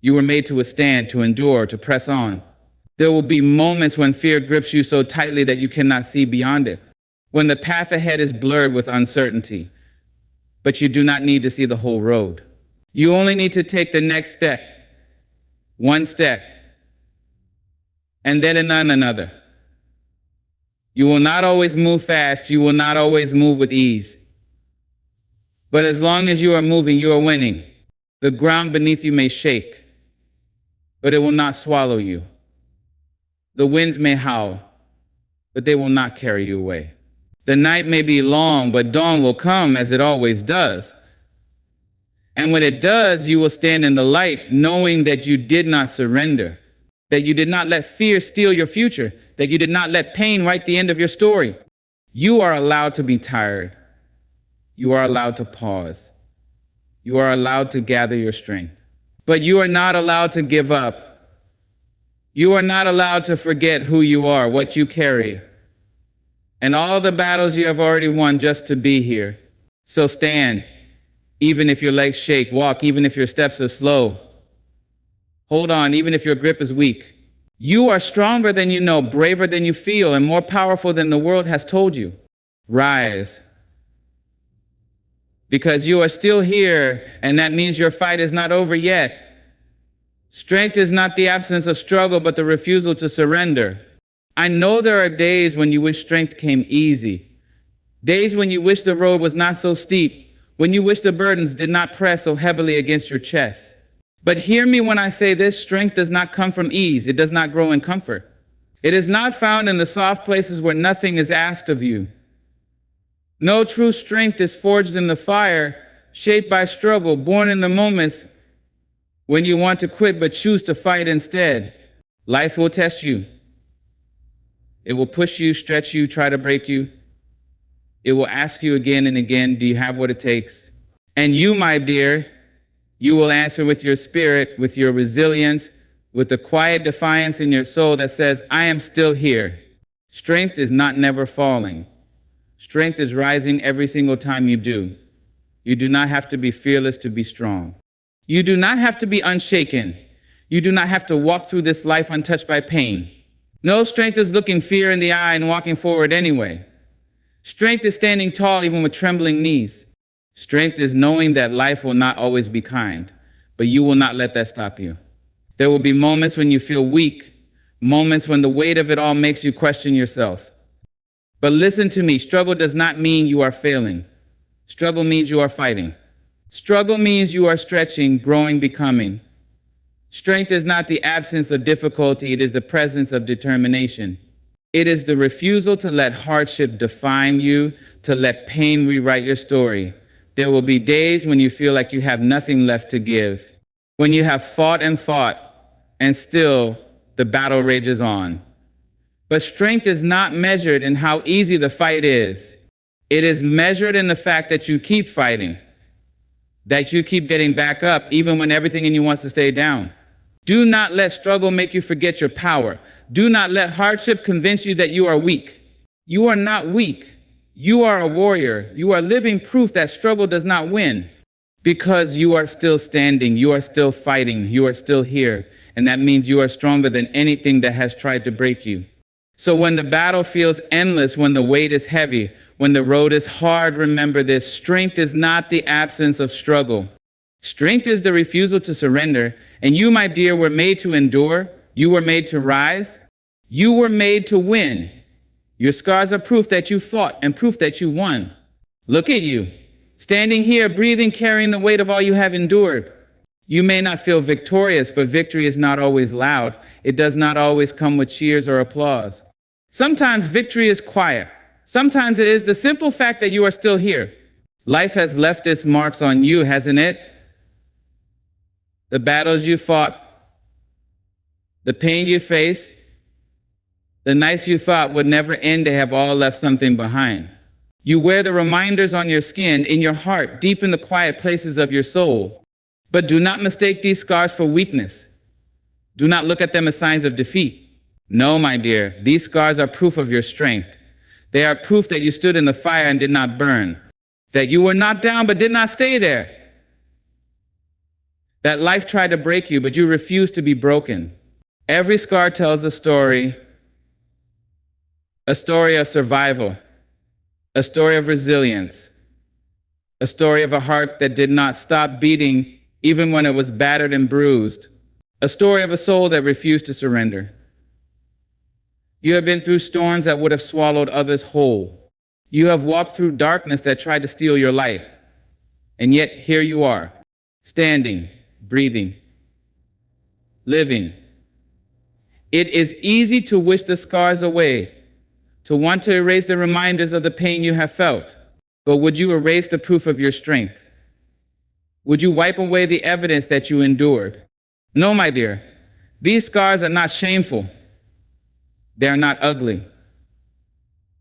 You were made to withstand, to endure, to press on. There will be moments when fear grips you so tightly that you cannot see beyond it, when the path ahead is blurred with uncertainty. But you do not need to see the whole road. You only need to take the next step, one step, and then another. You will not always move fast. You will not always move with ease. But as long as you are moving, you are winning. The ground beneath you may shake, but it will not swallow you. The winds may howl, but they will not carry you away. The night may be long, but dawn will come as it always does. And when it does, you will stand in the light, knowing that you did not surrender, that you did not let fear steal your future, that you did not let pain write the end of your story. You are allowed to be tired. You are allowed to pause. You are allowed to gather your strength. But you are not allowed to give up. You are not allowed to forget who you are, what you carry, and all the battles you have already won just to be here. So stand, even if your legs shake. Walk, even if your steps are slow. Hold on, even if your grip is weak. You are stronger than you know, braver than you feel, and more powerful than the world has told you. Rise. Because you are still here, and that means your fight is not over yet. Strength is not the absence of struggle, but the refusal to surrender. I know there are days when you wish strength came easy. Days when you wish the road was not so steep, when you wish the burdens did not press so heavily against your chest. But hear me when I say this: strength does not come from ease. It does not grow in comfort. It is not found in the soft places where nothing is asked of you. No true strength is forged in the fire, shaped by struggle, born in the moments when you want to quit but choose to fight instead. Life will test you. It will push you, stretch you, try to break you. It will ask you again and again, do you have what it takes? And you, my dear, you will answer with your spirit, with your resilience, with the quiet defiance in your soul that says, I am still here. Strength is not never falling. Strength is rising every single time you do. You do not have to be fearless to be strong. You do not have to be unshaken. You do not have to walk through this life untouched by pain. No, strength is looking fear in the eye and walking forward anyway. Strength is standing tall even with trembling knees. Strength is knowing that life will not always be kind, but you will not let that stop you. There will be moments when you feel weak, moments when the weight of it all makes you question yourself. But listen to me, struggle does not mean you are failing. Struggle means you are fighting. Struggle means you are stretching, growing, becoming. Strength is not the absence of difficulty, it is the presence of determination. It is the refusal to let hardship define you, to let pain rewrite your story. There will be days when you feel like you have nothing left to give, when you have fought, and still the battle rages on. But strength is not measured in how easy the fight is. It is measured in the fact that you keep fighting, that you keep getting back up even when everything in you wants to stay down. Do not let struggle make you forget your power. Do not let hardship convince you that you are weak. You are not weak. You are a warrior. You are living proof that struggle does not win, because you are still standing, you are still fighting, you are still here. And that means you are stronger than anything that has tried to break you. So when the battle feels endless, when the weight is heavy, when the road is hard, remember this: strength is not the absence of struggle. Strength is the refusal to surrender. And you, my dear, were made to endure. You were made to rise. You were made to win. Your scars are proof that you fought and proof that you won. Look at you, standing here, breathing, carrying the weight of all you have endured. You may not feel victorious, but victory is not always loud. It does not always come with cheers or applause. Sometimes victory is quiet. Sometimes it is the simple fact that you are still here. Life has left its marks on you, hasn't it? The battles you fought, the pain you faced, the nights you thought would never end, they have all left something behind. You wear the reminders on your skin, in your heart, deep in the quiet places of your soul. But do not mistake these scars for weakness. Do not look at them as signs of defeat. No, my dear, these scars are proof of your strength. They are proof that you stood in the fire and did not burn, that you were knocked down but did not stay there, that life tried to break you but you refused to be broken. Every scar tells a story of survival, a story of resilience, a story of a heart that did not stop beating even when it was battered and bruised, a story of a soul that refused to surrender. You have been through storms that would have swallowed others whole. You have walked through darkness that tried to steal your light. And yet here you are, standing, breathing, living. It is easy to wish the scars away, to want to erase the reminders of the pain you have felt. But would you erase the proof of your strength? Would you wipe away the evidence that you endured? No, my dear, these scars are not shameful. They are not ugly.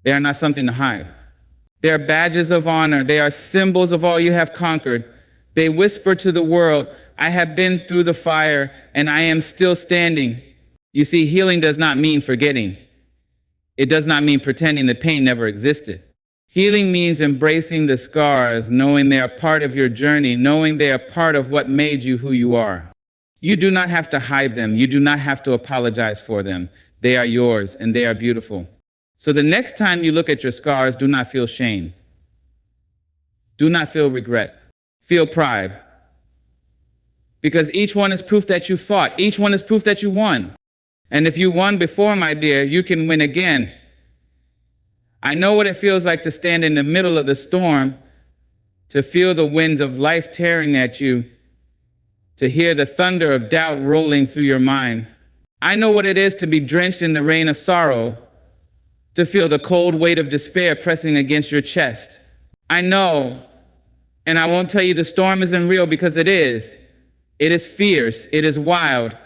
They are not something to hide. They are badges of honor. They are symbols of all you have conquered. They whisper to the world, I have been through the fire and I am still standing. You see, healing does not mean forgetting. It does not mean pretending the pain never existed. Healing means embracing the scars, knowing they are part of your journey, knowing they are part of what made you who you are. You do not have to hide them. You do not have to apologize for them. They are yours and they are beautiful. So the next time you look at your scars, do not feel shame. Do not feel regret. Feel pride. Because each one is proof that you fought. Each one is proof that you won. And if you won before, my dear, you can win again. I know what it feels like to stand in the middle of the storm, to feel the winds of life tearing at you, to hear the thunder of doubt rolling through your mind. I know what it is to be drenched in the rain of sorrow, to feel the cold weight of despair pressing against your chest. I know, and I won't tell you the storm isn't real because it is. It is fierce, it is wild,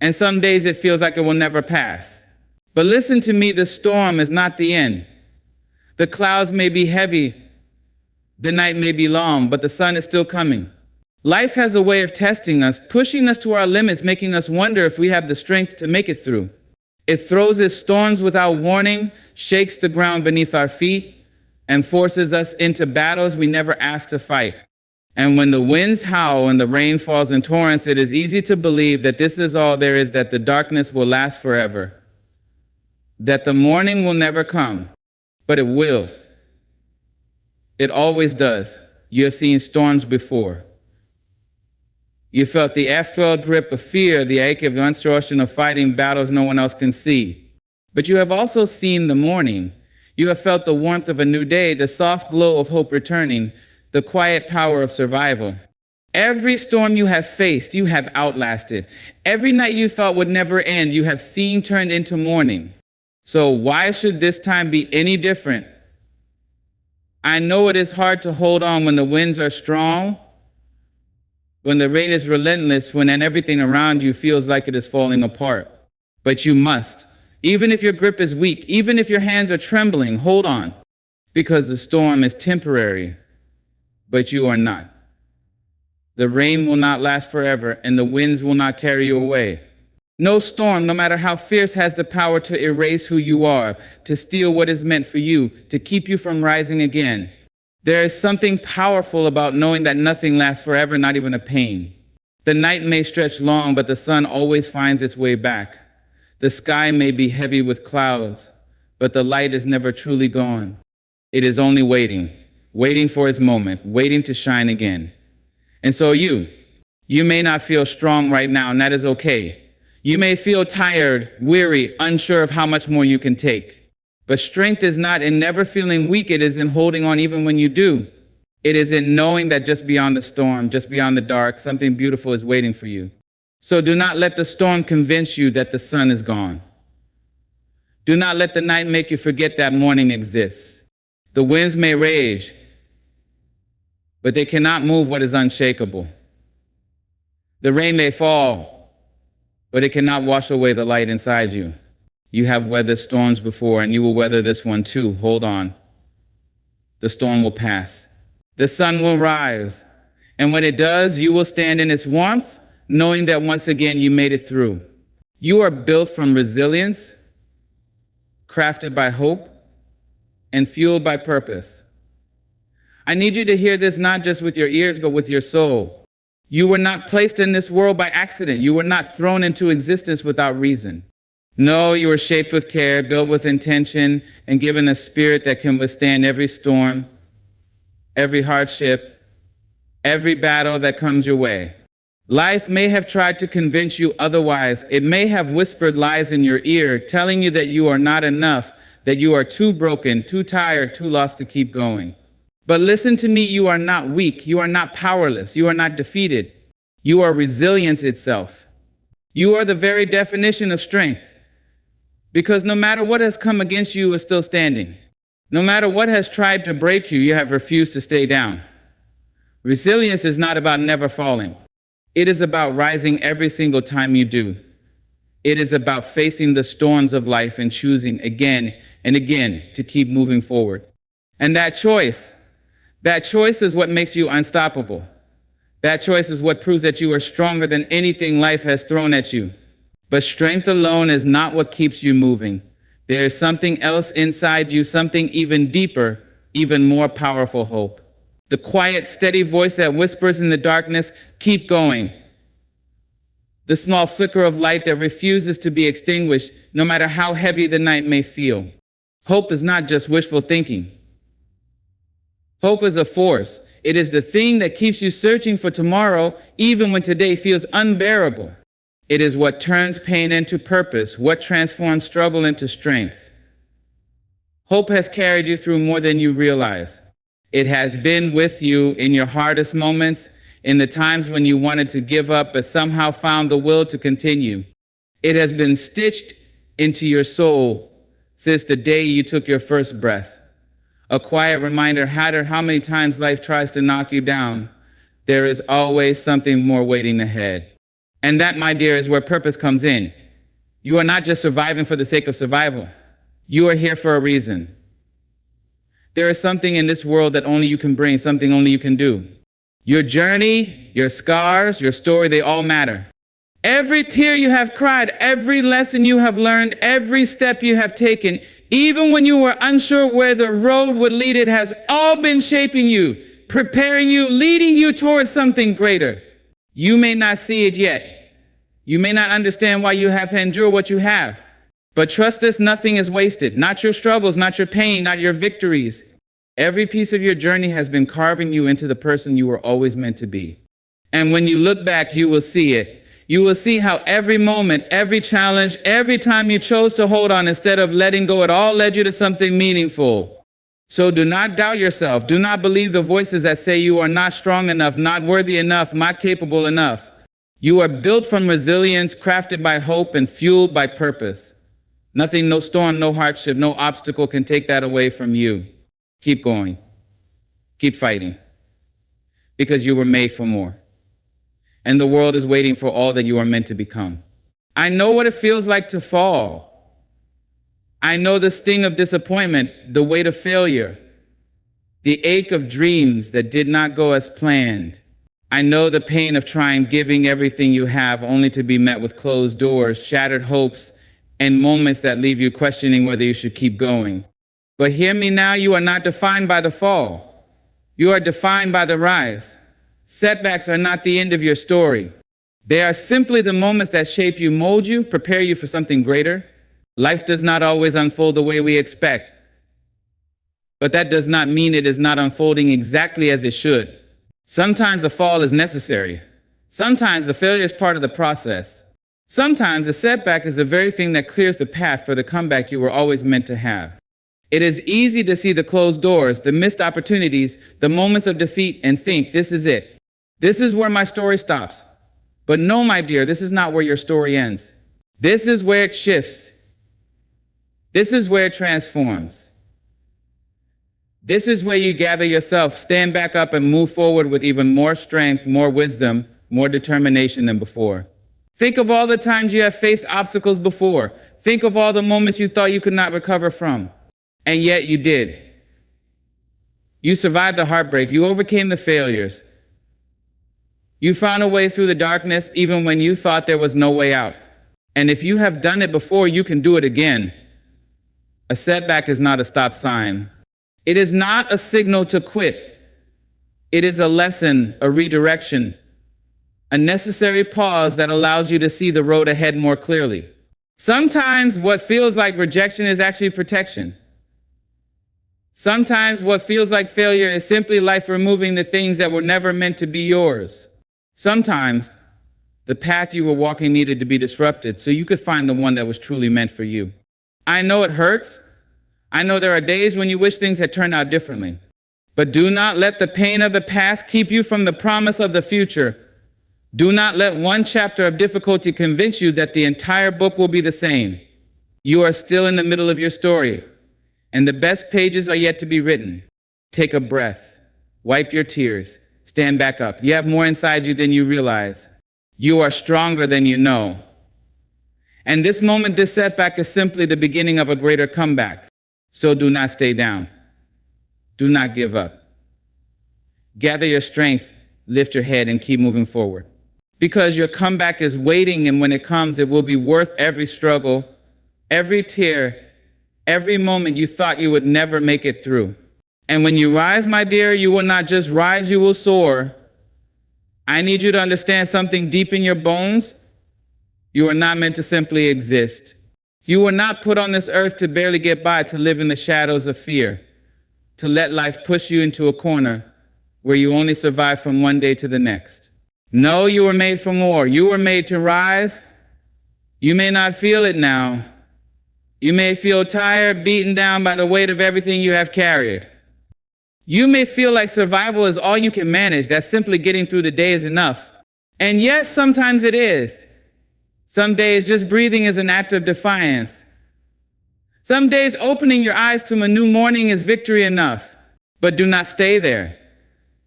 and some days it feels like it will never pass. But listen to me, the storm is not the end. The clouds may be heavy, the night may be long, but the sun is still coming. Life has a way of testing us, pushing us to our limits, making us wonder if we have the strength to make it through. It throws its storms without warning, shakes the ground beneath our feet, and forces us into battles we never asked to fight. And when the winds howl and the rain falls in torrents, it is easy to believe that this is all there is, that the darkness will last forever, that the morning will never come, but it will. It always does. You have seen storms before. You felt the afterward grip of fear, the ache of the exhaustion of fighting battles no one else can see. But you have also seen the morning. You have felt the warmth of a new day, the soft glow of hope returning, the quiet power of survival. Every storm you have faced, you have outlasted. Every night you thought would never end, you have seen turned into morning. So why should this time be any different? I know it is hard to hold on when the winds are strong, when the rain is relentless, when everything around you feels like it is falling apart. But you must. Even if your grip is weak, even if your hands are trembling, hold on. Because the storm is temporary, but you are not. The rain will not last forever, and the winds will not carry you away. No storm, no matter how fierce, has the power to erase who you are, to steal what is meant for you, to keep you from rising again. There is something powerful about knowing that nothing lasts forever, not even a pain. The night may stretch long, but the sun always finds its way back. The sky may be heavy with clouds, but the light is never truly gone. It is only waiting, waiting for its moment, waiting to shine again. And so you may not feel strong right now, and that is okay. You may feel tired, weary, unsure of how much more you can take. But strength is not in never feeling weak, it is in holding on even when you do. It is in knowing that just beyond the storm, just beyond the dark, something beautiful is waiting for you. So do not let the storm convince you that the sun is gone. Do not let the night make you forget that morning exists. The winds may rage, but they cannot move what is unshakable. The rain may fall, but it cannot wash away the light inside you. You have weathered storms before, and you will weather this one too. Hold on. The storm will pass. The sun will rise. And when it does, you will stand in its warmth, knowing that once again you made it through. You are built from resilience, crafted by hope, and fueled by purpose. I need you to hear this not just with your ears, but with your soul. You were not placed in this world by accident. You were not thrown into existence without reason. No, you were shaped with care, built with intention, and given a spirit that can withstand every storm, every hardship, every battle that comes your way. Life may have tried to convince you otherwise. It may have whispered lies in your ear, telling you that you are not enough, that you are too broken, too tired, too lost to keep going. But listen to me, you are not weak, you are not powerless, you are not defeated. You are resilience itself. You are the very definition of strength, because no matter what has come against you, you are still standing. No matter what has tried to break you, you have refused to stay down. Resilience is not about never falling. It is about rising every single time you do. It is about facing the storms of life and choosing again and again to keep moving forward. And that choice is what makes you unstoppable. That choice is what proves that you are stronger than anything life has thrown at you. But strength alone is not what keeps you moving. There is something else inside you, something even deeper, even more powerful hope. The quiet, steady voice that whispers in the darkness, keep going. The small flicker of light that refuses to be extinguished, no matter how heavy the night may feel. Hope is not just wishful thinking. Hope is a force. It is the thing that keeps you searching for tomorrow, even when today feels unbearable. It is what turns pain into purpose, what transforms struggle into strength. Hope has carried you through more than you realize. It has been with you in your hardest moments, in the times when you wanted to give up but somehow found the will to continue. It has been stitched into your soul since the day you took your first breath. A quiet reminder, no matter how many times life tries to knock you down, there is always something more waiting ahead. And that, my dear, is where purpose comes in. You are not just surviving for the sake of survival. You are here for a reason. There is something in this world that only you can bring, something only you can do. Your journey, your scars, your story, they all matter. Every tear you have cried, every lesson you have learned, every step you have taken, even when you were unsure where the road would lead, it has all been shaping you, preparing you, leading you towards something greater. You may not see it yet. You may not understand why you have to endure what you have. But trust this, nothing is wasted. Not your struggles, not your pain, not your victories. Every piece of your journey has been carving you into the person you were always meant to be. And when you look back, you will see it. You will see how every moment, every challenge, every time you chose to hold on instead of letting go, it all led you to something meaningful. So do not doubt yourself. Do not believe the voices that say you are not strong enough, not worthy enough, not capable enough. You are built from resilience, crafted by hope, and fueled by purpose. Nothing, no storm, no hardship, no obstacle can take that away from you. Keep going. Keep fighting. Because you were made for more. And the world is waiting for all that you are meant to become. I know what it feels like to fall. I know the sting of disappointment, the weight of failure, the ache of dreams that did not go as planned. I know the pain of trying, giving everything you have, only to be met with closed doors, shattered hopes, and moments that leave you questioning whether you should keep going. But hear me now, you are not defined by the fall. You are defined by the rise. Setbacks are not the end of your story. They are simply the moments that shape you, mold you, prepare you for something greater. Life does not always unfold the way we expect. But that does not mean it is not unfolding exactly as it should. Sometimes the fall is necessary. Sometimes the failure is part of the process. Sometimes the setback is the very thing that clears the path for the comeback you were always meant to have. It is easy to see the closed doors, the missed opportunities, the moments of defeat, and think, this is it. This is where my story stops. But no, my dear, this is not where your story ends. This is where it shifts. This is where it transforms. This is where you gather yourself, stand back up, and move forward with even more strength, more wisdom, more determination than before. Think of all the times you have faced obstacles before. Think of all the moments you thought you could not recover from. And yet you did. You survived the heartbreak. You overcame the failures. You found a way through the darkness even when you thought there was no way out. And if you have done it before, you can do it again. A setback is not a stop sign. It is not a signal to quit. It is a lesson, a redirection, a necessary pause that allows you to see the road ahead more clearly. Sometimes what feels like rejection is actually protection. Sometimes what feels like failure is simply life removing the things that were never meant to be yours. Sometimes the path you were walking needed to be disrupted so you could find the one that was truly meant for you. I know it hurts. I know there are days when you wish things had turned out differently. But do not let the pain of the past keep you from the promise of the future. Do not let one chapter of difficulty convince you that the entire book will be the same. You are still in the middle of your story, and the best pages are yet to be written. Take a breath, wipe your tears, stand back up. You have more inside you than you realize. You are stronger than you know. And this moment, this setback is simply the beginning of a greater comeback. So do not stay down. Do not give up. Gather your strength, lift your head, and keep moving forward. Because your comeback is waiting, and when it comes, it will be worth every struggle, every tear, every moment you thought you would never make it through. And when you rise, my dear, you will not just rise, you will soar. I need you to understand something deep in your bones. You are not meant to simply exist. You were not put on this earth to barely get by, to live in the shadows of fear, to let life push you into a corner where you only survive from one day to the next. No, you were made for more. You were made to rise. You may not feel it now. You may feel tired, beaten down by the weight of everything you have carried. You may feel like survival is all you can manage, that simply getting through the day is enough. And yes, sometimes it is. Some days just breathing is an act of defiance. Some days opening your eyes to a new morning is victory enough. But do not stay there.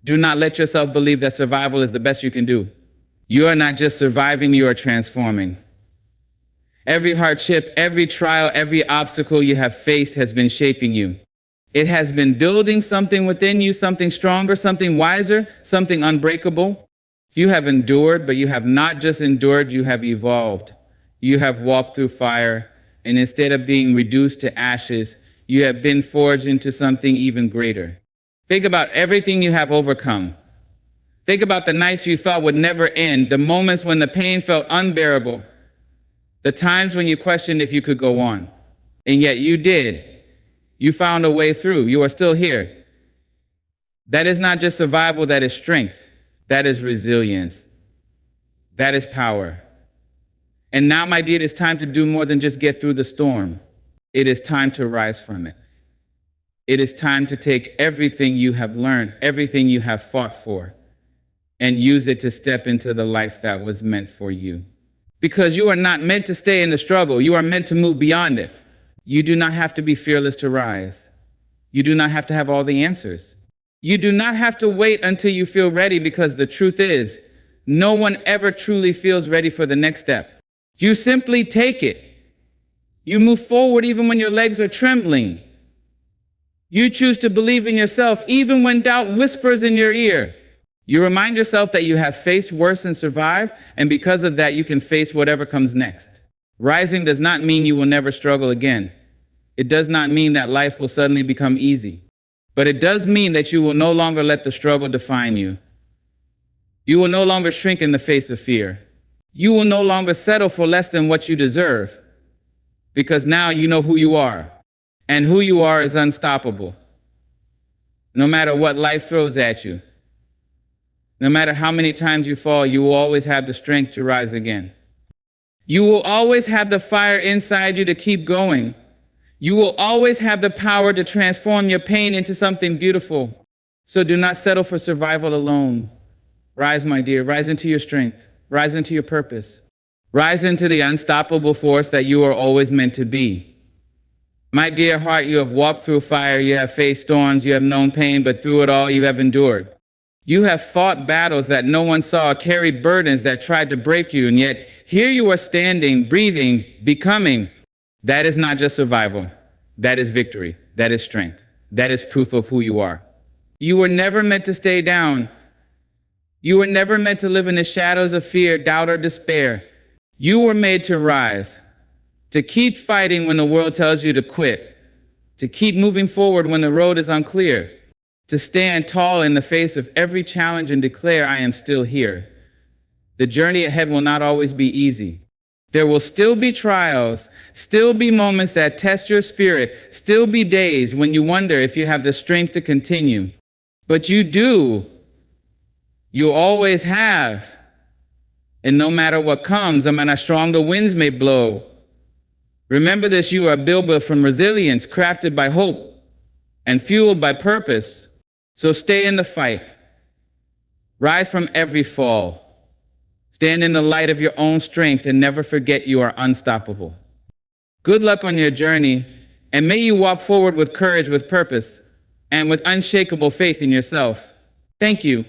Do not let yourself believe that survival is the best you can do. You are not just surviving, you are transforming. Every hardship, every trial, every obstacle you have faced has been shaping you. It has been building something within you, something stronger, something wiser, something unbreakable. You have endured, but you have not just endured, you have evolved. You have walked through fire, and instead of being reduced to ashes, you have been forged into something even greater. Think about everything you have overcome. Think about the nights you thought would never end, the moments when the pain felt unbearable, the times when you questioned if you could go on. And yet you did. You found a way through. You are still here. That is not just survival, that is strength. That is resilience. That is power. And now, my dear, it is time to do more than just get through the storm. It is time to rise from it. It is time to take everything you have learned, everything you have fought for, and use it to step into the life that was meant for you. Because you are not meant to stay in the struggle. You are meant to move beyond it. You do not have to be fearless to rise. You do not have to have all the answers. You do not have to wait until you feel ready, because the truth is, no one ever truly feels ready for the next step. You simply take it. You move forward even when your legs are trembling. You choose to believe in yourself even when doubt whispers in your ear. You remind yourself that you have faced worse and survived, and because of that, you can face whatever comes next. Rising does not mean you will never struggle again. It does not mean that life will suddenly become easy. But it does mean that you will no longer let the struggle define you. You will no longer shrink in the face of fear. You will no longer settle for less than what you deserve, because now you know who you are. And who you are is unstoppable. No matter what life throws at you, no matter how many times you fall, you will always have the strength to rise again. You will always have the fire inside you to keep going. You will always have the power to transform your pain into something beautiful. So do not settle for survival alone. Rise, my dear, rise into your strength. Rise into your purpose. Rise into the unstoppable force that you are always meant to be. My dear heart, you have walked through fire, you have faced storms, you have known pain, but through it all you have endured. You have fought battles that no one saw, carried burdens that tried to break you, and yet here you are standing, breathing, becoming. That is not just survival. That is victory. That is strength. That is proof of who you are. You were never meant to stay down. You were never meant to live in the shadows of fear, doubt, or despair. You were made to rise, to keep fighting when the world tells you to quit, to keep moving forward when the road is unclear, to stand tall in the face of every challenge and declare, I am still here. The journey ahead will not always be easy. There will still be trials, still be moments that test your spirit, still be days when you wonder if you have the strength to continue. But you do. You always have. And no matter what comes, no matter how strong the winds may blow, remember this, you are built from resilience, crafted by hope, and fueled by purpose. So stay in the fight. Rise from every fall. Stand in the light of your own strength and never forget you are unstoppable. Good luck on your journey, and may you walk forward with courage, with purpose, and with unshakable faith in yourself. Thank you.